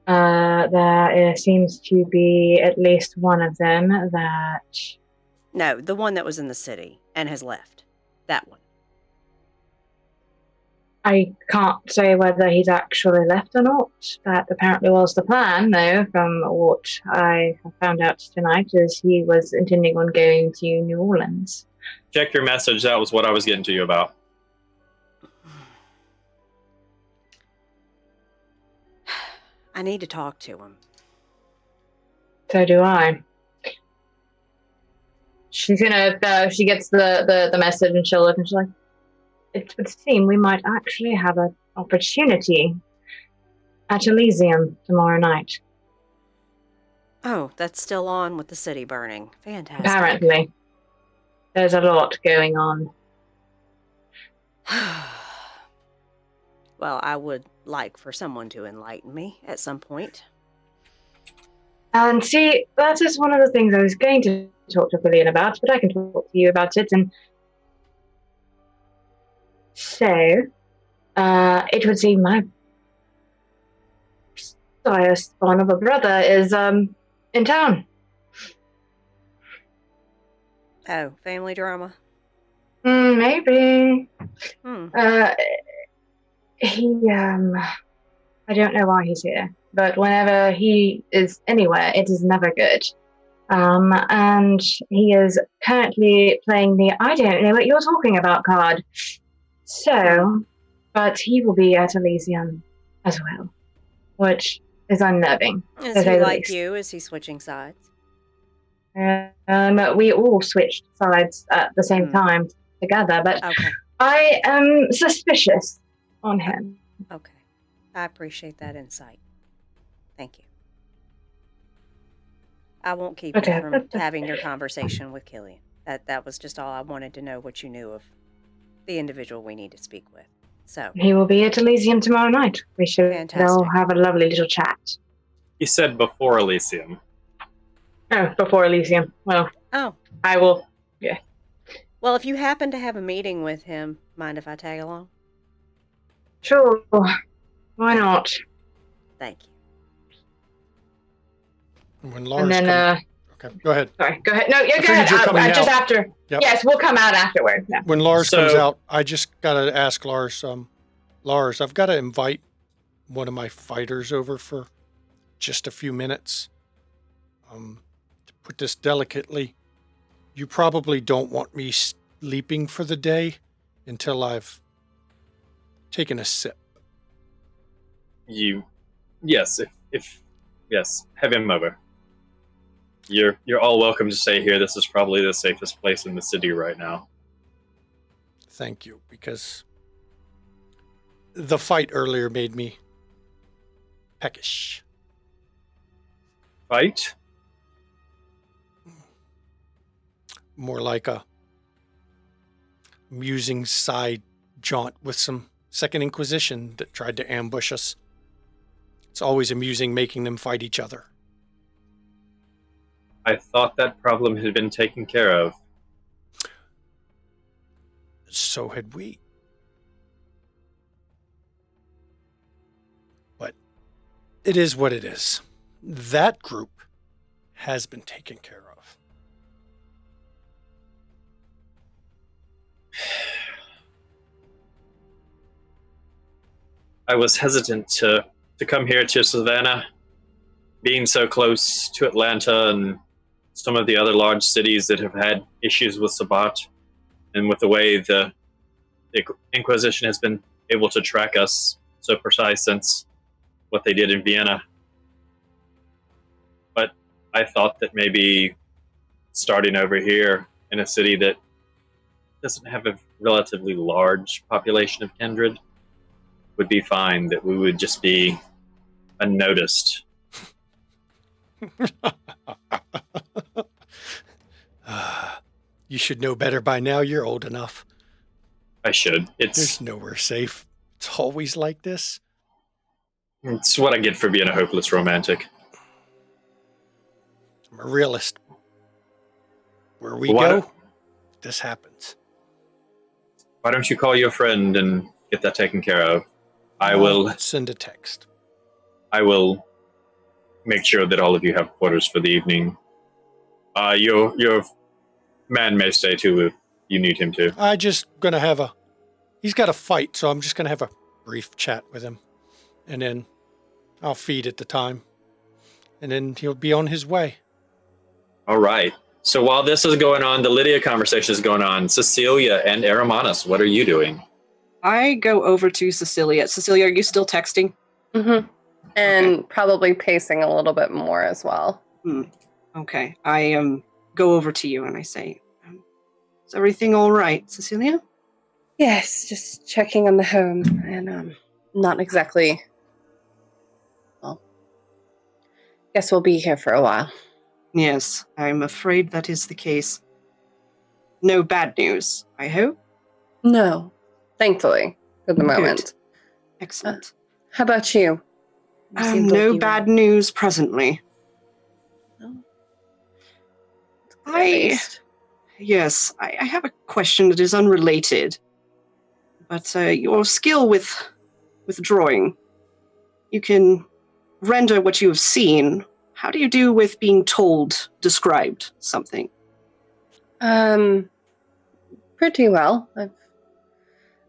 There seems to be at least one of them that... No, the one that was in the city and has left. That one. I can't say whether he's actually left or not. That apparently was the plan, though, from what I have found out tonight, is he was intending on going to New Orleans. Check your message. That was what I was getting to you about. I need to talk to him. So do I. She's gonna, she gets the message and she'll look and she's like, it would seem we might actually have an opportunity at Elysium tomorrow night. Oh, that's still on with the city burning. Fantastic. Apparently. There's a lot going on. Well, I would like for someone to enlighten me at some point. And see, that is one of the things I was going to talk to Billion about, but I can talk to you about it. And so, it would seem my sire spawn of a brother is in town. Oh, family drama? Maybe. Hmm. I don't know why he's here, but whenever he is anywhere, it is never good. And he is currently playing the I don't know what you're talking about card. So, but he will be at Elysium as well, which is unnerving. Is to say he the like least. you? Is he switching sides? We all switched sides at the same time together, but Okay. I am suspicious on him. Okay. I appreciate that insight. Thank you. I won't keep you from having your conversation with Killian. That was just all I wanted to know, what you knew of the individual we need to speak with. So He will be at Elysium tomorrow night. We should Fantastic. all have a lovely little chat. He said before Elysium. Oh, before Elysium. Well, Oh. I will. Well, if you happen to have a meeting with him, mind if I tag along? Sure. Why not? Thank you. When Lars And then, okay, go ahead. sorry, go ahead. No, yeah, go figured ahead. you're coming Just out. after. Yep. Yes, we'll come out afterwards. Yeah. When Lars So- comes out, I just gotta ask Lars. Lars, I've got to invite one of my fighters over for just a few minutes. To put this delicately, you probably don't want me sleeping for the day until I've taken a sip. Yes, yes, have him over. You're all welcome to stay here. This is probably the safest place in the city right now. Thank you, because the fight earlier made me peckish. Fight? More like a amusing side jaunt with some Second Inquisition that tried to ambush us. It's always amusing making them fight each other. I thought that problem had been taken care of. So had we. But it is what it is. That group has been taken care of. I was hesitant to come here to Savannah, being so close to Atlanta and some of the other large cities that have had issues with Sabbat, and with the way the Inquisition has been able to track us so precise since what they did in Vienna. But I thought that maybe starting over here in a city that doesn't have a relatively large population of kindred would be fine, that we would just be unnoticed. You should know better by now. You're old enough. I should. There's nowhere safe. It's always like this. It's what I get for being a hopeless romantic. I'm a realist. Where we Why go, don't- this happens. Why don't you call your friend and get that taken care of? I will send a text. I will make sure that all of you have quarters for the evening. Your man may stay too if you need him to. I just gonna have he's got a fight, so I'm just gonna have a brief chat with him. And then I'll feed at the time. And then he'll be on his way. All right. So while this is going on, the Lydia conversation is going on. Cecilia and Aramanus, what are you doing? I go over to Cecilia. Cecilia, are you still texting? Mm-hmm. And probably pacing a little bit more as well. Okay. I go over to you and I say, is everything all right, Cecilia? Yes, just checking on the home and not exactly. Well, guess we'll be here for a while. Yes, I'm afraid that is the case. No bad news, I hope? No, thankfully, for the moment. Excellent. How about you? You seem like No you- bad news presently. At least. Yes, I have a question that is unrelated. But your skill with drawing, you can render what you have seen. How do you do with being told, described something? Pretty well. I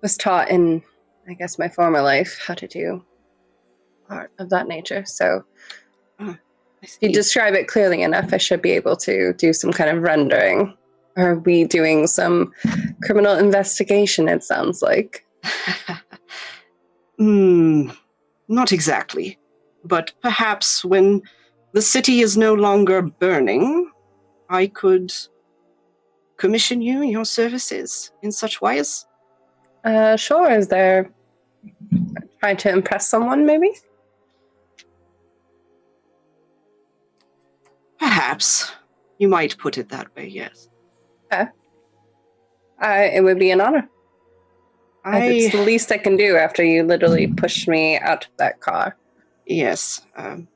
was taught in, I guess, my former life how to do art of that nature. So if you describe it clearly enough, I should be able to do some kind of rendering. Are we doing some criminal investigation, it sounds like? Not exactly. But perhaps when the city is no longer burning, I could commission you your services in such ways. Sure. Is there trying to impress someone, maybe? Perhaps. You might put it that way, yes. It would be an honor. It's the least I can do after you literally pushed me out of that car. Yes,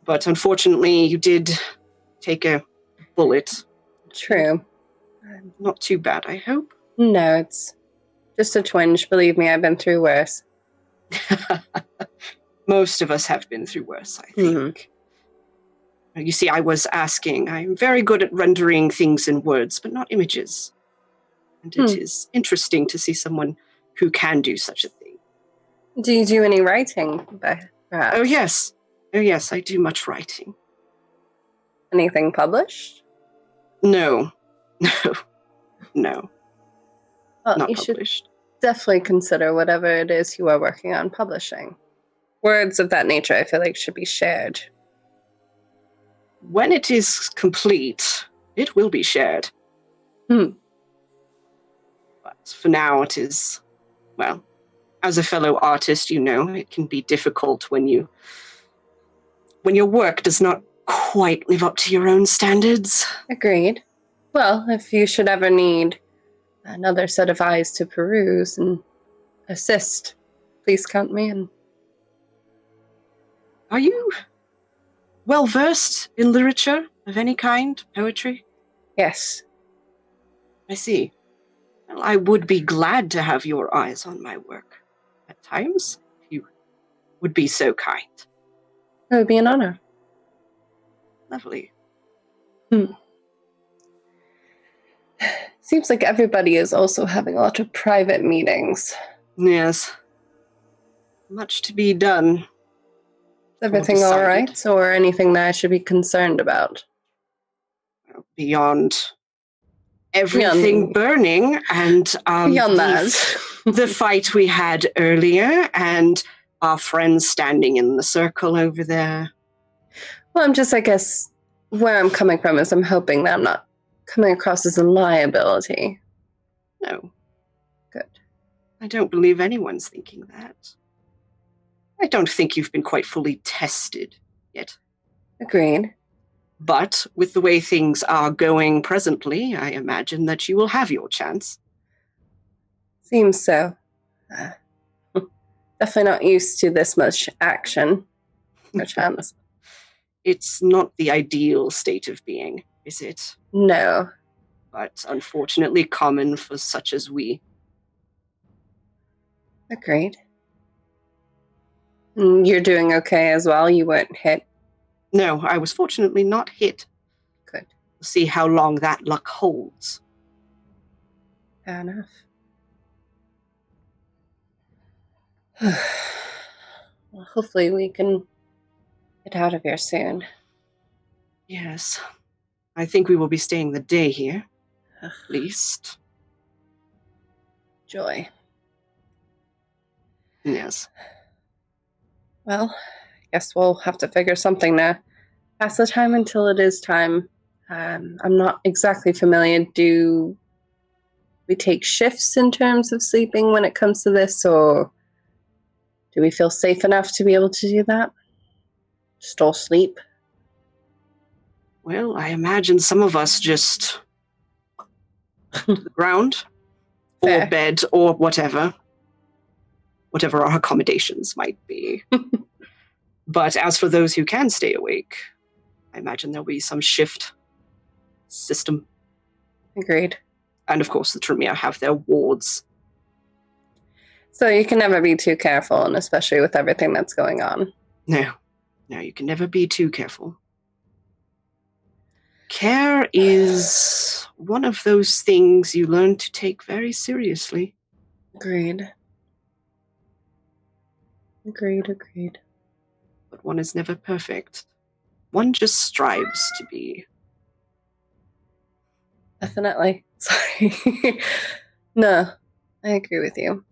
but unfortunately you did take a bullet. True. Not too bad, I hope. No, it's just a twinge. Believe me, I've been through worse. Most of us have been through worse, I think. You see, I was asking, I'm very good at rendering things in words, but not images. And it is interesting to see someone who can do such a thing. Do you do any writing, perhaps? Oh, yes. Oh, yes, I do much writing. Anything published? No. No. Well, Not you published. should definitely consider whatever it is you are working on publishing. Words of that nature, I feel like, should be shared. When it is complete, it will be shared. But for now, it is, well, as a fellow artist, you know, it can be difficult when your work does not quite live up to your own standards. Agreed. Well, if you should ever need another set of eyes to peruse and assist, please count me in. Are you well versed in literature of any kind, poetry? Yes. I see. Well, I would be glad to have your eyes on my work at times, if you would be so kind. It would be an honor. Lovely. Seems like everybody is also having a lot of private meetings. Yes. Much to be done. Is everything all right, or anything that I should be concerned about? Beyond everything burning and beyond that, the fight we had earlier and our friends standing in the circle over there. Well, I'm just, I guess, where I'm coming from is I'm hoping that I'm not coming across as a liability. No. Good. I don't believe anyone's thinking that. I don't think you've been quite fully tested yet. Agreed. But with the way things are going presently, I imagine that you will have your chance. Seems so. Definitely not used to this much action or chance. It's not the ideal state of being, is it? No. But unfortunately common for such as we. Agreed. You're doing okay as well? You weren't hit? No, I was fortunately not hit. Good. We'll see how long that luck holds. Fair enough. Well, hopefully we can get out of here soon. Yes. I think we will be staying the day here. At least. Joy. Yes. Well, I guess we'll have to figure something to pass the time until it is time. I'm not exactly familiar. Do we take shifts in terms of sleeping when it comes to this, or do we feel safe enough to be able to do that? Just all sleep? Well, I imagine some of us just to the ground, Fair. or bed, or whatever. whatever our accommodations might be. But as for those who can stay awake, I imagine there'll be some shift system. Agreed. And of course, the Tremere have their wards. So you can never be too careful, and especially with everything that's going on. No, you can never be too careful. Care is one of those things you learn to take very seriously. Agreed. But one is never perfect. One just strives to be. Definitely. Sorry. No, I agree with you.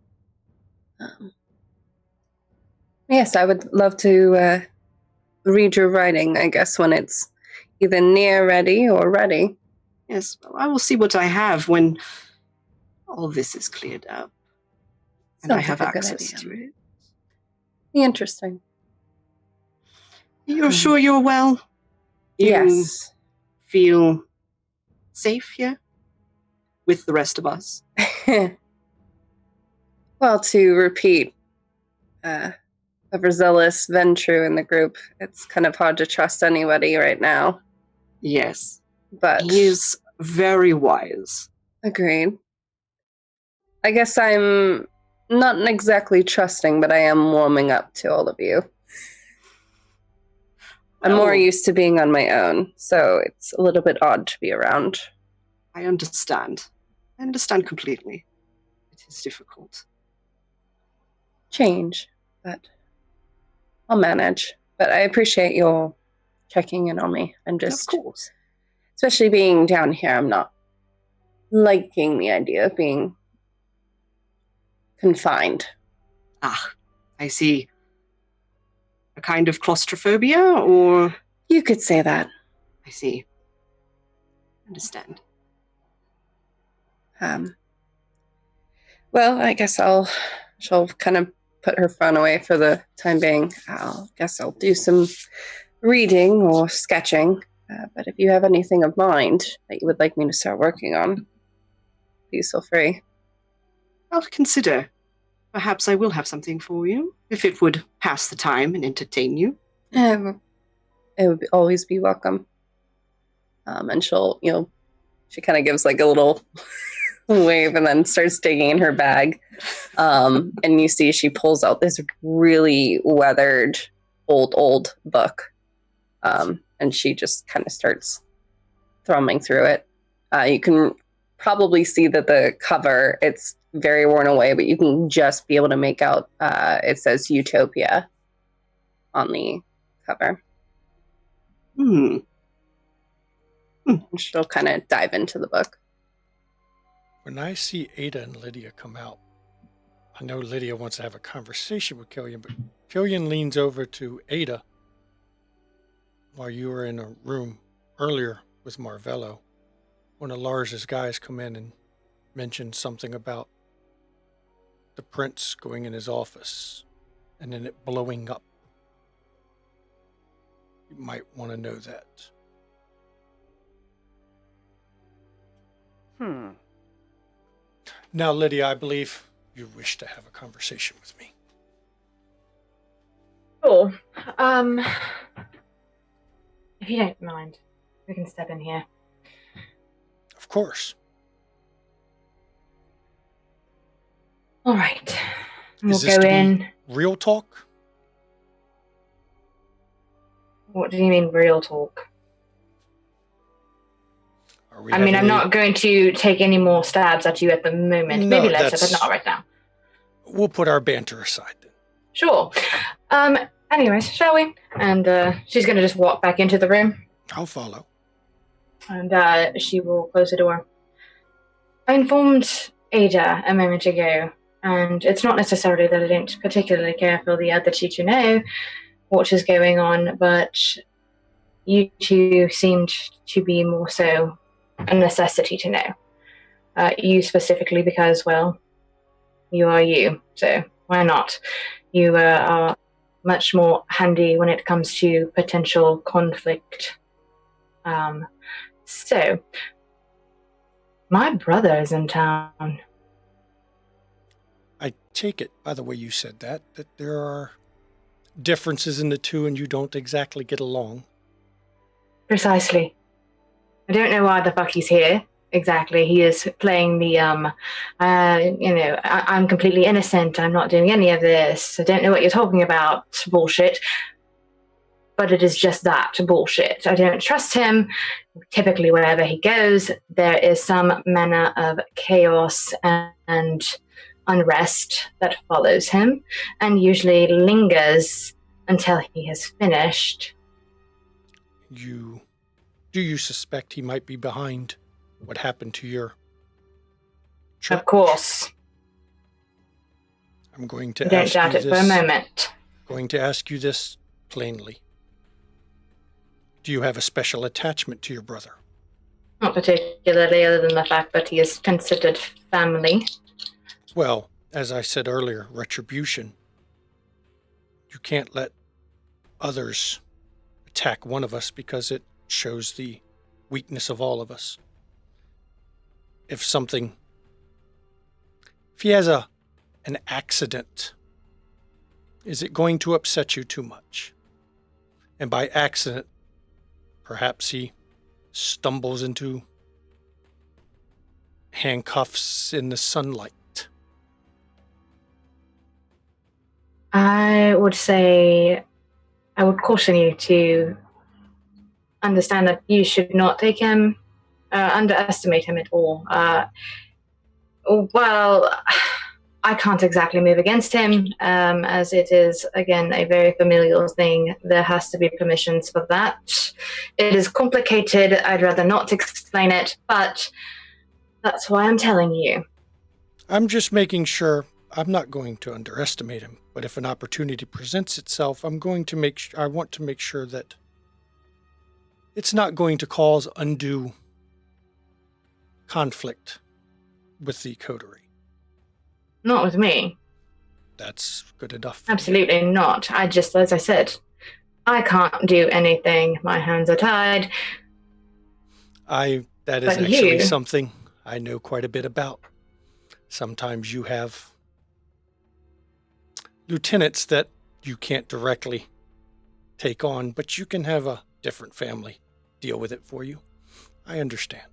Yes, I would love to read your writing, I guess, when it's either near ready or ready. Yes, well, I will see what I have when all this is cleared up. And I have access to it. Interesting. You're sure you're well? Yes. Feel safe here with the rest of us? Well, to repeat, overzealous Ventru in the group, it's kind of hard to trust anybody right now. Yes. But he is very wise. Agreed. I guess I'm not exactly trusting, but I am warming up to all of you. I'm more used to being on my own, so it's a little bit odd to be around. I understand. I understand completely. It is difficult. Change, but I'll manage. But I appreciate your checking in on me. I'm just, of course. Especially being down here, I'm not liking the idea of being confined. Ah, I see. A kind of claustrophobia, or? You could say that. I see. Understand. Well, I guess she'll kind of put her phone away for the time being. I'll do some reading or sketching. But if you have anything of mind that you would like me to start working on, please feel free. I'll consider. Perhaps I will have something for you, if it would pass the time and entertain you. It would always be welcome. And she kind of gives like a little wave and then starts digging in her bag. And you see she pulls out this really weathered old book. And she just kind of starts thrumming through it. You can probably see that the cover, it's very worn away, but you can just be able to make out it says Utopia on the cover. And she'll kind of dive into the book. When I see Ada and Lydia come out, I know Lydia wants to have a conversation with Killian, but Killian leans over to Ada while you were in a room earlier with Marvello. One of Lars's guys come in and mentioned something about the prince going in his office and then it blowing up. You might want to know that. Now, Lydia, I believe you wish to have a conversation with me. Sure. If you don't mind, we can step in here. Of course. All right. Is We'll go in. Real talk? What do you mean, real talk? I'm not going to take any more stabs at you at the moment. No, Maybe later, but not right now. We'll put our banter aside then. Sure. Anyways, shall we? And she's going to just walk back into the room. I'll follow. And she will close the door. I informed Ada a moment ago, and it's not necessarily that I don't particularly care for the other two to know what is going on, but you two seemed to be more so a necessity to know. You specifically because, well, you are you, so why not? You are much more handy when it comes to potential conflict. So, my brother is in town. I take it, by the way you said that there are differences in the two and you don't exactly get along. Precisely. I don't know why the fuck he's here. Exactly. He is playing the, I'm completely innocent. I'm not doing any of this. I don't know what you're talking about. Bullshit. But it is just that, bullshit. I don't trust him. Typically, wherever he goes, there is some manner of chaos and unrest that follows him, and usually lingers until he has finished. Do you suspect he might be behind what happened to your church? Of course. I'm going to Don't doubt it for a moment. Going to ask you this plainly. Do you have a special attachment to your brother? Not particularly, other than the fact that he is considered family. Well, as I said earlier, retribution. You can't let others attack one of us because it shows the weakness of all of us. If he has an accident, is it going to upset you too much? And by accident, perhaps he stumbles into handcuffs in the sunlight. I would caution you to understand that you should not underestimate him at all. Well, I can't exactly move against him, as it is, again, a very familial thing. There has to be permissions for that. It is complicated. I'd rather not explain it, but that's why I'm telling you. I'm just making sure. I'm not going to underestimate him, but if an opportunity presents itself, I want to make sure that it's not going to cause undue conflict with the Coterie. Not with me. That's good enough. Absolutely not. As I said, I can't do anything. My hands are tied. That is actually something I know quite a bit about. Sometimes you have lieutenants that you can't directly take on, but you can have a different family deal with it for you. I understand.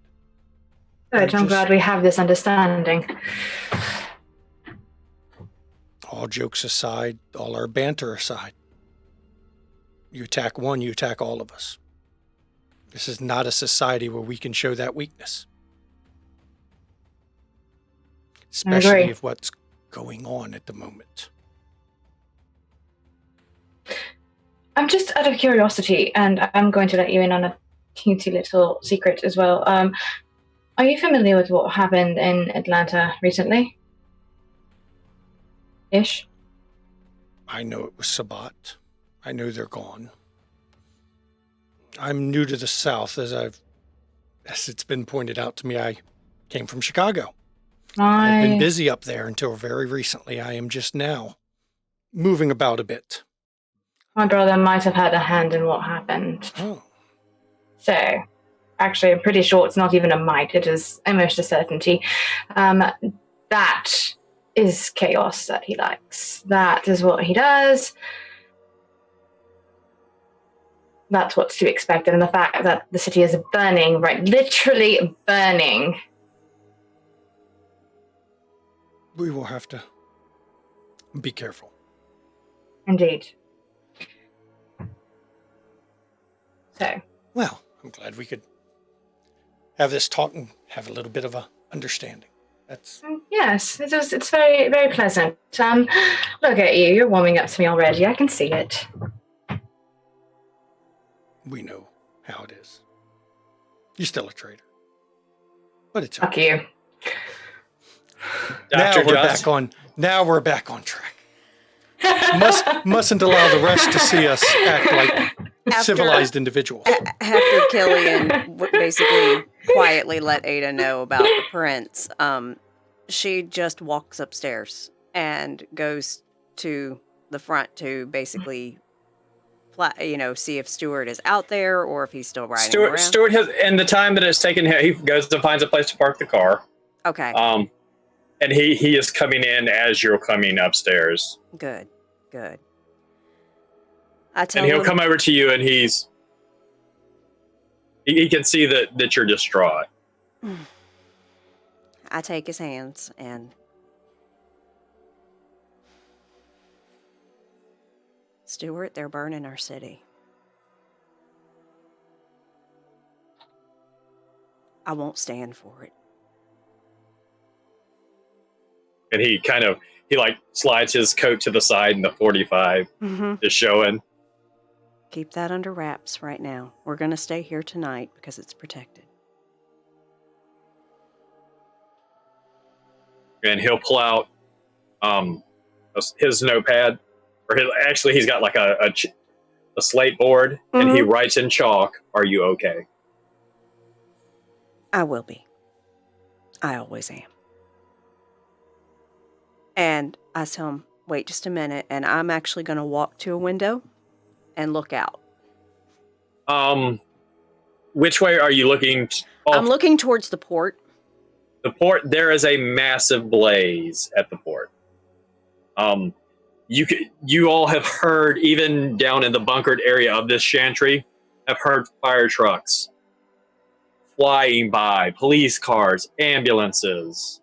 Good. I'm glad we have this understanding. All jokes aside, all our banter aside, you attack one, you attack all of us. This is not a society where we can show that weakness. Especially with what's going on at the moment. I'm just out of curiosity, and I'm going to let you in on a teensy little secret as well. Are you familiar with what happened in Atlanta recently? Ish? I know it was Sabat. I know they're gone. I'm new to the South, as it's been pointed out to me. I came from Chicago. I've been busy up there until very recently. I am just now moving about a bit. My brother might have had a hand in what happened. Oh. So, actually, I'm pretty sure it's not even a might. It is almost a certainty. That is chaos that he likes. That is what he does. That's what's to be expected. And the fact that the city is burning, right, literally burning. We will have to be careful. Indeed. So. Well, I'm glad we could have this talk and have a little bit of a understanding. That's Yes, it's very, very pleasant. Look at you. You're warming up to me already. I can see it. We know how it is. You're still a traitor. But it's Fuck you. Now we're back on track. Mustn't allow the rest to see us act like civilized individuals. After Killian basically quietly let Ada know about the prince, she just walks upstairs and goes to the front to basically, see if Stuart is out there or if he's still riding around. Stuart has, in the time that it's taken him, he goes and finds a place to park the car. Okay. And he is coming in as you're coming upstairs. Good. And he'll come over to you, and he can see that you're distraught. I take his hands and... Stuart, they're burning our city. I won't stand for it. And he slides his coat to the side, and the 45 is showing. Keep that under wraps right now. We're going to stay here tonight because it's protected. And he'll pull out his notepad, or he's got like a slate board, and he writes in chalk, "Are you okay?" I will be. I always am. And I tell him, wait just a minute, and I'm actually going to walk to a window and look out. Which way are you looking? I'm looking towards the port. The port, there is a massive blaze at the port. You all have heard, even down in the bunkered area of this chantry, have heard fire trucks flying by, police cars, ambulances.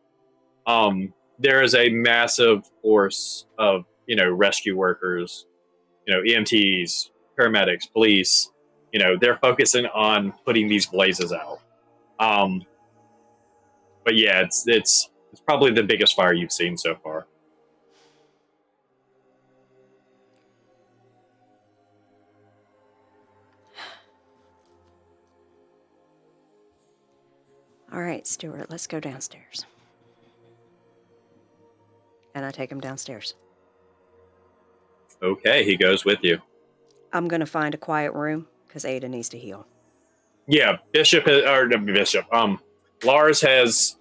There is a massive force of, rescue workers, EMTs, paramedics, police. They're focusing on putting these blazes out. But yeah, it's probably the biggest fire you've seen so far. All right, Stuart, let's go downstairs. And I take him downstairs. Okay, he goes with you. I'm going to find a quiet room because Ada needs to heal. Yeah, Lars has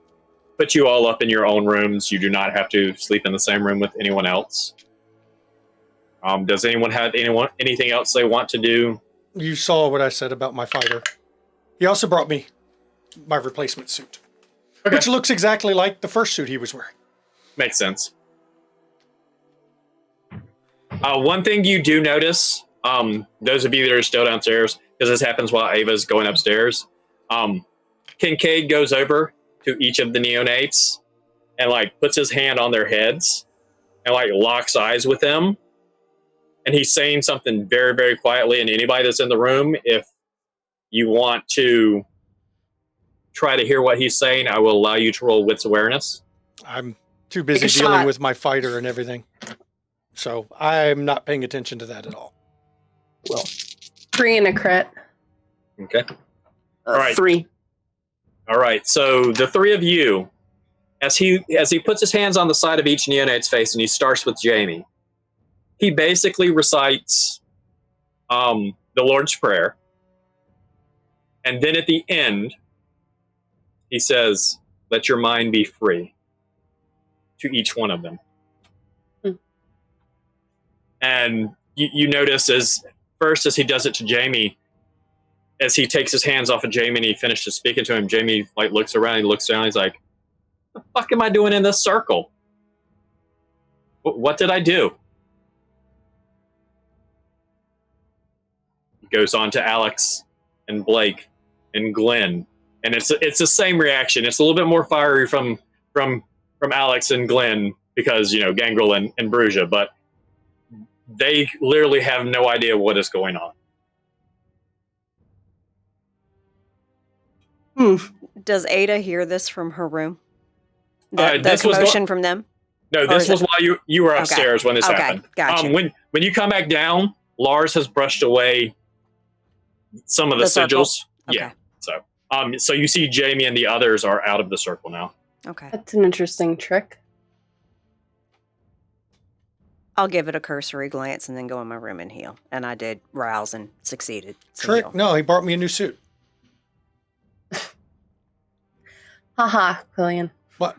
put you all up in your own rooms. You do not have to sleep in the same room with anyone else. Does anyone have anything else they want to do? You saw what I said about my fighter. He also brought me my replacement suit, which looks exactly like the first suit he was wearing. Makes sense. One thing you do notice, those of you that are still downstairs, because this happens while Ava's going upstairs, Kincaid goes over to each of the neonates and puts his hand on their heads and locks eyes with them. And he's saying something very, very quietly. And anybody that's in the room, if you want to try to hear what he's saying, I will allow you to roll wits awareness. I'm too busy dealing with my fighter and everything. So I'm not paying attention to that at all. Well, 3 and a crit. Okay. All right. 3. All right. So the three of you, as he puts his hands on the side of each neonate's face, and he starts with Jamie, he basically recites the Lord's Prayer. And then at the end, he says, "Let your mind be free," to each one of them. And you notice as he does it to Jamie, as he takes his hands off of Jamie and he finishes speaking to him, Jamie looks around, he looks down, he's like, "What the fuck am I doing in this circle? What did I do?" He goes on to Alex and Blake and Glenn, and it's the same reaction. It's a little bit more fiery from Alex and Glenn because Gangrel and Brugia, but they literally have no idea what is going on. Does Ada hear this from her room? The This was commotion from them? No, this was while you were upstairs when this happened. Gotcha. When you come back down, Lars has brushed away some of the sigils. Okay. Yeah. So you see Jamie and the others are out of the circle now. Okay. That's an interesting trick. I'll give it a cursory glance and then go in my room and heal. And I did rouse and succeeded. Trick? Heal. No, he brought me a new suit. Haha, Quillian. What?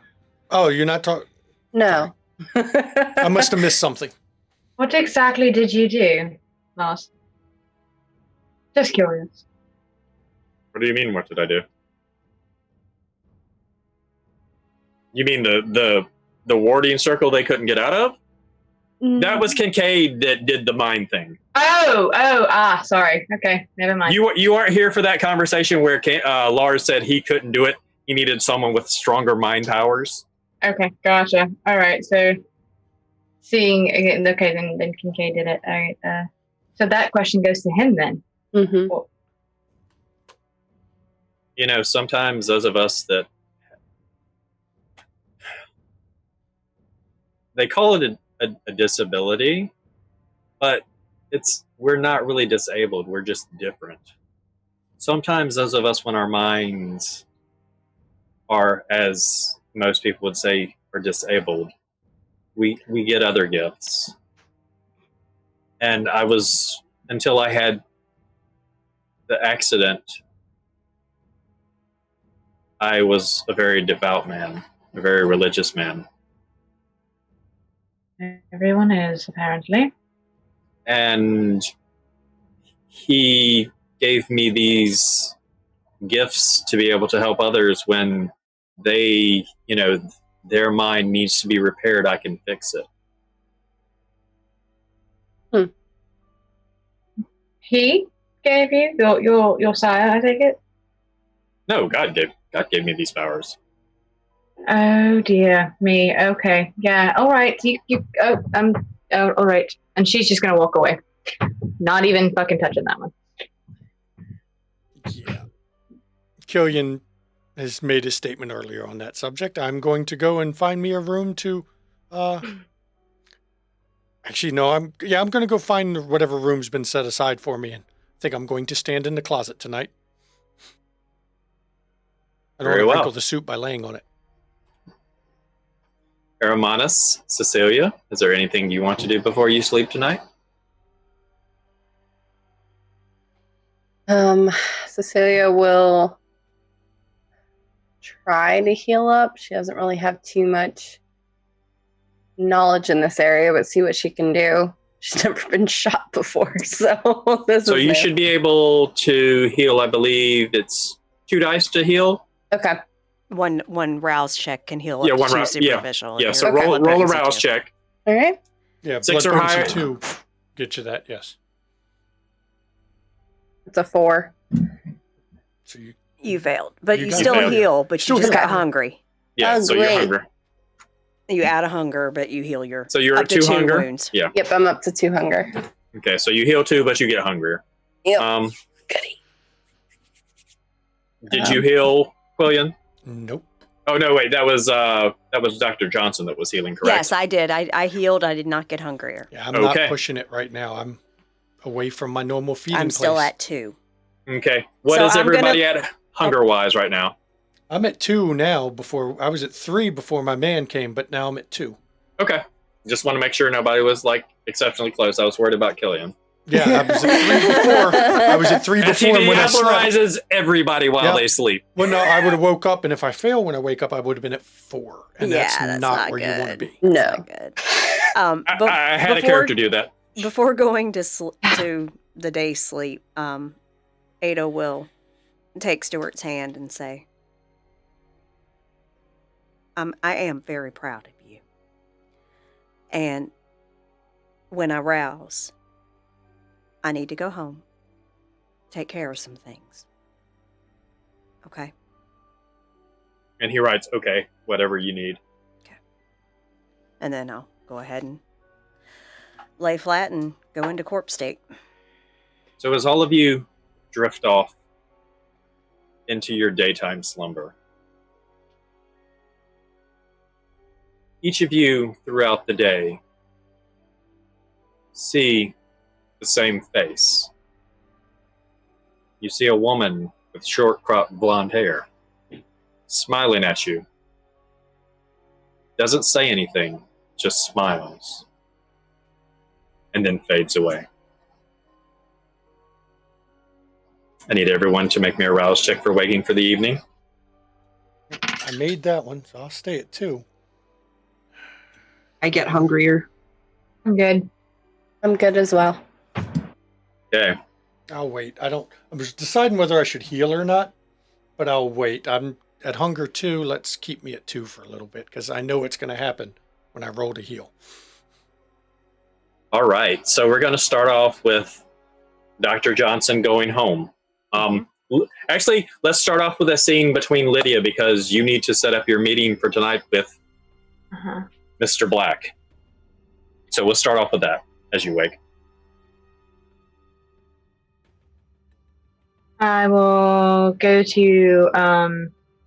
Oh, you're not talking? No. I must have missed something. What exactly did you do, Lars? Just curious. What do you mean, what did I do? You mean the warding circle they couldn't get out of? That was Kincaid that did the mind thing. Sorry. Okay, never mind. You aren't here for that conversation where Lars said he couldn't do it. He needed someone with stronger mind powers. Okay, gotcha. All right, so seeing again. Okay, then Kincaid did it. All right. So that question goes to him then. Mm-hmm. Cool. You know, sometimes those of us that they call it a disability, but we're not really disabled. We're just different. Sometimes those of us, when our minds are, as most people would say, are disabled, we get other gifts. And until I had the accident, I was a very devout man, a very religious man. Everyone is, apparently. And he gave me these gifts to be able to help others when they, their mind needs to be repaired. I can fix it. He gave you your sire, I take it? No, God gave me these powers. Oh dear me. Okay. Yeah. All right. All right. And she's just gonna walk away, not even fucking touching that one. Yeah. Killian has made a statement earlier on that subject. I'm going to go and find me a room to. Actually, no. I'm going to go find whatever room's been set aside for me, and I think I'm going to stand in the closet tonight. I don't want to wrinkle the suit by laying on it. Hermanus, Cecilia, is there anything you want to do before you sleep tonight? Cecilia will try to heal up. She doesn't really have too much knowledge in this area, but see what she can do. She's never been shot before, so So you should be able to heal. I believe it's 2 dice to heal. Okay. One rouse check can heal Yeah, up one to rouse. superficial. Yeah. So Okay. roll a rouse check. All right. Yeah, 6 or blood higher. potency 2 get you that. Yes. It's a 4. So You failed, but you got still failed. heal, but Still you just heal. got hungry. Yeah. Oh, So you're great. hungry. You add a hunger, but you heal your. So you're up at to 2 2 hunger. wounds. Yeah. Yep, I'm up to 2 hunger. Okay. So you heal 2, but you get hungrier. Yep. Goody. Did you heal, Quillian? Nope. Oh no! Wait, that was Dr. Johnson that was healing, correct? Yes, I did. I healed. I did not get hungrier. Yeah, I'm not Okay. pushing it right now. I'm away from my normal feeding I'm still place. at 2. Okay. What So is I'm everybody at hunger-wise right now? I'm at 2 now. Before I was at 3 before my man came, but now I'm at 2. Okay. Just want to make sure nobody was exceptionally close. I was worried about Killian. Yeah, I was at 3 before. I was at 3 And before, and he when I slept. vaporizes everybody while Yep. they sleep. Well, no, I would have woke up, and if I fail when I wake up, I would have been at 4, and Yeah, that's that's not not where you want to good. be. No. Not good. I had a character do that. Before going to to the day sleep, Ada will take Stuart's hand and say, I am very proud of you. And when I rouse, I need to go home, take care of some things. Okay? And he writes, okay, whatever you need. And then I'll go ahead and lay flat and go into corpse state. So as all of you drift off into your daytime slumber, each of you throughout the day see the same face. You see a woman with short cropped blonde hair smiling at you. Doesn't say anything, just smiles. And then fades away. I need everyone to make me a rouse check for waking for the evening. I made that one, so I'll stay at 2. I get hungrier. I'm good. I'm good as well. Okay. I'll wait. I was deciding whether I should heal or not, but I'll wait. I'm at hunger 2, let's keep me at 2 for a little bit, because I know it's going to happen when I roll to heal. All right, so we're going to start off with Dr. Johnson going home. Actually, let's start off with a scene between Lydia, because you need to set up your meeting for tonight with Mr. Black. So we'll start off with that as you wake. I will go to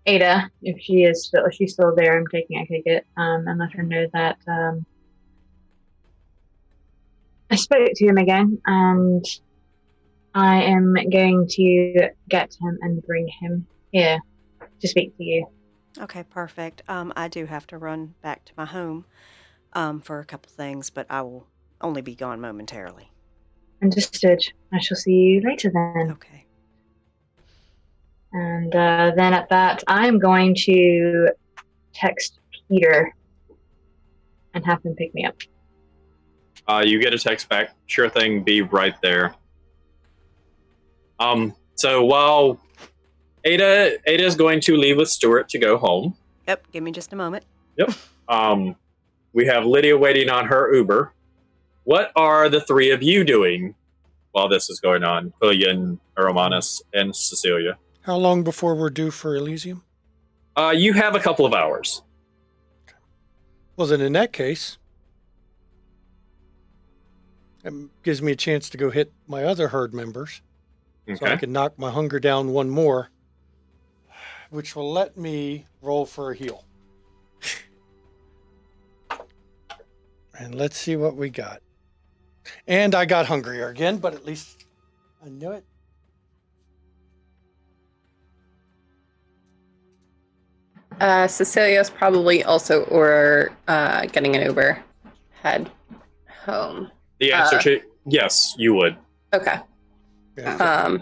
Ada if she's still there. I take it, and let her know that I spoke to him again, and I am going to get him and bring him here to speak to you. Okay, perfect. I do have to run back to my home for a couple things, but I will only be gone momentarily. Understood. I shall see you later then. Okay. And then at that, I'm going to text Peter and have him pick me up. You get a text back. Sure thing, be right there. So while Ada is going to leave with Stuart to go home. Yep, give me just a moment. Yep. We have Lydia waiting on her Uber. What are the three of you doing while this is going on? Quillian, Aromanus, and Cecilia. How long before we're due for Elysium? You have a couple of hours. Okay. Well, then in that case, it gives me a chance to go hit my other herd members. Okay. So I can knock my hunger down one more, which will let me roll for a heal. And let's see what we got. And I got hungrier again, but at least I knew it. Cecilia's probably also getting an Uber head home. The answer to yes, you would. Okay. Yeah.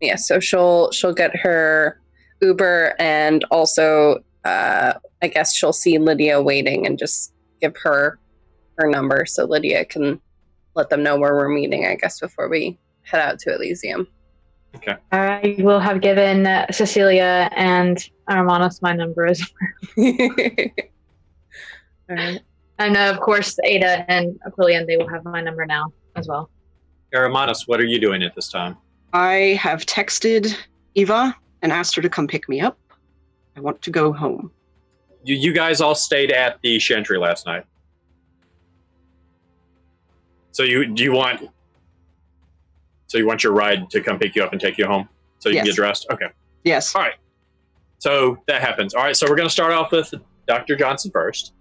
Yeah, so she'll get her Uber, and also I guess she'll see Lydia waiting and just give her number so Lydia can let them know where we're meeting, I guess, before we head out to Elysium. Okay. I will have given Cecilia and Armanos my number as well. All right. And of course, Ada and Aquilian, they will have my number now as well. Aromanus, what are you doing at this time? I have texted Eva and asked her to come pick me up. I want to go home. You guys all stayed at the Chantry last night. So you want your ride to come pick you up and take you home so you can get dressed? Okay. Yes. All right. So that happens. All right. So we're going to start off with Dr. Johnson first.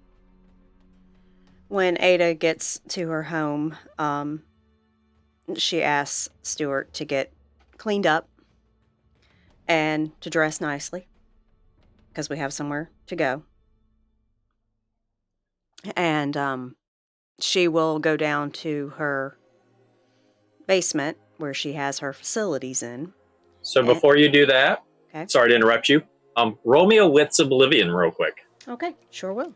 When Ada gets to her home, she asks Stuart to get cleaned up and to dress nicely because we have somewhere to go. And she will go down to her basement where she has her facilities in. So before you do that, okay. Sorry to interrupt you. Roll me a Wits Oblivion real quick. Okay, sure will.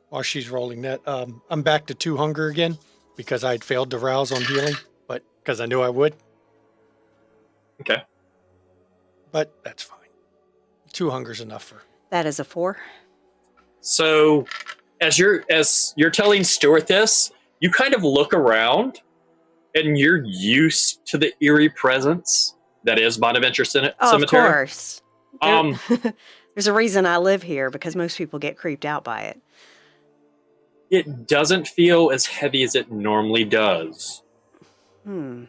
While she's rolling that, I'm back to 2 hunger again because I'd failed to rouse on healing, but because I knew I would. Okay. But that's fine. 2 hunger's enough for. That is a 4. So as you're telling Stuart this, you kind of look around and you're used to the eerie presence that is Bonaventure Cemetery. Of course. There's a reason I live here because most people get creeped out by it. It doesn't feel as heavy as it normally does. Hmm.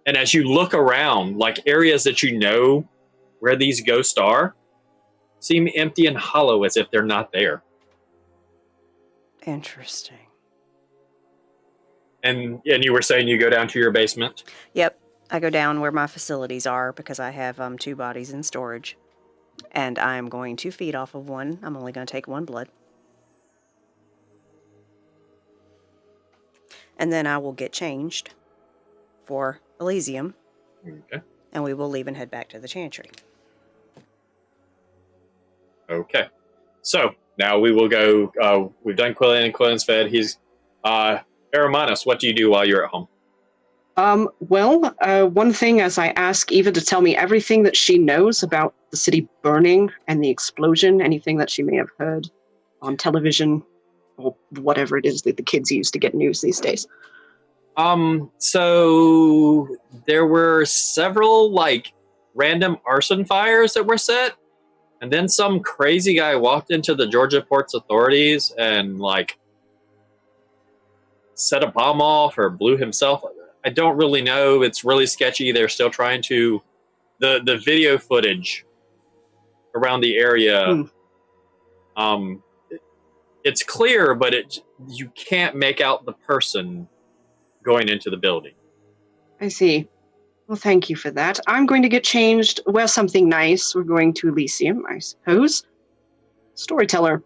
And as you look around, like areas that you know where these ghosts are, seem empty and hollow as if they're not there. Interesting. And you were saying you go down to your basement? Yep. I go down where my facilities are because I have 2 bodies in storage. And I'm going to feed off of one. I'm only going to take 1 blood. And then I will get changed for Elysium. Okay. And we will leave and head back to the Chantry. Okay. So now we will go. We've done Quillian, and Quillian's fed. He's Aramanus. What do you do while you're at home? One thing as I ask Eva to tell me everything that she knows about the city burning and the explosion, anything that she may have heard on television or whatever it is that the kids use to get news these days. So there were several random arson fires that were set, and then some crazy guy walked into the Georgia Ports Authorities and set a bomb off or blew himself. I don't really know. It's really sketchy. They're still trying to the video footage around the area. It's clear, but you can't make out the person going into the building. I see. Well, thank you for that. I'm going to get changed, wear something nice. We're going to Elysium, I suppose. Storyteller,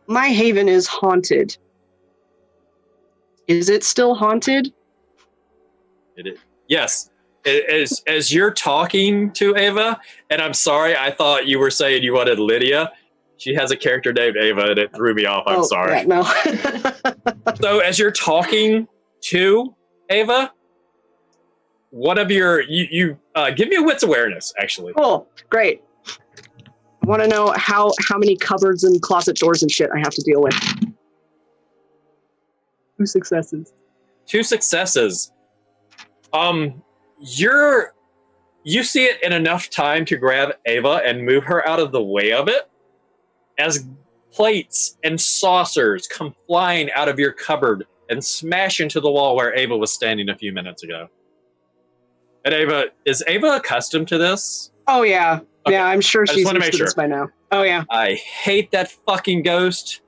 my haven is haunted. Is it still haunted? It is. Yes. As you're talking to Ava, and I'm sorry, I thought you were saying you wanted Lydia. She has a character named Ava, and it threw me off. I'm sorry. Yeah, no. So as you're talking to Ava, one of your you give me a wits awareness, actually. Cool, great. I want to know how many cupboards and closet doors and shit I have to deal with. 2 successes. 2 successes. You see it in enough time to grab Ava and move her out of the way of it, as plates and saucers come flying out of your cupboard and smash into the wall where Ava was standing a few minutes ago. And is Ava accustomed to this? Oh, yeah. Okay. Yeah, I'm sure she's used to this sure. by now. Oh, yeah. I hate that fucking ghost.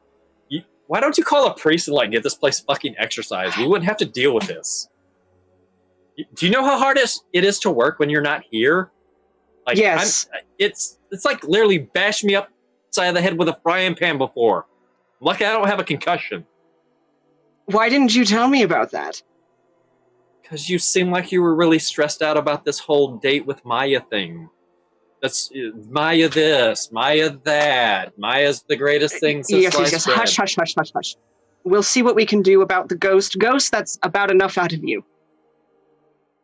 Why don't you call a priest and get this place fucking exercised? We wouldn't have to deal with this. Do you know how hard it is to work when you're not here? Yes. It's literally bashed me upside the head with a frying pan before. Lucky I don't have a concussion. Why didn't you tell me about that? Because you seem like you were really stressed out about this whole date with Maya thing. That's Maya this, Maya that. Maya's the greatest thing since Yes. Hush. We'll see what we can do about the ghost. Ghost, that's about enough out of you.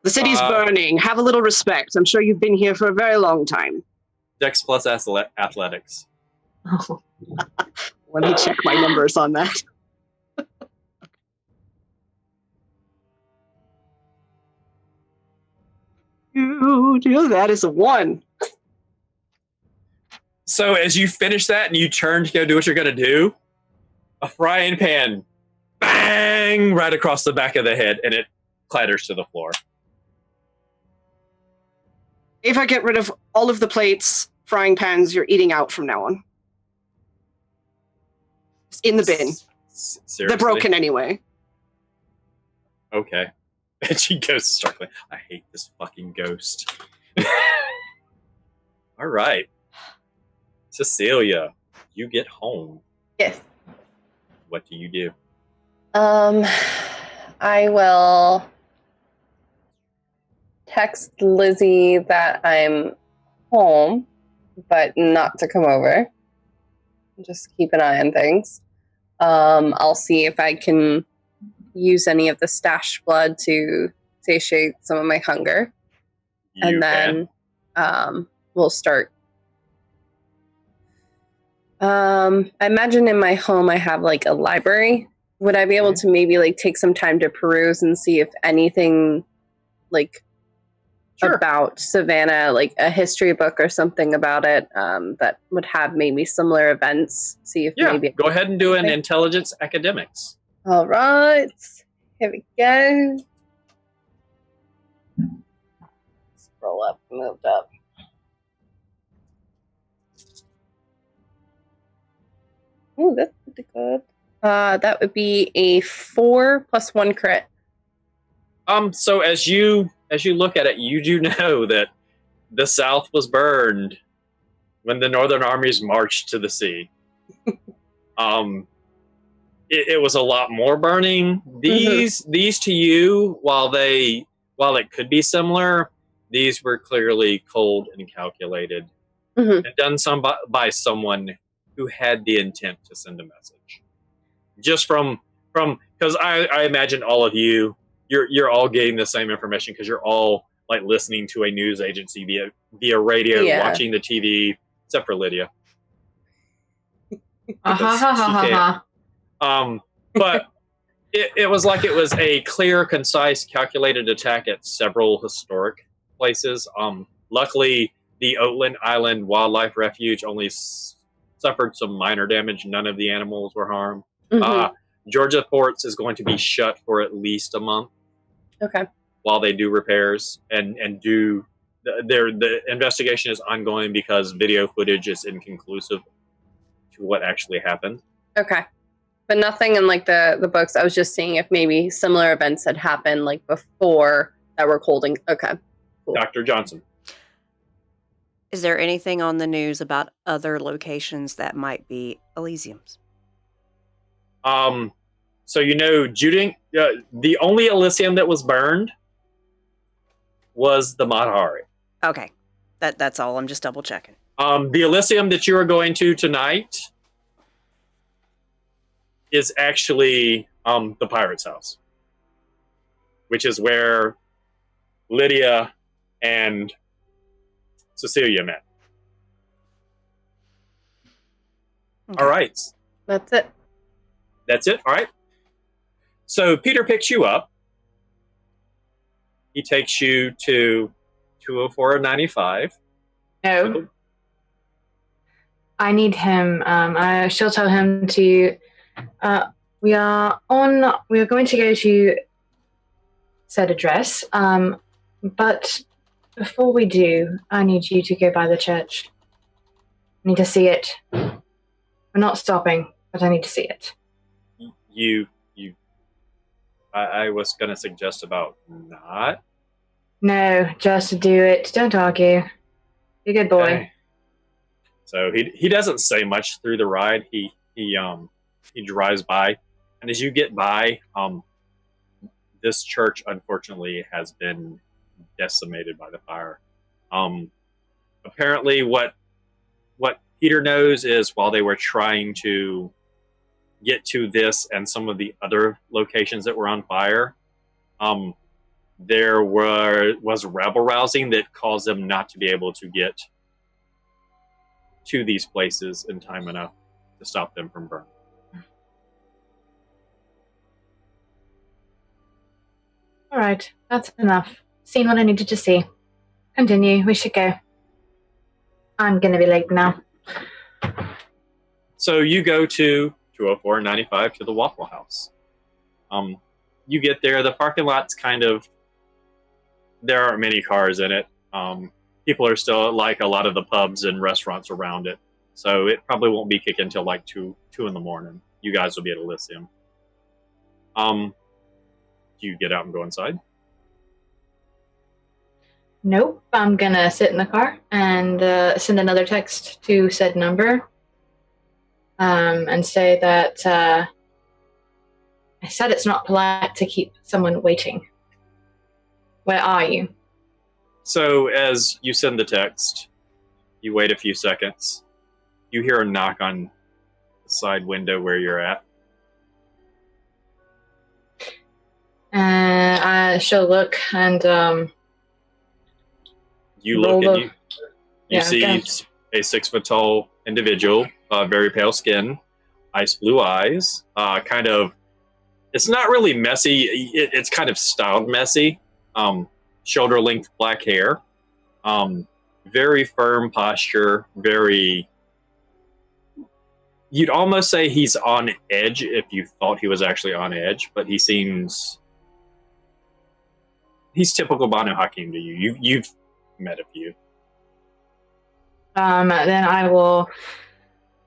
The city's burning. Have a little respect. I'm sure you've been here for a very long time. Dex plus athletics. Let me check my numbers on that. That is a 1. So as you finish that and you turn to go do what you're going to do, a frying pan, bang, right across the back of the head, and it clatters to the floor. If I get rid of all of the plates, frying pans, you're eating out from now on. It's in the bin. Seriously? They're broken anyway. Okay. And she goes to start going, I hate this fucking ghost. All right. Cecilia, you get home. Yes. What do you do? I will text Lizzie that I'm home, but not to come over. Just keep an eye on things. I'll see if I can use any of the stashed blood to satiate some of my hunger. And then we'll start. I imagine in my home I have a library. Would I be able to maybe take some time to peruse and see if anything Sure. about Savannah, a history book or something about it that would have maybe similar events? See if maybe go ahead and do an intelligence academics. All right, here we go. Scroll up, moved up. Ooh, that's pretty good. That would be a 4 + 1 crit. So as you look at it, you do know that the South was burned when the Northern armies marched to the sea. It was a lot more burning. These to you, while it could be similar, these were clearly cold and calculated, and done by someone who had the intent to send a message. Just from because I imagine all of you're all getting the same information because you're all like listening to a news agency via radio, Yeah. watching the TV, except for Lydia. But it was like it was a clear, concise, calculated attack at several historic places. Luckily, the Oatland Island Wildlife Refuge only suffered some minor damage. None of the animals were harmed. Mm-hmm. Georgia Ports is going to be shut for at least a month. Okay. While they do repairs and do the investigation is ongoing because video footage is inconclusive to what actually happened. Okay. But nothing in like the books. I was just seeing if maybe similar events had happened like before that were holding. Okay. Cool. Dr. Johnson. Is there anything on the news about other locations that might be Elysiums? So Judink, the only Elysium that was burned was the Matahari. Okay. That's all. I'm just double checking. The Elysium that you are going to tonight is actually the Pirate's House, which is where Lydia and Cecilia met. Okay. All right. That's it. That's it? All right. So Peter picks you up. He takes you to 204 and 95. No. I need him. I shall tell him to. We are going to go to said address. But before we do, I need you to go by the church. I need to see it. We're not stopping, but I need to see it. I was going to suggest about not. No, just do it. Don't argue. Be a good boy. Okay. So he doesn't say much through the ride. He drives by, and as you get by, this church unfortunately has been decimated by the fire. Apparently, what Peter knows is while they were trying to get to this and some of the other locations that were on fire, there was rabble rousing that caused them not to be able to get to these places in time enough to stop them from burning. All right, that's enough. Seen what I needed to see. Continue. We should go. I'm gonna be late now. So you go to 204 and 95 to the Waffle House. You get there. The parking lot's there aren't many cars in it. People are still like a lot of the pubs and restaurants around it. So it probably won't be kicking until like 2 in the morning. You guys will be at Elysium. Do you get out and go inside? Nope. I'm gonna sit in the car and send another text to said number. And say that I said it's not polite to keep someone waiting. Where are you? So as you send the text, you wait a few seconds. You hear a knock on the side window where you're at. I shall look and you look and you see okay. a 6 foot tall individual, very pale skin, ice blue eyes, it's not really messy. It's kind of styled messy. Shoulder length black hair, very firm posture, you'd almost say he's on edge if you thought he was actually on edge, but he's typical Banu Hakim to you. You've met a few. Then I will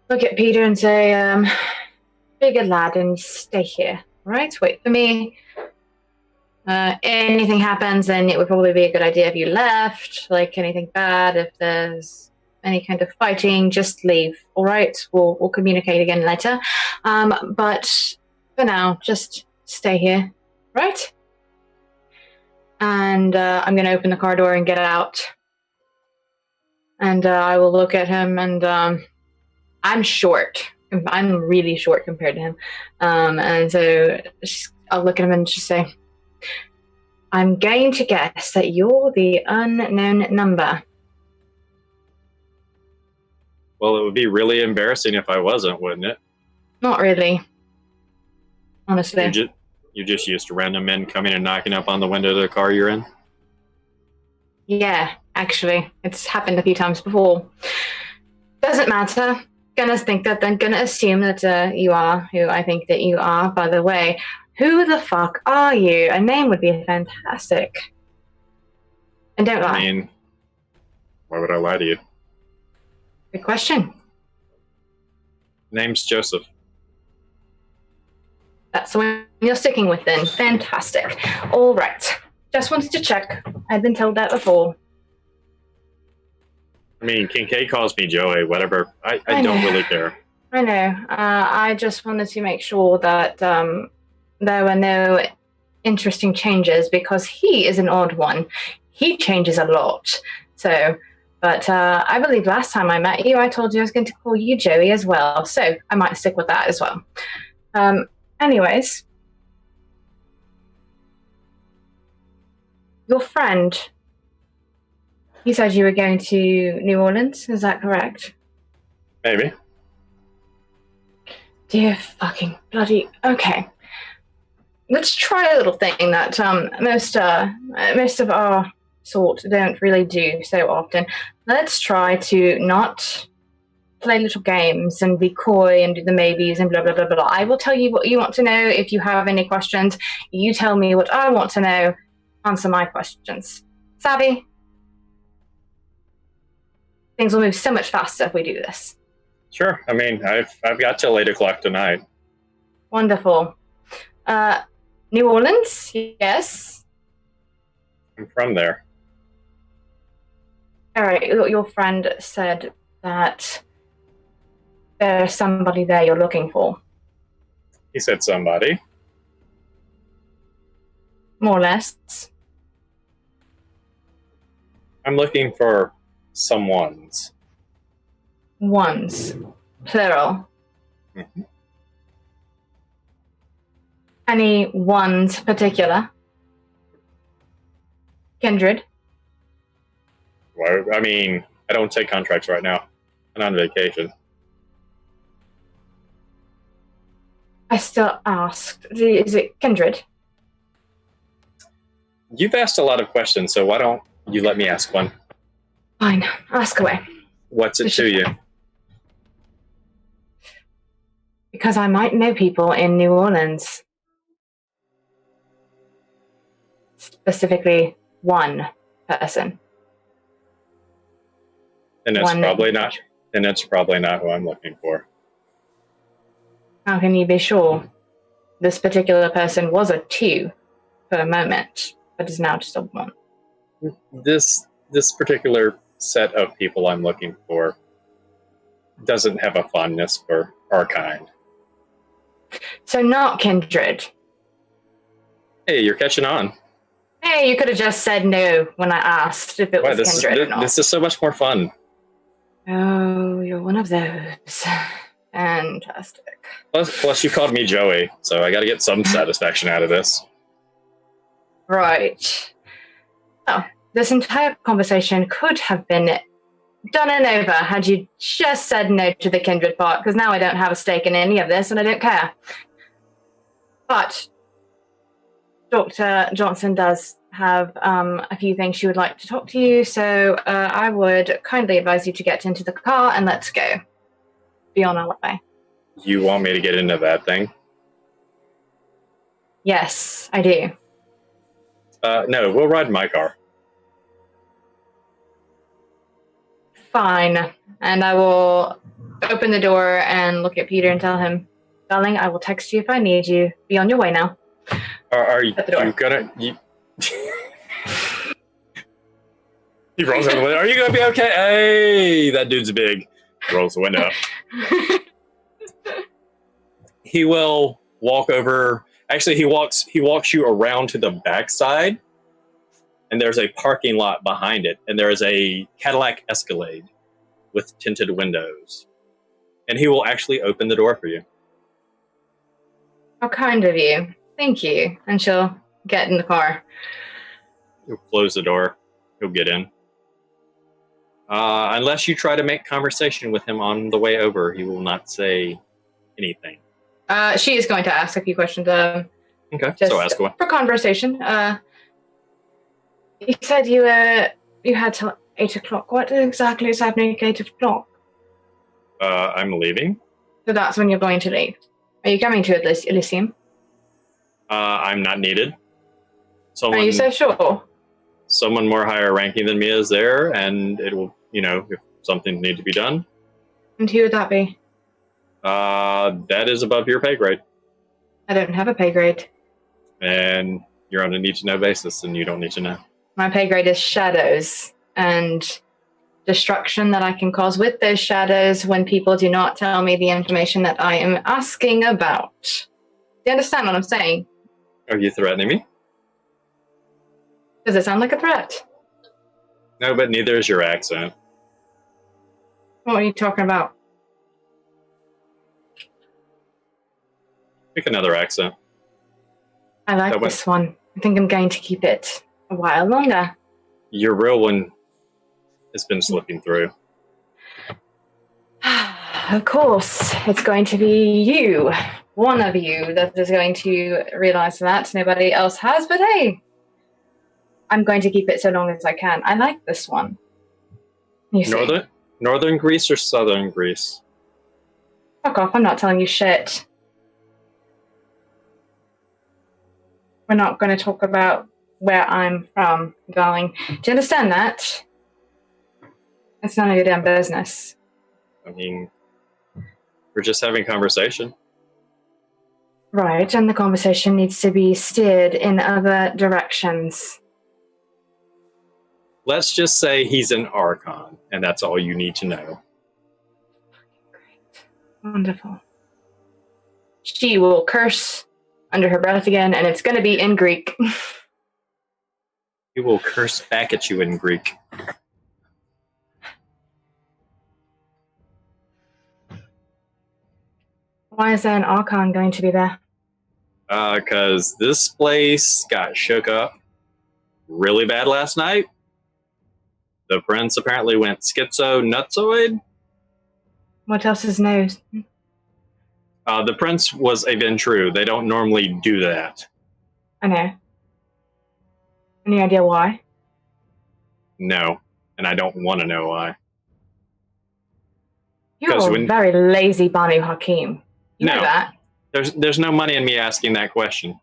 look at Peter and say, be a good lad and stay here. All right, wait for me. Anything happens, then it would probably be a good idea if you left. Like anything bad, if there's any kind of fighting, just leave. All right, we'll communicate again later. But for now, just stay here, right? And I'm going to open the car door and get out. And I will look at him and I'm short. I'm really short compared to him. And so I'll look at him and just say, I'm going to guess that you're the unknown number. Well, it would be really embarrassing if I wasn't, wouldn't it? Not really. Honestly. You're just used to random men coming and knocking up on the window of the car you're in? Yeah, actually. It's happened a few times before. Doesn't matter. Gonna assume that you are who I think that you are. By the way, who the fuck are you? A name would be fantastic. And don't lie. I mean, why would I lie to you? Good question. Name's Joseph. That's the one you're sticking with then. Fantastic. All right. Just wanted to check. I've been told that before. I mean, Kincaid calls me Joey, whatever. I don't really care. I know. I just wanted to make sure that there were no interesting changes because he is an odd one. He changes a lot. So, but I believe last time I met you, I told you I was going to call you Joey as well. So I might stick with that as well. Anyways, your friend, you said you were going to New Orleans, is that correct? Maybe. Dear fucking bloody... Okay. Let's try a little thing that most of our sort don't really do so often. Let's try to not play little games and be coy and do the maybes and blah, blah, blah, blah. I will tell you what you want to know. If you have any questions, you tell me what I want to know. Answer my questions. Savvy? Things will move so much faster if we do this. Sure. I mean, I've got till 8 o'clock tonight. Wonderful. New Orleans? Yes. I'm from there. All right. Your friend said that there's somebody there you're looking for. He said somebody. More or less. I'm looking for someone's. Ones. Plural. Mm-hmm. Any ones particular? Kindred? Well, I mean, I don't take contracts right now. I'm on vacation. I still asked. Is it Kindred? You've asked a lot of questions, so why don't you let me ask one? Fine. Ask away. What's it to you? Because I might know people in New Orleans. Specifically, one person. And that's probably not. And that's probably not who I'm looking for. How can you be sure? This particular person was a 2 for a moment, but is now just a 1. This particular set of people I'm looking for doesn't have a fondness for our kind. So not Kindred. Hey, you're catching on. Hey, you could have just said no when I asked if it was Kindred or not. This is so much more fun. Oh, you're one of those. Fantastic. Plus, you called me Joey, so I got to get some satisfaction out of this. Right. Oh, this entire conversation could have been done and over had you just said no to the Kindred part, because now I don't have a stake in any of this and I don't care. But Dr. Johnson does have a few things she would like to talk to you, so I would kindly advise you to get into the car and let's go. Be on our way. You want me to get into that thing? Yes, I do. No, we'll ride in my car. Fine. And I will open the door and look at Peter and tell him, darling, I will text you if I need you. Be on your way now. Are you gonna... He rolls out the window. Are you gonna be okay? Hey, that dude's big. Rolls the window up. He will walk over. Actually, he walks you around to the backside, and there's a parking lot behind it, and there is a Cadillac Escalade with tinted windows. And he will actually open the door for you. How kind of you. Thank you. And she'll get in the car. He'll close the door. He'll get in. Unless you try to make conversation with him on the way over, he will not say anything. She is going to ask a few questions. Okay, so ask away. For conversation. You said you had till 8 o'clock. What exactly is happening at 8 o'clock? I'm leaving. So that's when you're going to leave. Are you coming to Elysium? I'm not needed. Are you so sure? Someone more higher ranking than me is there, and it will, if something needs to be done. And who would that be? That is above your pay grade. I don't have a pay grade. And you're on a need-to-know basis, and you don't need to know. My pay grade is shadows and destruction that I can cause with those shadows when people do not tell me the information that I am asking about. Do you understand what I'm saying? Are you threatening me? Does it sound like a threat? No, but neither is your accent. What are you talking about? Pick another accent. I like this one. I think I'm going to keep it a while longer. Your real one has been slipping through. Of course, it's going to be you. One of you that is going to realize that nobody else has, but hey, I'm going to keep it so long as I can. I like this one. Northern Greece or Southern Greece? Fuck off, I'm not telling you shit. We're not going to talk about where I'm from, darling. Do you understand that? It's none of your damn business. I mean, we're just having a conversation. Right, and the conversation needs to be steered in other directions. Let's just say he's an Archon, and that's all you need to know. Great. Wonderful. She will curse under her breath again, and it's going to be in Greek. He will curse back at you in Greek. Why is there an Archon going to be there? Because this place got shook up really bad last night. The prince apparently went schizo-nutsoid. What else is new? The prince was a Ventru. They don't normally do that. I know. Any idea why? No, and I don't want to know why. You're a very lazy Banu Hakim. You know that. There's no money in me asking that question.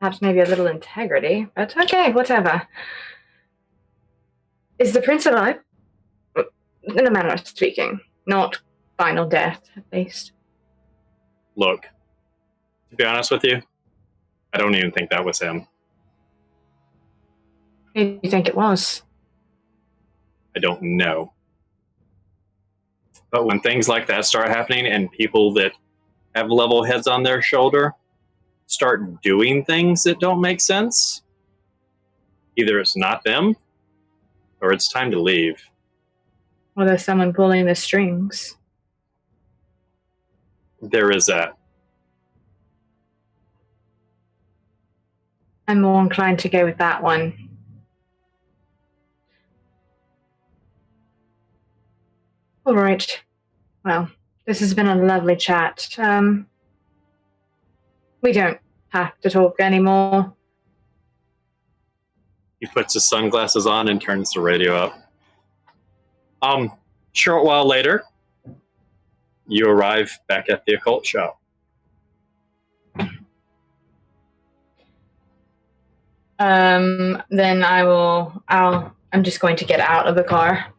Perhaps maybe a little integrity, but okay, whatever. Is the prince alive? In a manner of speaking. Not final death, at least. Look, to be honest with you, I don't even think that was him. Who do you think it was? I don't know. But when things like that start happening and people that have level heads on their shoulder start doing things that don't make sense, either it's not them or it's time to leave. Or there's someone pulling the strings. There is that. I'm more inclined to go with that one. All right. Well, this has been a lovely chat. We don't have to talk anymore. He puts his sunglasses on and turns the radio up. Short while later, you arrive back at the occult shop. Then I'm just going to get out of the car.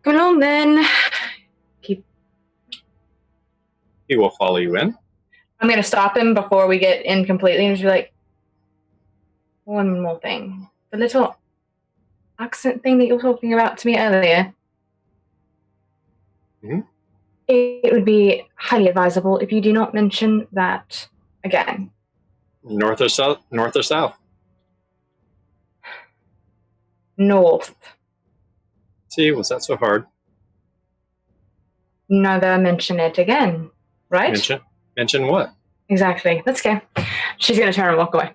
Come along then. He will follow you in. I'm going to stop him before we get in completely and just be like, one more thing. The little accent thing that you were talking about to me earlier. Mm-hmm. It would be highly advisable if you do not mention that again. North or south? North or south? North. See, was that so hard? Never mention it again, right? Mention what? Exactly. Let's go. She's gonna turn and walk away.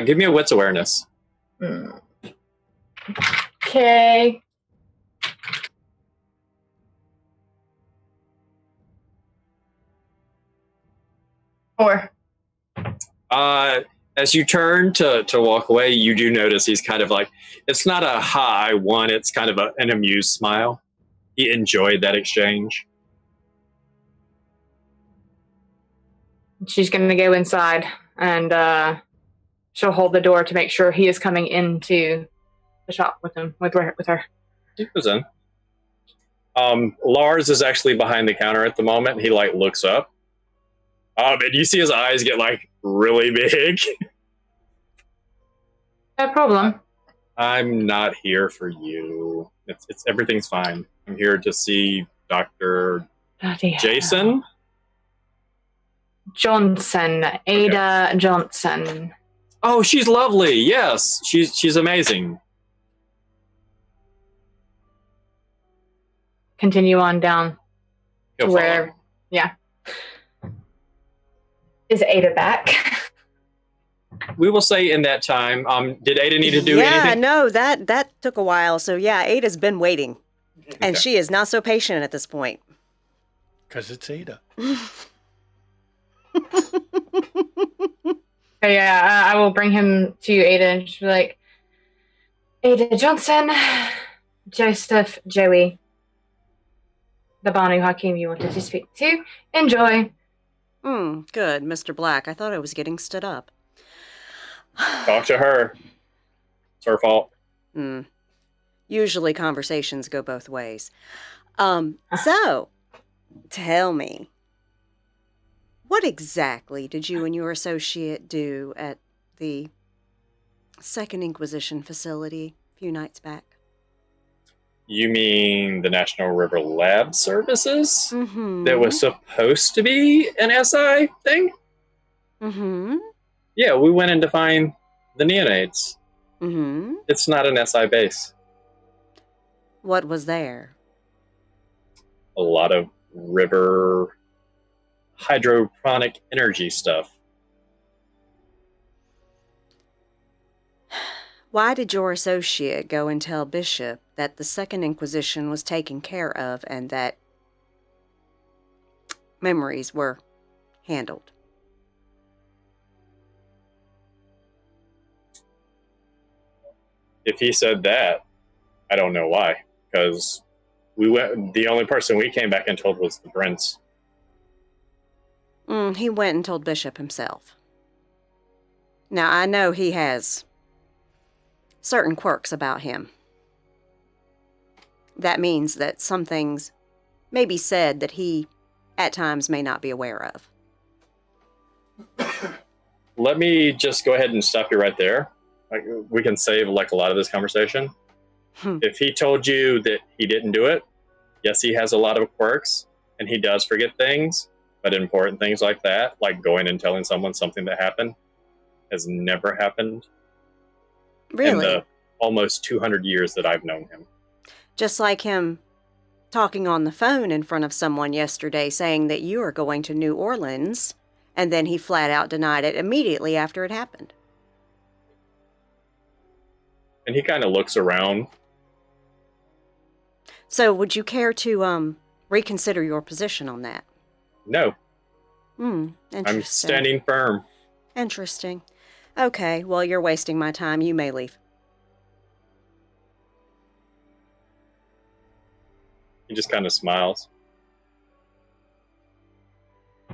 Give me a wits awareness. Okay. Or As you turn to walk away, you do notice he's kind of like, it's not a high one, it's kind of an amused smile. He enjoyed that exchange. she's gonna go inside and she'll hold the door to make sure he is coming into the shop with him, with her. He goes in. Lars is actually behind the counter at the moment. He like looks up. And you see his eyes get like really big. No problem. I'm not here for you. It's everything's fine. I'm here to see Dr. Bloody Jason. Johnson. Ada Johnson. Oh, she's lovely. Yes, she's amazing. Continue on down to He'll where, follow. yeah. Is Ada back? We will say in that time, did Ada need to do yeah, anything? no, that took a while. So yeah, Ada's been waiting. And Okay. she is not so patient at this point. Because it's Ada. Yeah, I will bring him to Ada and just be like, Ada Johnson, Joseph, Joey, the Banu Hakim you wanted to speak to. Enjoy. Good, Mr. Black. I thought I was getting stood up. Talk to her. It's her fault. Usually conversations go both ways. So, tell me, what exactly did you and your associate do at the Second Inquisition facility a few nights back? You mean the National River Lab Services? Mm-hmm. That was supposed to be an SI thing? Mm-hmm. Yeah, we went in to find the Neonates. Mm-hmm. It's not an SI base. What was there? A lot of river hydroponic energy stuff. Why did your associate go and tell Bishop that the Second Inquisition was taken care of and that memories were handled? If he said that, I don't know why. Because the only person we came back and told was the prince. He went and told Bishop himself. Now, I know he has certain quirks about him. That means that some things may be said that he, at times, may not be aware of. Let me just go ahead and stop you right there. Like, we can save like a lot of this conversation. If he told you that he didn't do it, yes, he has a lot of quirks, and he does forget things, but important things like that, like going and telling someone something that happened, has never happened Really? in the almost 200 years that I've known him. Just like him talking on the phone in front of someone yesterday saying that you are going to New Orleans, and then he flat out denied it immediately after it happened. And he kind of looks around. So would you care to reconsider your position on that? No, Interesting. I'm standing firm. Interesting. Okay, well, you're wasting my time. You may leave. He just kind of smiles.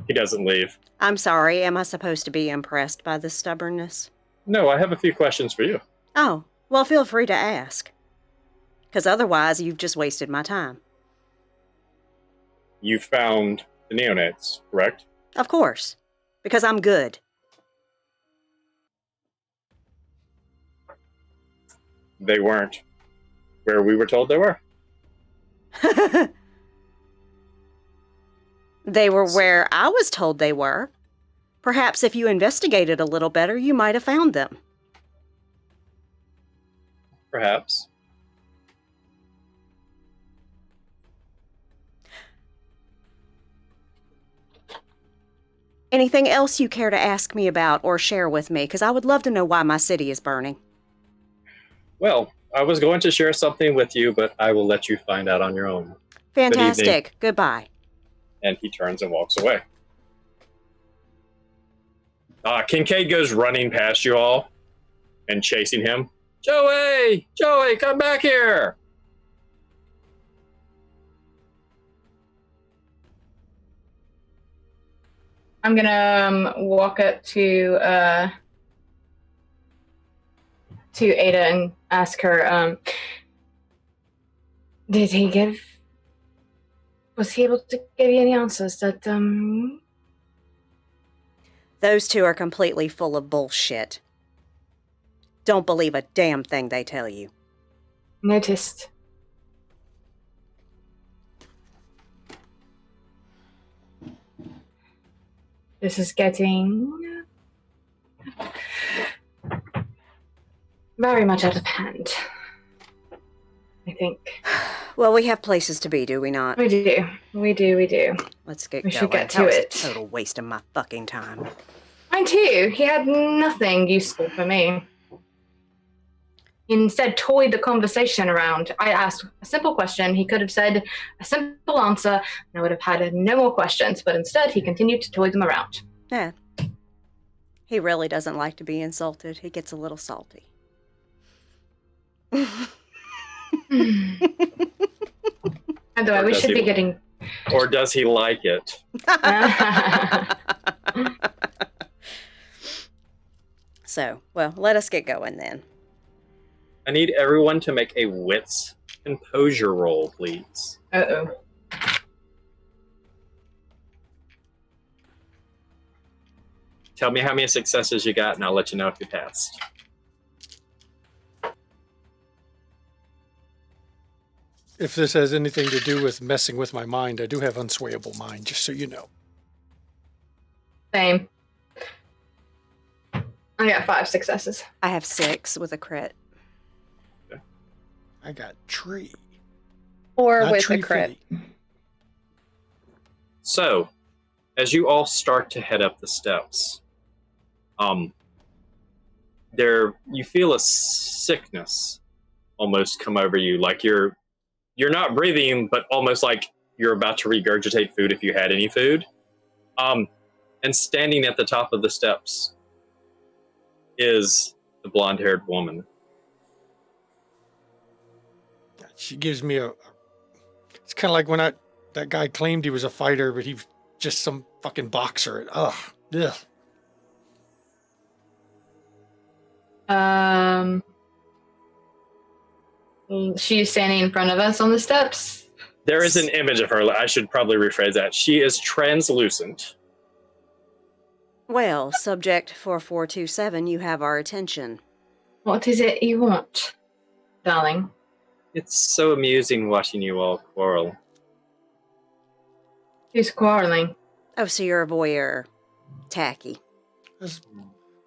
He doesn't leave. I'm sorry, am I supposed to be impressed by this stubbornness? No, I have a few questions for you. Oh, well, feel free to ask. Because otherwise, you've just wasted my time. You found the Neonates, correct? Of course. Because I'm good. They weren't where we were told they were. They were where I was told they were. Perhaps if you investigated a little better, you might have found them. Perhaps. Anything else you care to ask me about or share with me? Because I would love to know why my city is burning. Well, I was going to share something with you, but I will let you find out on your own. Fantastic. Goodbye. And he turns and walks away. Kincaid goes running past you all and chasing him. Joey! Joey, come back here! I'm gonna walk up to Ada and ask her, was he able to give you any answers that, Those two are completely full of bullshit. Don't believe a damn thing they tell you. noticed? This is getting very much out of hand, I think. Well, we have places to be, do we not? We do. Let's get We going. should get to That was it. a total waste of my fucking time. Mine too. He had nothing useful for me. He instead toyed the conversation around. I asked a simple question. He could have said a simple answer, and I would have had no more questions. But instead, he continued to toy them around. Yeah. He really doesn't like to be insulted. He gets a little salty. Although we should be getting... Or does he like it? So, well, let us get going then. I need everyone to make a wits composure roll, please. Uh-oh. Tell me how many successes you got, and I'll let you know if you passed. If this has anything to do with messing with my mind, I do have unswayable mind, just so you know. Same. I got 5 successes. I have 6 with a crit. I got tree. Or Not with tree a crit. fitty. So, as you all start to head up the steps, you feel a sickness almost come over you, like you're not breathing, but almost like you're about to regurgitate food if you had any food. And standing at the top of the steps is the blonde-haired woman. She gives me it's kind of like when that guy claimed he was a fighter, but he was just some fucking boxer. Ugh. She's standing in front of us on the steps. There is an image of her. I should probably rephrase that. She is translucent. Well, subject 4427, you have our attention. What is it you want, darling? It's so amusing watching you all quarrel. Who's quarreling? Oh, so you're a voyeur. Tacky.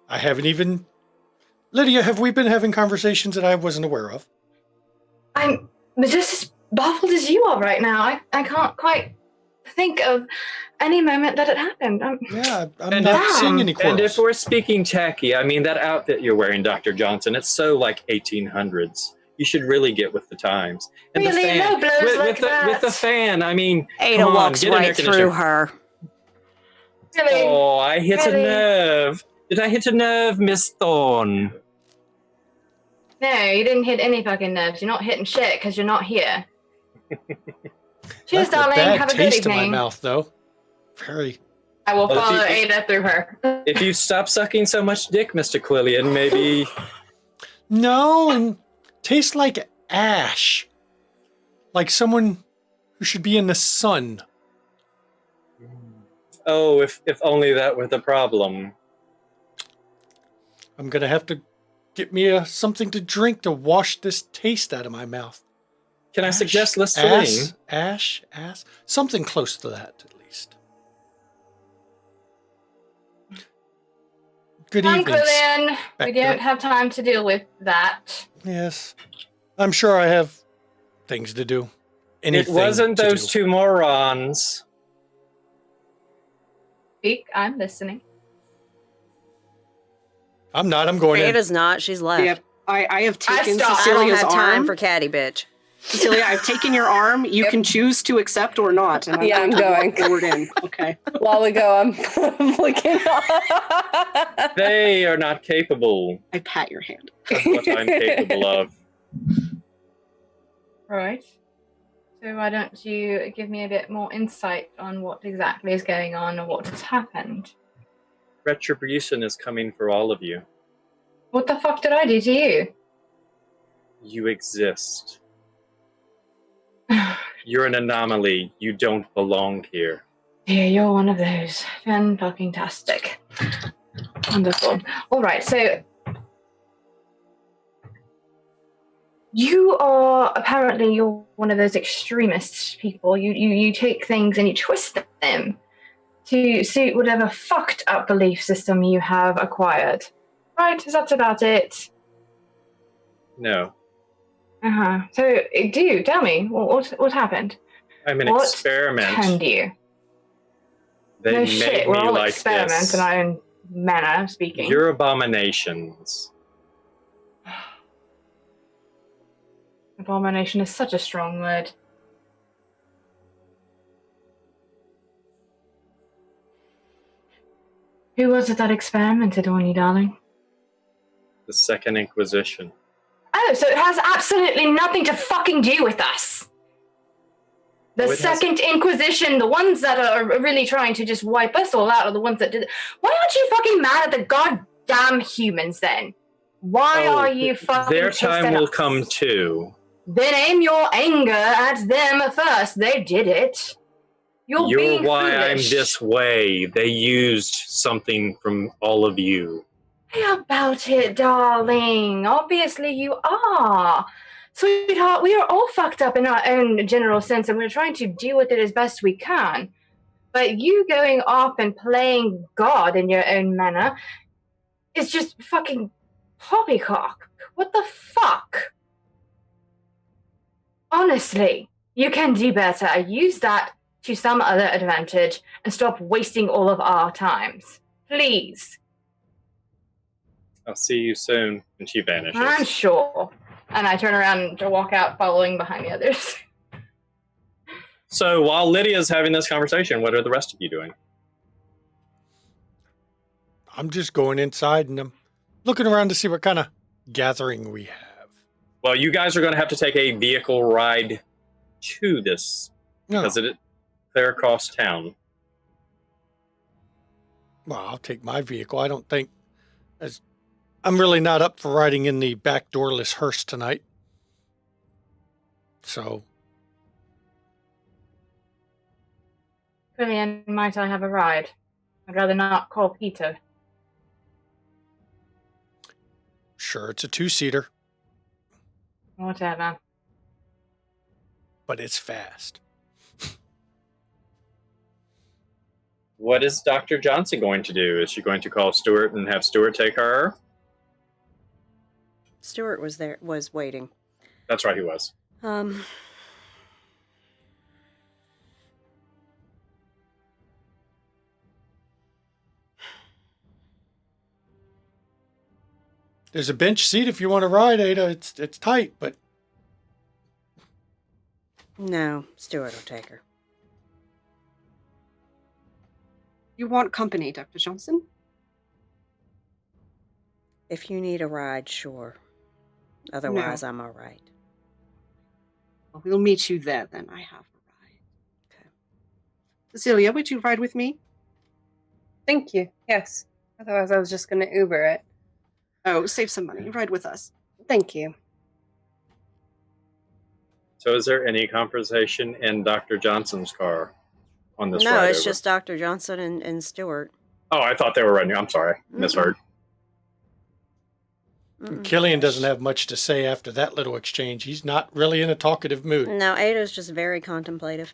I haven't even... Lydia, have we been having conversations that I wasn't aware of? I'm just as baffled as you are right now. I can't quite think of any moment that it happened. I'm and not seeing any quarrels. And if we're speaking tacky, I mean, that outfit you're wearing, Dr. Johnson, it's so like 1800s. You should really get with the times. And really? The fan, No blows like that. With the fan, I mean, Ada walks right through her. Really? Oh, I hit a nerve. Did I hit a nerve, Miss Thorne? No, you didn't hit any fucking nerves. You're not hitting shit because you're not here. Cheers, darling. Bad Have a good taste in my evening. mouth, though. Very. I will follow Ada through her. If you stop sucking so much dick, Mr. Quillian, maybe... No, and tastes like ash. Like someone who should be in the sun. Oh, if only that were the problem. I'm going to have to get me something to drink to wash this taste out of my mouth. Can I suggest Listerine? Ash? Something close to that, at least. Good evening, Quillian. We Spectre. don't have time to deal with that. Yes. I'm sure I have things to do. It wasn't those two morons. Speak, I'm listening. I'm not. I'm going in. Ada's not. She's left. Yep. I have taken stopped. I don't Cecilia's have time arm. for catty bitch. Cecilia, I've taken your arm. You can choose to accept or not. And Yeah, I'm going. Forward in. Okay. While we go, I'm flicking. They are not capable I pat your hand. of what I'm capable of. Right. So why don't you give me a bit more insight on what exactly is going on and what has happened? Retribution is coming for all of you. What the fuck did I do to you? You exist. You're an anomaly. You don't belong here. Yeah, you're one of those. Fan-fucking-tastic. Wonderful. Alright, so... you're one of those extremist people. You take things and you twist them to suit whatever fucked up belief system you have acquired. Right, is that about it? No. Uh-huh. So, do tell me, what happened? I'm an What experiment. Can you? They No made shit, me we're all like experiments this. in our own manner of speaking. You're abominations. Abomination is such a strong word. Who was it that experimented on you, darling? The Second Inquisition. Oh, so it has absolutely nothing to fucking do with us. The Oh, it has- Second Inquisition, the ones that are really trying to just wipe us all out are the ones that did it. Why aren't you fucking mad at the goddamn humans then? Why Oh, are you fucking Their pissed time at will us? come too. Then aim your anger at them first. They did it. You're being why I'm foolish. this way. They used something from all of you. How about it, darling? Obviously you are. Sweetheart, we are all fucked up in our own general sense, and we're trying to deal with it as best we can. But you going off and playing God in your own manner is just fucking poppycock. What the fuck? Honestly, you can do better. Use that to some other advantage and stop wasting all of our times. Please. I'll see you soon. And she vanishes. I'm sure. And I turn around to walk out following behind the others. So while Lydia's having this conversation, what are the rest of you doing? I'm just going inside and I'm looking around to see what kind of gathering we have. Well, you guys are going to have to take a vehicle ride to this No. because it is clear across town. Well, I'll take my vehicle. I don't think I'm really not up for riding in the back doorless hearse tonight. So, Brilliant. Might I have a ride? I'd rather not call Peter. sure, it's a 2-seater, Whatever. but it's fast. What is Dr. Johnson going to do? Is she going to call Stuart and have Stuart take her? Stuart was waiting. That's right, he was. There's a bench seat if you want to ride, Ada. It's tight, but No, Stuart will take her. You want company, Dr. Johnson? If you need a ride, sure. Otherwise, I'm all right. Well, we'll meet you there then. I have a ride. Okay. Cecilia, would you ride with me? Thank you. Yes. Otherwise, I was just going to Uber it. Oh, save some money. Ride with us. Thank you. So is there any conversation in Dr. Johnson's car on this No, ride it's over? just Dr. Johnson and Stuart. Oh, I thought they were running. I'm sorry. Misheard. Mm-mm. Killian doesn't have much to say after that little exchange. He's not really in a talkative mood. No, Ada's just very contemplative.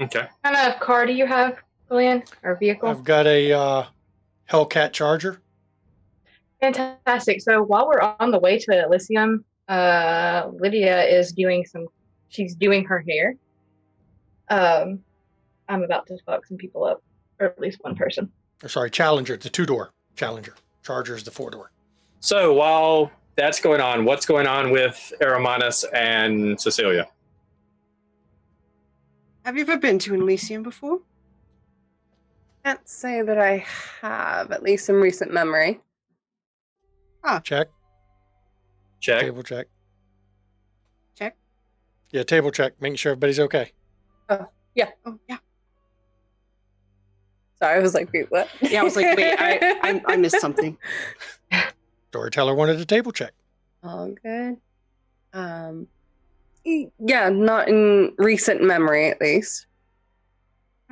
Okay. What kind of car do you have, Julian? Or vehicle? I've got a Hellcat Charger. Fantastic. So while we're on the way to Elysium, Lydia is she's doing her hair. I'm about to fuck some people up. Or at least one person. Or sorry, Challenger, the 2-door. Challenger. Charger is the 4-door. So while that's going on, what's going on with Aromanus and Cecilia? Have you ever been to Elysium before? Can't say that I have, at least in recent memory. Check. Check. Table check. Check. Yeah, table check. Making sure everybody's okay. Yeah. Oh, yeah. Sorry, I was like, wait, what? Yeah, I was like, wait, I missed something. Storyteller wanted a table check. All good. Yeah, not in recent memory, at least.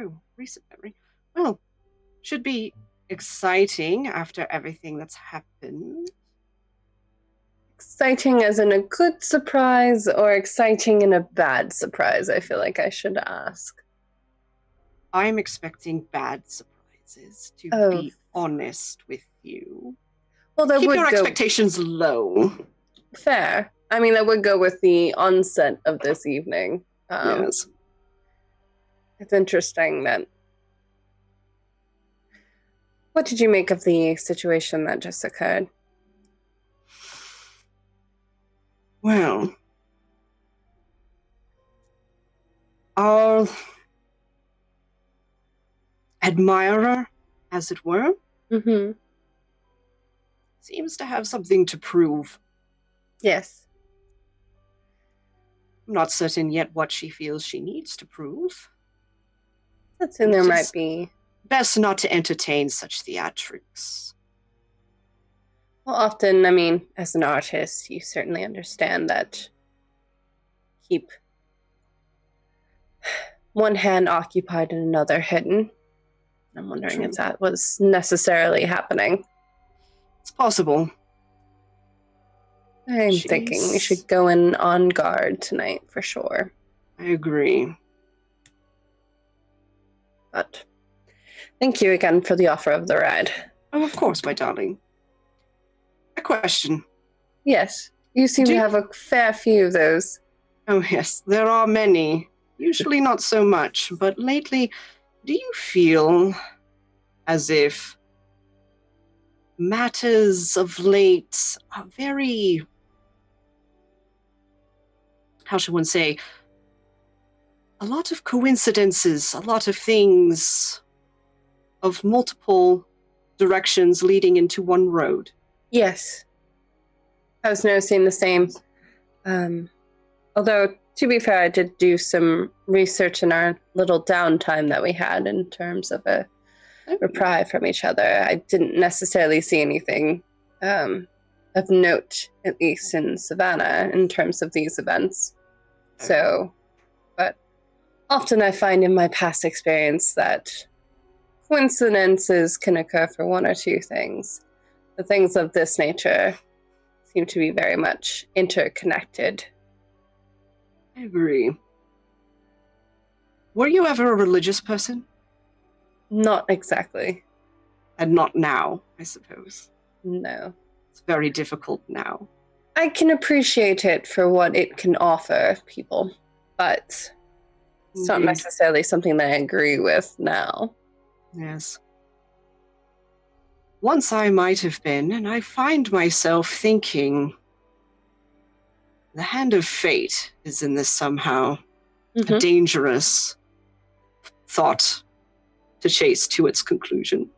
Oh, recent memory. Well, should be exciting after everything that's happened. Exciting as in a good surprise or exciting in a bad surprise, I feel like I should ask. I'm expecting bad surprises, to Oh. be honest with you. Well, that Keep would your go expectations low. fair. I mean, that would go with the onset of this evening. Yes. It's interesting that. What did you make of the situation that just occurred? Well, our admirer, as it were, Mm-hmm. seems to have something to prove. Yes. I'm not certain yet what she feels she needs to prove. That's in there It's might be. best not to entertain such theatrics. Well, often, I mean, as an artist, you certainly understand that keep one hand occupied and another hidden. I'm wondering True. if that was necessarily happening. It's possible. I'm thinking we should go in on guard tonight for sure. I agree. But thank you again for the offer of the ride. Oh, of course, my darling. A question. Yes, you seem to have a fair few of those. Oh, yes, there are many. Usually not so much, but lately, do you feel as if matters of late are very, how should one say, a lot of coincidences, a lot of things of multiple directions leading into one road? Yes. I was noticing the same. Although, to be fair, I did do some research in our little downtime that we had in terms of a reprieve from each other. I didn't necessarily see anything of note, at least in Savannah, in terms of these events. So, but often I find in my past experience that coincidences can occur for one or two things. The things of this nature seem to be very much interconnected. I agree. Were you ever a religious person? Not exactly. And not now, I suppose. No. It's very difficult now. I can appreciate it for what it can offer people, but it's not Indeed. necessarily something that I agree with now. Yes. Once I might have been, and I find myself thinking, the hand of fate is in this somehow. A dangerous thought to chase to its conclusion.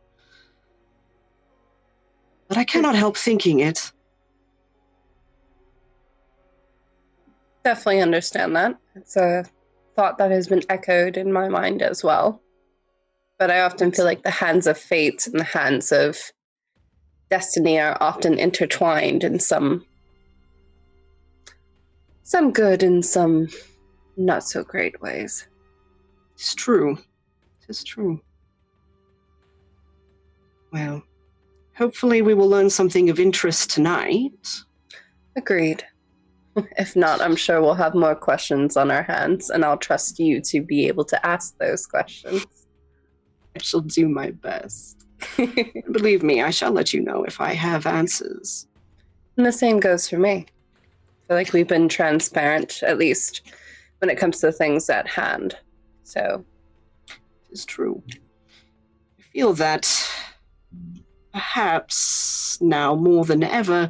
But I cannot help thinking it. Definitely understand that. It's a thought that has been echoed in my mind as well. But I often feel like the hands of fate and the hands of destiny are often intertwined in some good and some not so great ways. It's true. It's true. Well, hopefully we will learn something of interest tonight. Agreed. If not, I'm sure we'll have more questions on our hands, and I'll trust you to be able to ask those questions. I shall do my best. Believe me, I shall let you know if I have answers. And the same goes for me. I feel like we've been transparent, at least when it comes to things at hand. So, It's true. feel that perhaps now more than ever,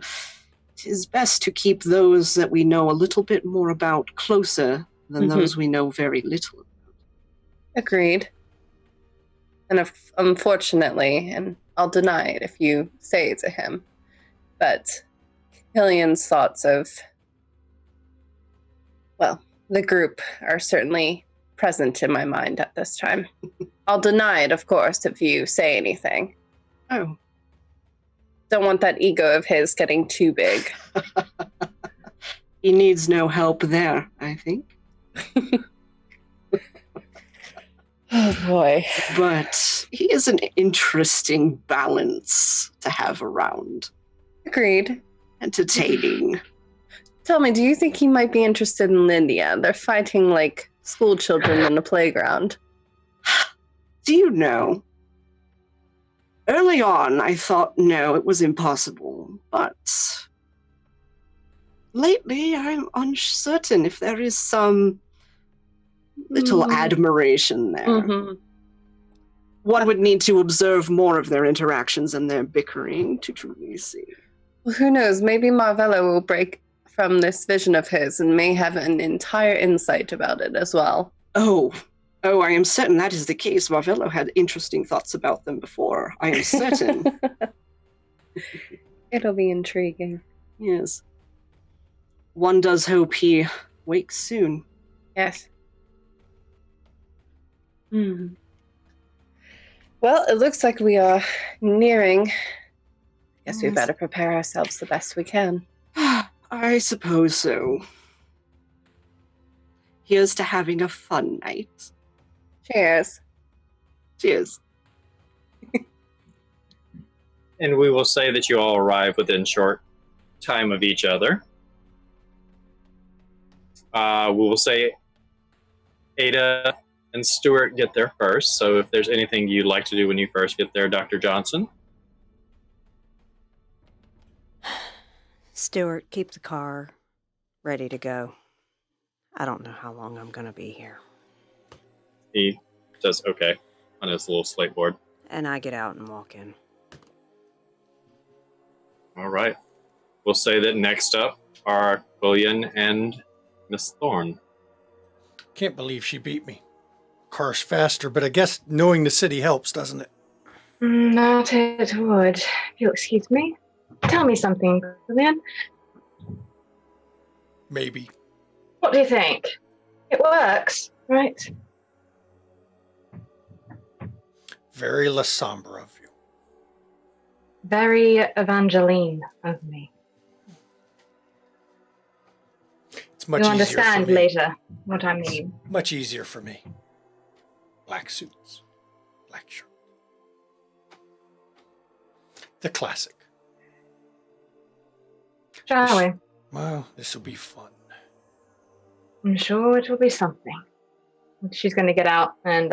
it is best to keep those that we know a little bit more about closer than those we know very little. Agreed. And unfortunately, and I'll deny it if you say it to him, but Killian's thoughts of, well, the group are certainly present in my mind at this time. I'll deny it, of course, if you say anything. Oh. Don't want that ego of his getting too big. He needs no help there, I think. Oh boy. But he is an interesting balance to have around. Agreed. Entertaining. Tell me, do you think he might be interested in Lydia? They're fighting like school children in a playground. Do you know? Early on, I thought, no, it was impossible. But lately, I'm uncertain if there is some little admiration there. Mm-hmm. One would need to observe more of their interactions and their bickering to truly see. Well, who knows? Maybe Marvella will break from this vision of his and may have an entire insight about it as well. Oh, I am certain that is the case. Marvello had interesting thoughts about them before. I am certain. It'll be intriguing. Yes. One does hope he wakes soon. Yes. Hmm. Well, it looks like we are nearing. Guess we better prepare ourselves the best we can. I suppose so. Here's to having a fun night. Cheers. Cheers. And we will say that you all arrive within short time of each other. We will say Ada and Stuart get there first. So if there's anything you'd like to do when you first get there, Dr. Johnson. Stuart, keep the car ready to go. I don't know how long I'm going to be here. He says okay on his little slate board. And I get out and walk in. All right. We'll say that next up are William and Miss Thorne. Can't believe she beat me. Car's faster, but I guess knowing the city helps, doesn't it? Not it would. If you'll excuse me. Tell me something, William. Maybe. What do you think? It works, right? Very La Sombra of you. Very Evangeline of me. It's much You'll easier understand for me. later what I mean. Much easier for me. Black suits, black shirt. The classic. Shall we? Well, this will be fun. I'm sure it will be something. She's going to get out and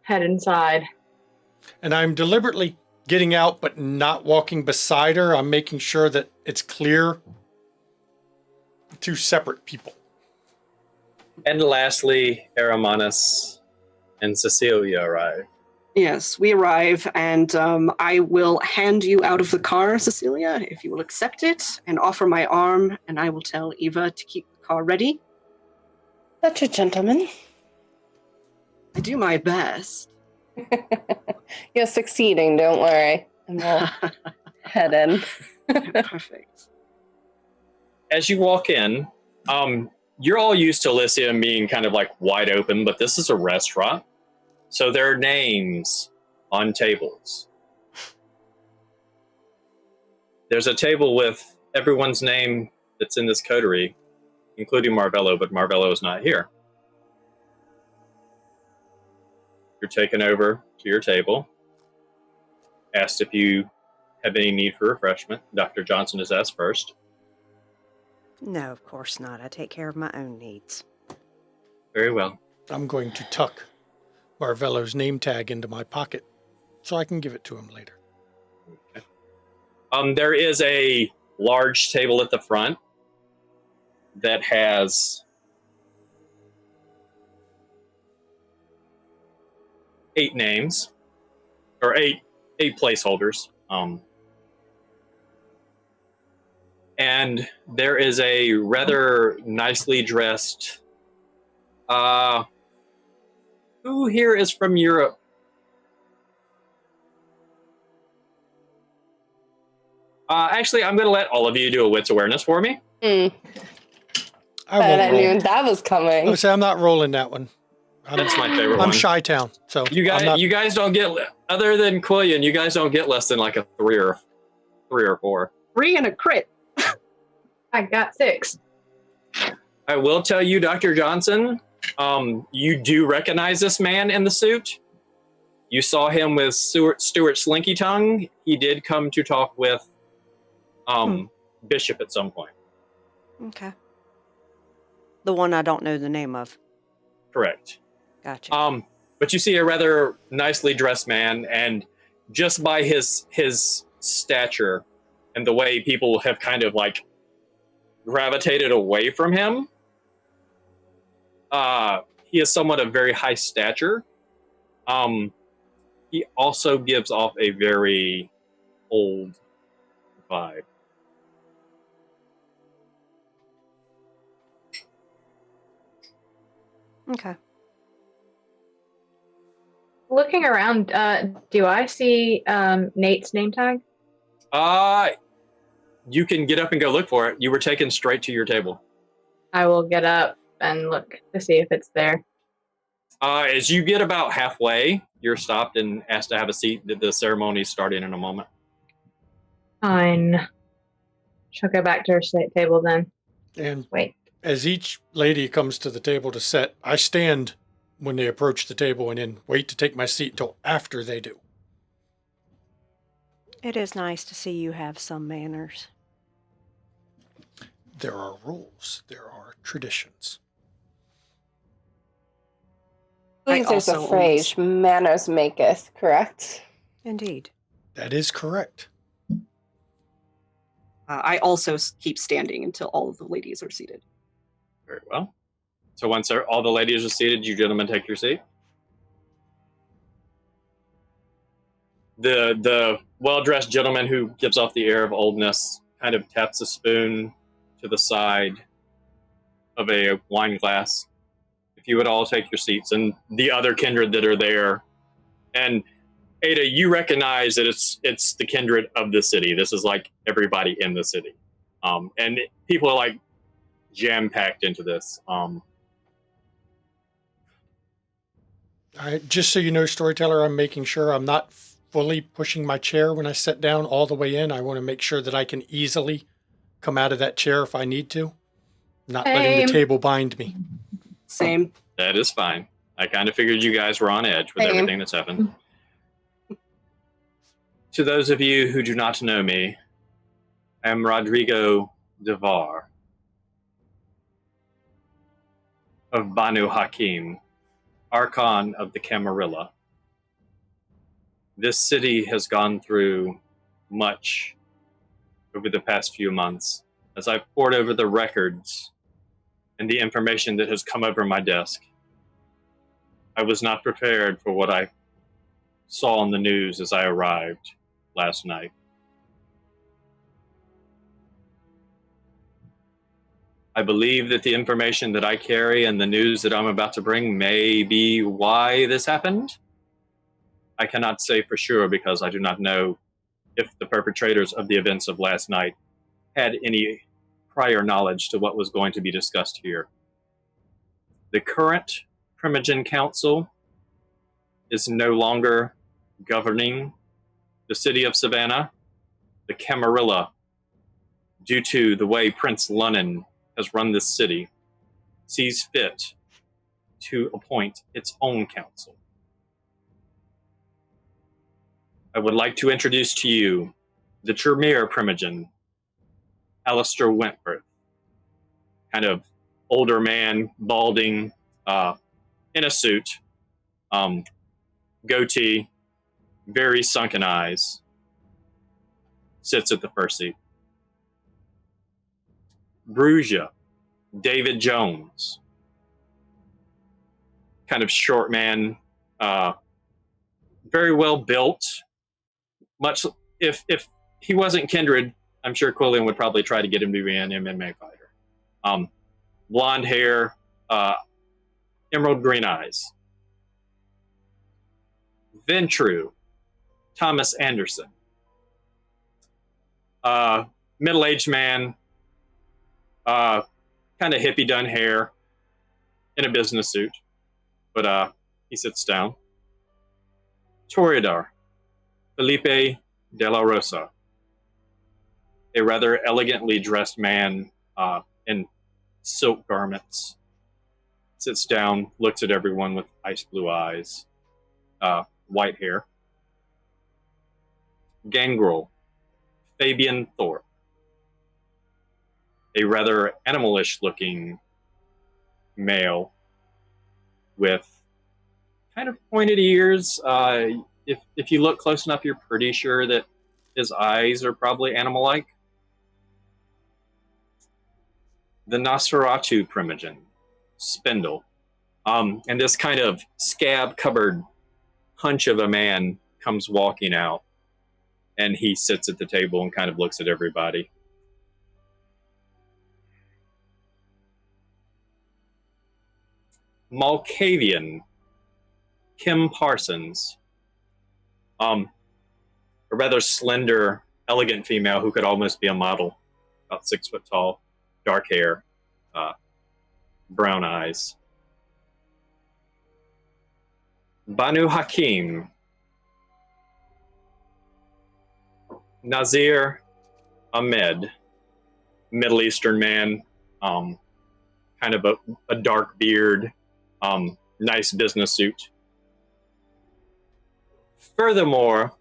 head inside. And I'm deliberately getting out, but not walking beside her. I'm making sure that it's clear. Two separate people. And lastly, Aramanus and Cecilia arrive. Yes, we arrive, and I will hand you out of the car, Cecilia, if you will accept it, and offer my arm, and I will tell Eva to keep the car ready. Such a gentleman. I do my best. You're succeeding, don't worry. And we'll head in. Perfect. As you walk in, you're all used to Elysium being kind of like wide open, but this is a restaurant. So there are names on tables. There's a table with everyone's name that's in this coterie, including Marvello, but Marvello is not here. You're taken over to your table, asked if you have any need for refreshment. Dr. Johnson is asked first. No, of course not. I take care of my own needs. Very well. I'm going to tuck Marvello's name tag into my pocket so I can give it to him later. Okay. There is a large table at the front that has 8 names. or eight placeholders. And there is a rather nicely dressed. Who here is from Europe? Actually, I'm going to let all of you do a wits awareness for me. I I won't roll. knew that was coming. I would say I'm not rolling that one. That's my favorite I'm one. Chi-Town, so You guys don't get, other than Quillian, you guys don't get less than like a 3 or 4. 3 and a crit. I got 6. I will tell you, Dr. Johnson, you do recognize this man in the suit. You saw him with Stuart Slinky Tongue. He did come to talk with Bishop at some point. Okay. The one I don't know the name of. Correct. Gotcha. But you see a rather nicely dressed man, and just by his stature and the way people have kind of like gravitated away from him, he is somewhat of very high stature. He also gives off a very old vibe. Okay. Looking around, do I see Nate's name tag? You can get up and go look for it. You were taken straight to your table. I will get up and look to see if it's there. As you get about halfway, you're stopped and asked to have a seat. The ceremony's starting in a moment. Fine. She'll go back to her table then. And Wait. as each lady comes to the table to set, I stand when they approach the table and then wait to take my seat until after they do. It is nice to see you have some manners. There are rules. There are traditions. I believe there's a phrase, manners maketh, correct? Indeed. That is correct. I also keep standing until all of the ladies are seated. Very well. So once all the ladies are seated, you gentlemen take your seat. The well-dressed gentleman who gives off the air of oldness kind of taps a spoon to the side of a wine glass. If you would all take your seats, and the other kindred that are there. And Ada, you recognize that it's the kindred of the city. This is like everybody in the city. And people are like jam-packed into this. Just so you know, storyteller, I'm making sure I'm not fully pushing my chair when I sit down all the way in. I want to make sure that I can easily come out of that chair if I need to. Not letting the table bind me. Same. That is fine. I kind of figured you guys were on edge with everything that's happened. To those of you who do not know me, I am Rodrigo Devar of Banu Hakim, Archon of the Camarilla. This city has gone through much over the past few months as I've pored over the records and the information that has come over my desk. I was not prepared for what I saw on the news as I arrived last night. I believe that the information that I carry and the news that I'm about to bring may be why this happened. I cannot say for sure because I do not know if the perpetrators of the events of last night had any prior knowledge to what was going to be discussed here. The current Primogen Council is no longer governing the city of Savannah. The Camarilla, due to the way Prince Lunnon has run this city, sees fit to appoint its own council. I would like to introduce to you the Tremere Primogen, Alistair Wentworth, kind of older man, balding, in a suit, goatee, very sunken eyes, sits at the first seat. Brugia, David Jones, kind of short man, very well built. Much if he wasn't kindred, I'm sure Quillian would probably try to get him to be an MMA fighter. Blonde hair, emerald green eyes. Ventru, Thomas Anderson. Middle-aged man, kind of hippie done hair, in a business suit, but he sits down. Toreador, Felipe de la Rosa, a rather elegantly dressed man in silk garments, sits down, looks at everyone with ice blue eyes, white hair. Gangrel, Fabian Thorpe, a rather animalish looking male with kind of pointed ears. If you look close enough, you're pretty sure that his eyes are probably animal-like. The Nosferatu primogen, Spindle, and this kind of scab-covered hunch of a man comes walking out, and he sits at the table and kind of looks at everybody. Malkavian, Kim Parsons, a rather slender, elegant female who could almost be a model, about 6 foot tall, dark hair, brown eyes. Banu Hakim, Nazir Ahmed, Middle Eastern man, kind of a dark beard, nice business suit. Furthermore,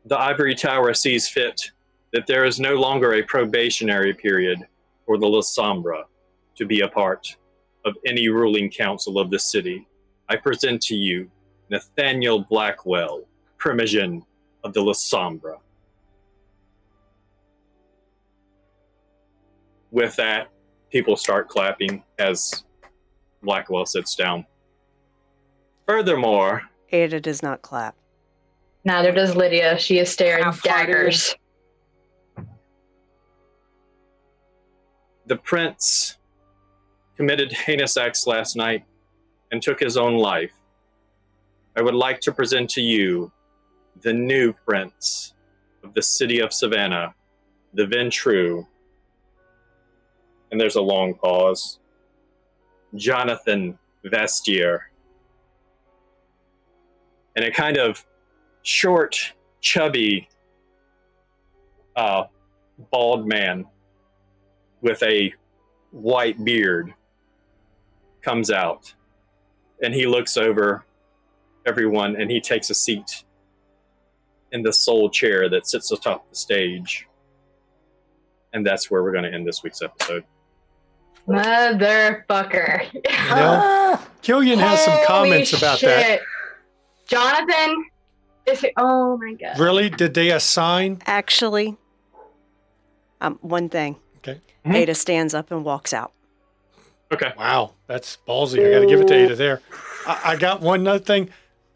the Ivory Tower sees fit that there is no longer a probationary period for the La Sombra to be a part of any ruling council of the city. I present to you Nathaniel Blackwell, primogen of the La Sombra. With that, people start clapping as Blackwell sits down. Furthermore, Ada does not clap. Neither does Lydia. She is staring Half-hearted. daggers. the prince committed heinous acts last night and took his own life. I would like to present to you the new prince of the city of Savannah, the Ventru. And there's a long pause. Jonathan Vestier. And a kind of short, chubby, bald man with a white beard comes out. And he looks over everyone and he takes a seat in the sole chair that sits atop the stage. And that's where we're going to end this week's episode. Motherfucker. You know, Killian has some comments about that. Jonathan, oh my god. Really? Did they assign? Actually, one thing. Okay. Ada stands up and walks out. Okay. Wow, that's ballsy. I got to give it to Ada there. I got one other thing.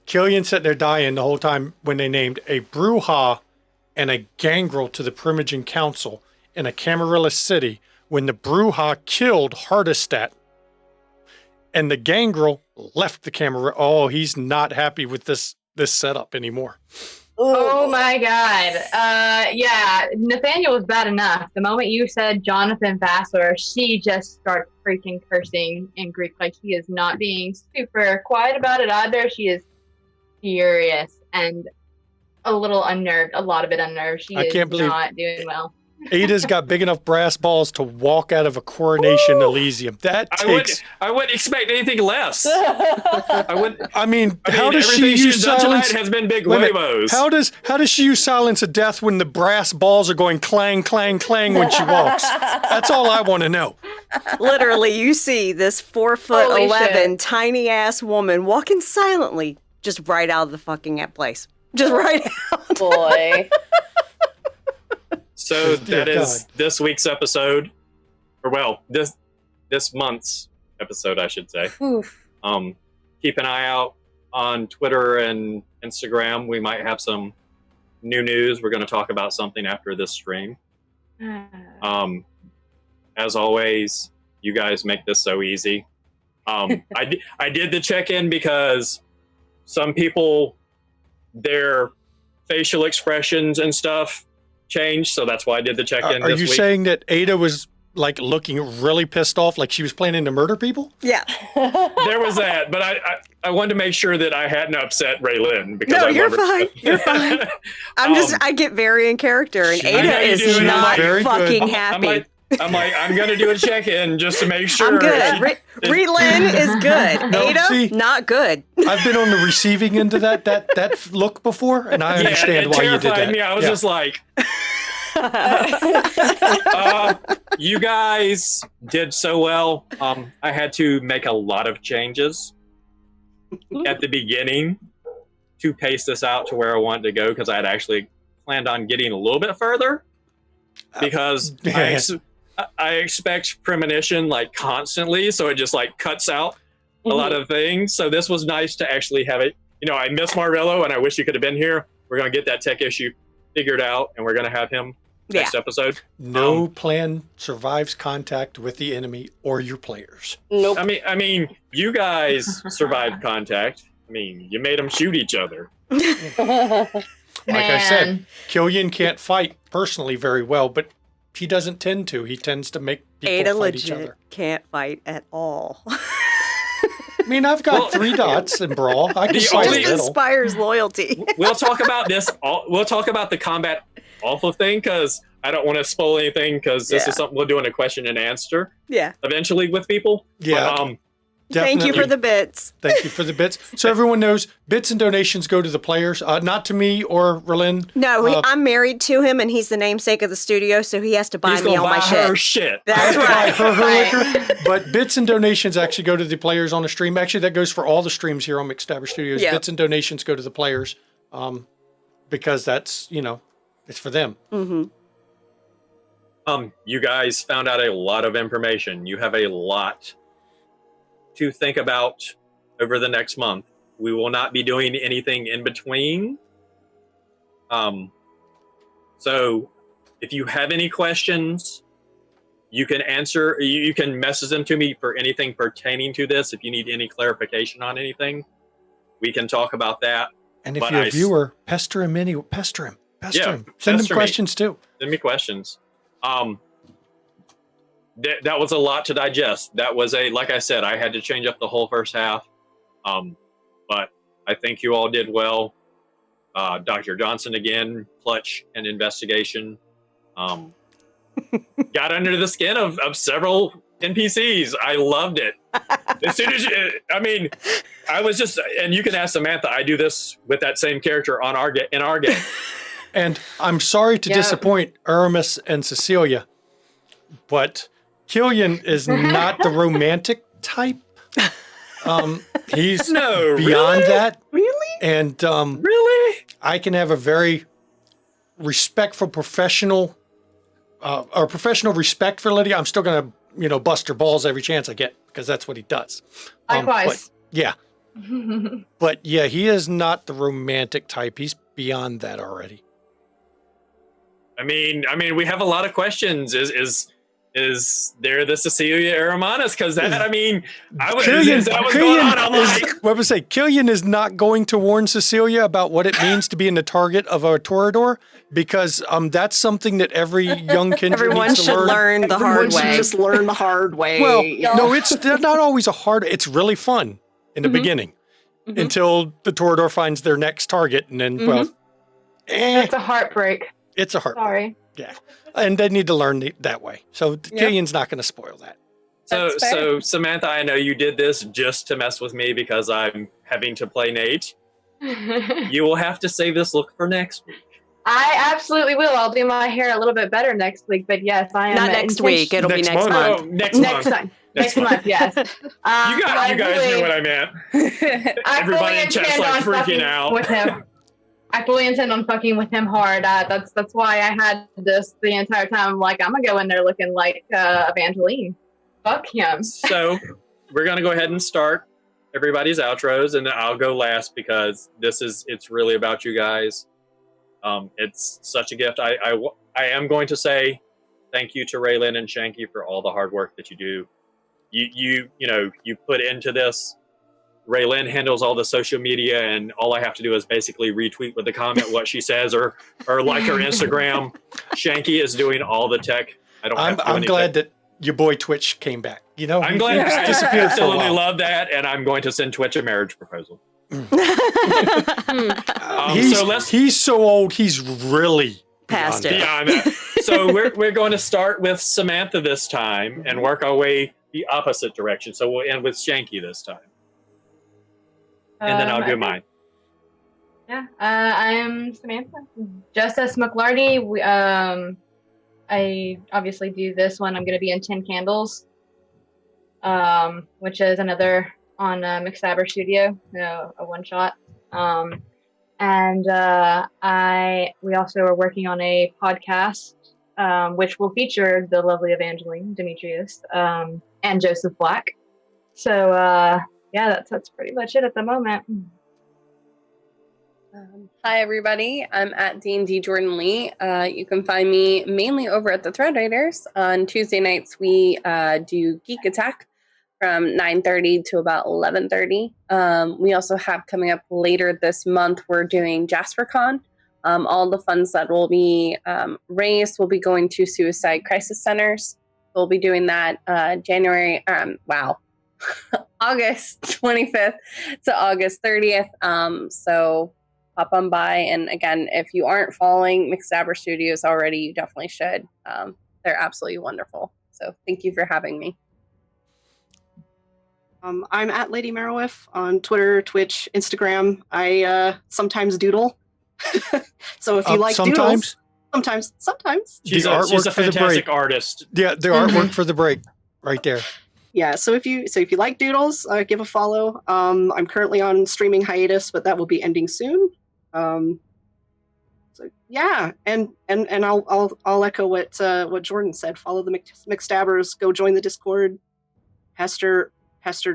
Killian sitting there dying the whole time when they named a Bruja and a Gangrel to the Primogen Council in a Camarilla city when the Bruja killed Hardestat. And the Gangrel left the Camarilla. Oh, he's not happy with this setup anymore. Oh my god. Yeah, Nathaniel was bad enough. The moment you said Jonathan Vassar, she just starts freaking cursing in Greek. Like, she is not being super quiet about it either. She is furious and a little unnerved, a lot of it unnerved. She is not doing well. Ada's got big enough brass balls to walk out of a Coronation Elysium. That takes... I wouldn't expect anything less. I mean, how does she use silence? Has been big huevos. How does she use silence of death when the brass balls are going clang, clang, clang when she walks? That's all I want to know. Literally, you see this 4'11" tiny ass woman walking silently just right out of the fucking place. Just right out. Boy. So that is this week's episode, or well, this month's episode, I should say. Oof. Keep an eye out on Twitter and Instagram. We might have some new news. We're going to talk about something after this stream. As always, you guys make this so easy. I did the check-in because some people, their facial expressions and stuff changed, so that's why I did the check-in Are this you week. saying that Ada was like looking really pissed off, like she was planning to murder people? Yeah. There was that, but I wanted to make sure that I hadn't upset Raylyn because No, I you're love her. fine. You're fine. I get very in character, and I know Ada you is do, and I'm not very good. fucking happy. I'm going to do a check-in just to make sure. I'm good. Raylyn is good. No, Ada, see- not good. I've been on the receiving end of that look before, and I understand it why you did terrified that. me. I was Yeah. just like, you guys did so well. I had to make a lot of changes at the beginning to pace this out to where I wanted to go, because I had actually planned on getting a little bit further, because I expect premonition like constantly, so it just like cuts out a lot of things. So this was nice to actually have it. You know, I miss Marvello, and I wish he could have been here. We're going to get that tech issue figured out, and we're going to have him next episode. No plan survives contact with the enemy or your players. Nope. I mean, you guys survived contact. I mean, you made them shoot each other. Like I said, Killian can't fight personally very well, but he doesn't tend to. He tends to make people Ada fight each legit other. can't fight at all. I mean, I've got 3 dots in Brawl. I can The fight a only- little. Inspires loyalty. We'll talk about this. We'll talk about the combat awful thing, because I don't want to spoil anything, because this is something we'll do in a question and answer Yeah. eventually with people. Yeah. But, Thank you for Definitely. the bits. Thank you for the bits. So everyone knows bits and donations go to the players, not to me or Relyn. No, I'm married to him, and he's the namesake of the studio, so he has to buy he's me going to all buy my her shit. shit. That's right. Her liquor, but bits and donations actually go to the players on the stream. Actually, that goes for all the streams here on McStabber Studios. Yeah. Bits and donations go to the players, because that's, it's for them. Mm-hmm. You guys found out a lot of information. You have a lot to think about over the next month. We will not be doing anything in between. So if you have any questions, you can answer, you can message them to me for anything pertaining to this. If you need any clarification on anything, we can talk about that. And if But you're a I- viewer, pester him. Pester him. Yeah, Send him pester me. questions too. Send me questions. That was a lot to digest. That was like I said, I had to change up the whole first half. But I think you all did well. Dr. Johnson again, clutch and investigation. Got under the skin of several NPCs. I loved it. As soon as I was just, and you can ask Samantha, I do this with that same character in our game. And I'm sorry to disappoint Aramis and Cecilia, but Killian is not the romantic type. He's beyond that. Really? And Really? I can have a very respectful professional respect for Lydia. I'm still going to, bust her balls every chance I get, because that's what he does. Likewise. Yeah. But yeah, he is not the romantic type. He's beyond that already. I mean, we have a lot of questions. Is there the Cecilia Aramanus? Because that, I was Killian, is that what's going on? I'm like, what was I say? Killian is not going to warn Cecilia about what it means to be in the target of a Toreador, because that's something that every young kindred Everyone needs to should learn the Everyone hard should way. just learn the hard way. Well, no, it's not always a hard. It's really fun in the beginning until the Toreador finds their next target, and then It's a heartbreak. it's a heart. Sorry. Yeah, and they need to learn that way. So Killian's not going to spoil that. That's fair. so Samantha, I know you did this just to mess with me because I'm having to play Nate. You will have to save this look for next week. I absolutely will. I'll do my hair a little bit better next week, but yes, I am. Not next week. It'll be Next next month. month. Oh, next Next month. time. Next month, yes. You guys knew what I meant. I Everybody fully in chat's intend like on freaking fucking out. with him. I fully intend on fucking with him hard. That's why I had this the entire time. I'm like, I'm gonna go in there looking like Evangeline. Fuck him. So we're going to go ahead and start everybody's outros, and I'll go last because it's really about you guys. It's such a gift. I am going to say thank you to Raylan and Shanky for all the hard work that you do. You put into this. Raylan handles all the social media, and all I have to do is basically retweet with a comment what she says, or like her Instagram. Shanky is doing all the tech. I don't. I'm glad that your boy Twitch came back. I'm glad. I disappeared for a absolutely while. love that, and I'm going to send Twitch a marriage proposal. He's so old. He's really Past it. Beyond that. So we're going to start with Samantha this time and work our way the opposite direction. So we'll end with Shanky this time, and then I'll do mine. Yeah, I'm Samantha. Just as McLarty, I obviously do this one. I'm going to be in 10 Candles, which is another on McStabber Studio, a one-shot. We also are working on a podcast, which will feature the lovely Evangeline Demetrius and Joseph Black. So, that's pretty much it at the moment. Hi, everybody. I'm at D&D Jordan Lee. You can find me mainly over at the Thread Raiders. On Tuesday nights, we do Geek Attack from 9:30 to about 11:30. We also have coming up later this month, we're doing JasperCon. All the funds that will be raised will be going to suicide crisis centers. We'll be doing that August 25th to August 30th. So hop on by. And again, if you aren't following McStabber Studios already, you definitely should. They're absolutely wonderful. So thank you for having me. I'm at Lady Marowif on Twitter, Twitch, Instagram. I sometimes doodle. So if you like doodles, sometimes. She's a fantastic artist. Yeah, the artwork for the break, right there. Yeah, so if you like doodles, give a follow. I'm currently on streaming hiatus, but that will be ending soon. So yeah, and I'll echo what Jordan said. Follow the McStabbers. Go join the Discord. Hester,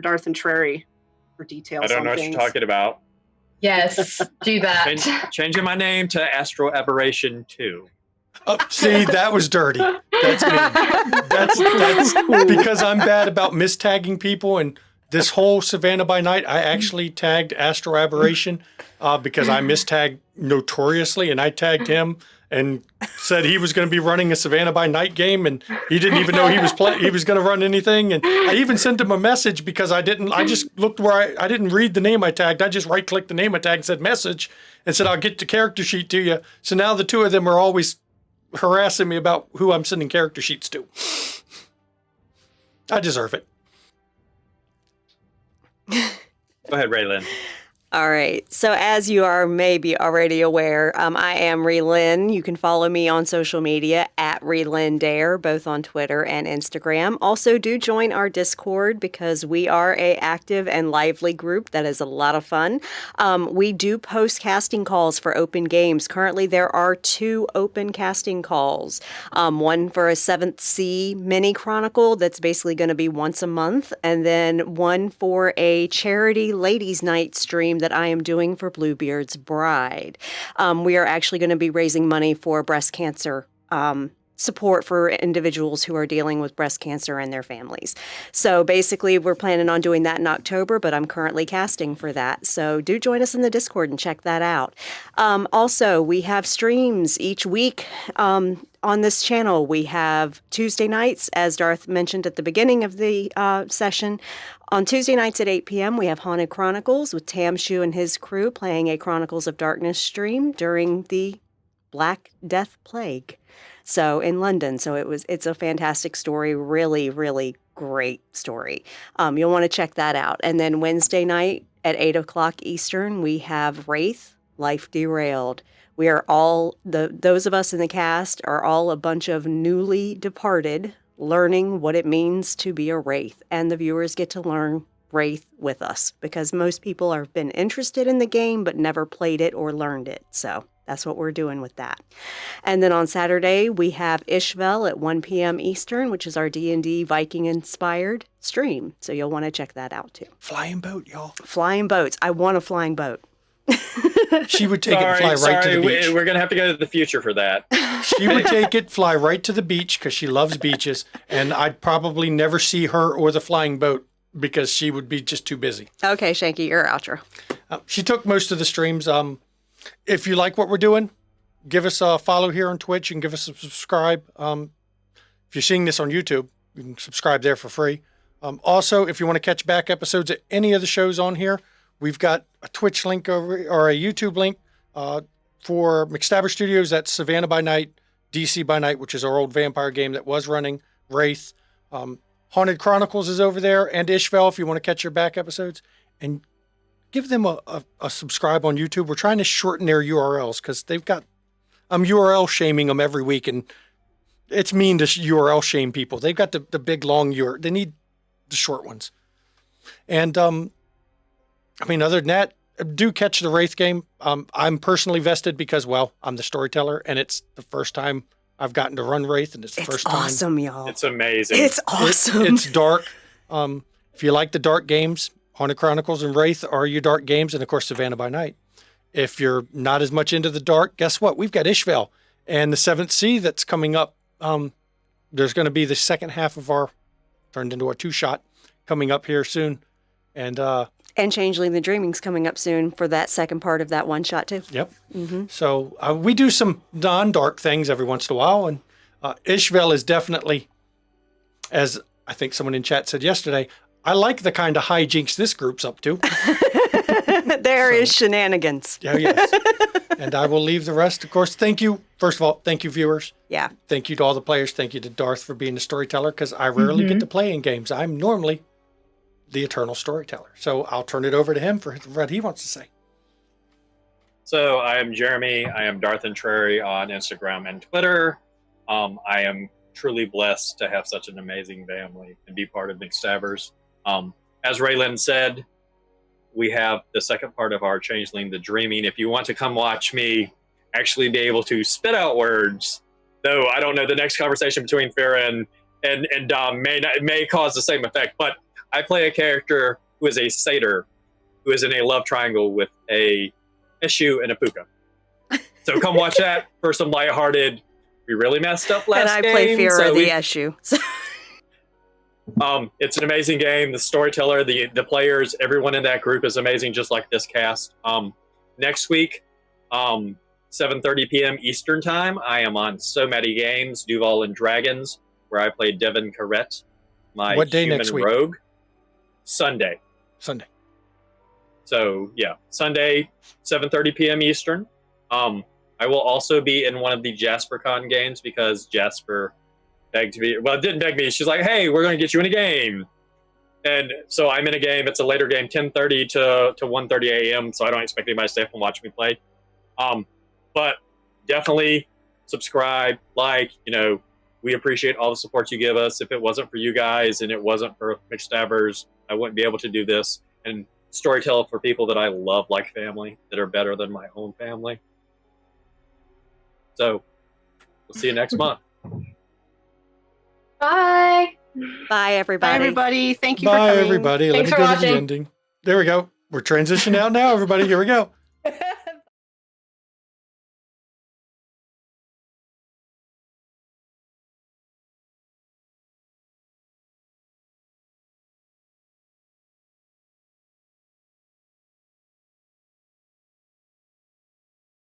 Darth, and Trary for details. I don't know what you're talking about. Yes, do that. Changing my name to Astro Aberration 2. Oh, see, that was dirty. That's me. That's because I'm bad about mistagging people. And this whole Savannah by Night, I actually tagged Astro Aberration because I mistagged notoriously, and I tagged him and said he was going to be running a Savannah by Night game, and he didn't even know he was going to run anything. And I even sent him a message because I just looked where I didn't read the name I tagged. I just right-clicked the name I tagged and said message and said, I'll get the character sheet to you. So now the two of them are always harassing me about who I'm sending character sheets to. I deserve it. Go ahead, Raylan. All right. So as you are maybe already aware, I am Relyn. You can follow me on social media at RelynDare, both on Twitter and Instagram. Also, do join our Discord because we are a active and lively group that is a lot of fun. We do post casting calls for open games. Currently, there are 2 open casting calls. One for a 7th Sea mini chronicle that's basically going to be once a month, and then one for a charity ladies' night stream that I am doing for Bluebeard's Bride. We are actually going to be raising money for breast cancer support for individuals who are dealing with breast cancer and their families. So basically, we're planning on doing that in October, but I'm currently casting for that. So do join us in the Discord and check that out. Also, we have streams each week on this channel. We have Tuesday nights, as Darth mentioned at the beginning of the session. On Tuesday nights at 8 p.m., we have Haunted Chronicles with Tam Shu and his crew playing a Chronicles of Darkness stream during the Black Death Plague. So in London. So it's a fantastic story. Really, really great story. You'll want to check that out. And then Wednesday night at 8 o'clock Eastern, we have Wraith, Life Derailed. We are all, those of us in the cast are all a bunch of newly departed learning what it means to be a Wraith. And the viewers get to learn Wraith with us because most people have been interested in the game but never played it or learned it. So That's what we're doing with that. And then on Saturday, we have Ishvel at 1 p.m. Eastern, which is our D&D Viking-inspired stream. So you'll want to check that out, too. Flying boat, y'all. Flying boats. I want a flying boat. She would take it and fly right to the beach. We're going to have to go to the future for that. She would take it, fly right to the beach because she loves beaches. And I'd probably never see her or the flying boat because she would be just too busy. Okay, Shanky, your outro. She took most of the streams. If you like what we're doing, give us a follow here on Twitch and give us a subscribe. If you're seeing this on YouTube, you can subscribe there for free. Also, if you want to catch back episodes of any of the shows on here, we've got a Twitch link over or a YouTube link for McStabber Studios. That's Savannah by Night, DC by Night, which is our old vampire game that was running. Wraith, Haunted Chronicles is over there, and Ishvel if you want to catch your back episodes. And give them a subscribe on YouTube. We're trying to shorten their URLs because they've got, I'm URL shaming them every week, and it's mean to URL shame people. They've got the big long URL. They need the short ones. And I mean, other than that, do catch the Wraith game. I'm personally vested because, well, I'm the storyteller, and it's the first time I've gotten to run Wraith, and it's the first time. It's awesome, y'all. It's amazing. It's awesome. It's dark. If you like the dark games, Haunted Chronicles and Wraith are your dark games, and of course, Savannah by Night. If you're not as much into the dark, guess what? We've got Ishvel and the Seventh Sea that's coming up. There's going to be the second half of our, turned into a 2-shot, coming up here soon. And Changeling the Dreaming's coming up soon for that second part of that one shot, too. Yep. Mm-hmm. So we do some non-dark things every once in a while. And Ishvel is definitely, as I think someone in chat said yesterday, I like the kind of hijinks this group's up to. There is shenanigans. Yeah, yes. And I will leave the rest. Of course, thank you. First of all, thank you, viewers. Yeah. Thank you to all the players. Thank you to Darth for being the storyteller, because I rarely get to play in games. I'm normally the eternal storyteller. So I'll turn it over to him for what he wants to say. So I am Jeremy. I am Darth and Trary on Instagram and Twitter. I am truly blessed to have such an amazing family and be part of McStabbers. As Raylan said, we have the second part of our Changeling the Dreaming. If you want to come watch me actually be able to spit out words, though I don't know, the next conversation between Farah and Dom may cause the same effect, but I play a character who is a satyr, who is in a love triangle with a Eshu and a Puka. So come watch that for some lighthearted, we really messed up last game. And I play Farah the Eshu. It's an amazing game. The storyteller, the players, everyone in that group is amazing, just like this cast. Next week, 7:30 p.m. Eastern Time, I am on So Many Games, Duval and Dragons, where I play Devin Carrette, my what day human next week? rogue. Sunday. So, yeah, Sunday, 7:30 p.m. Eastern. I will also be in one of the JasperCon games because Jasper begged me. Well, didn't beg me. She's like, hey, we're going to get you in a game. And so I'm in a game. It's a later game, 10:30 to 1:30 a.m., so I don't expect anybody to stay up and watch me play. But definitely subscribe, like, we appreciate all the support you give us. If it wasn't for you guys and it wasn't for McStabbers, I wouldn't be able to do this and storytell for people that I love like family, that are better than my own family. So we'll see you next month. Bye. Bye, everybody. Bye, everybody. Thank you Bye, for coming. everybody. Thanks Let for me go to the watching. ending. There we go. We're transitioning out now, everybody. Here we go.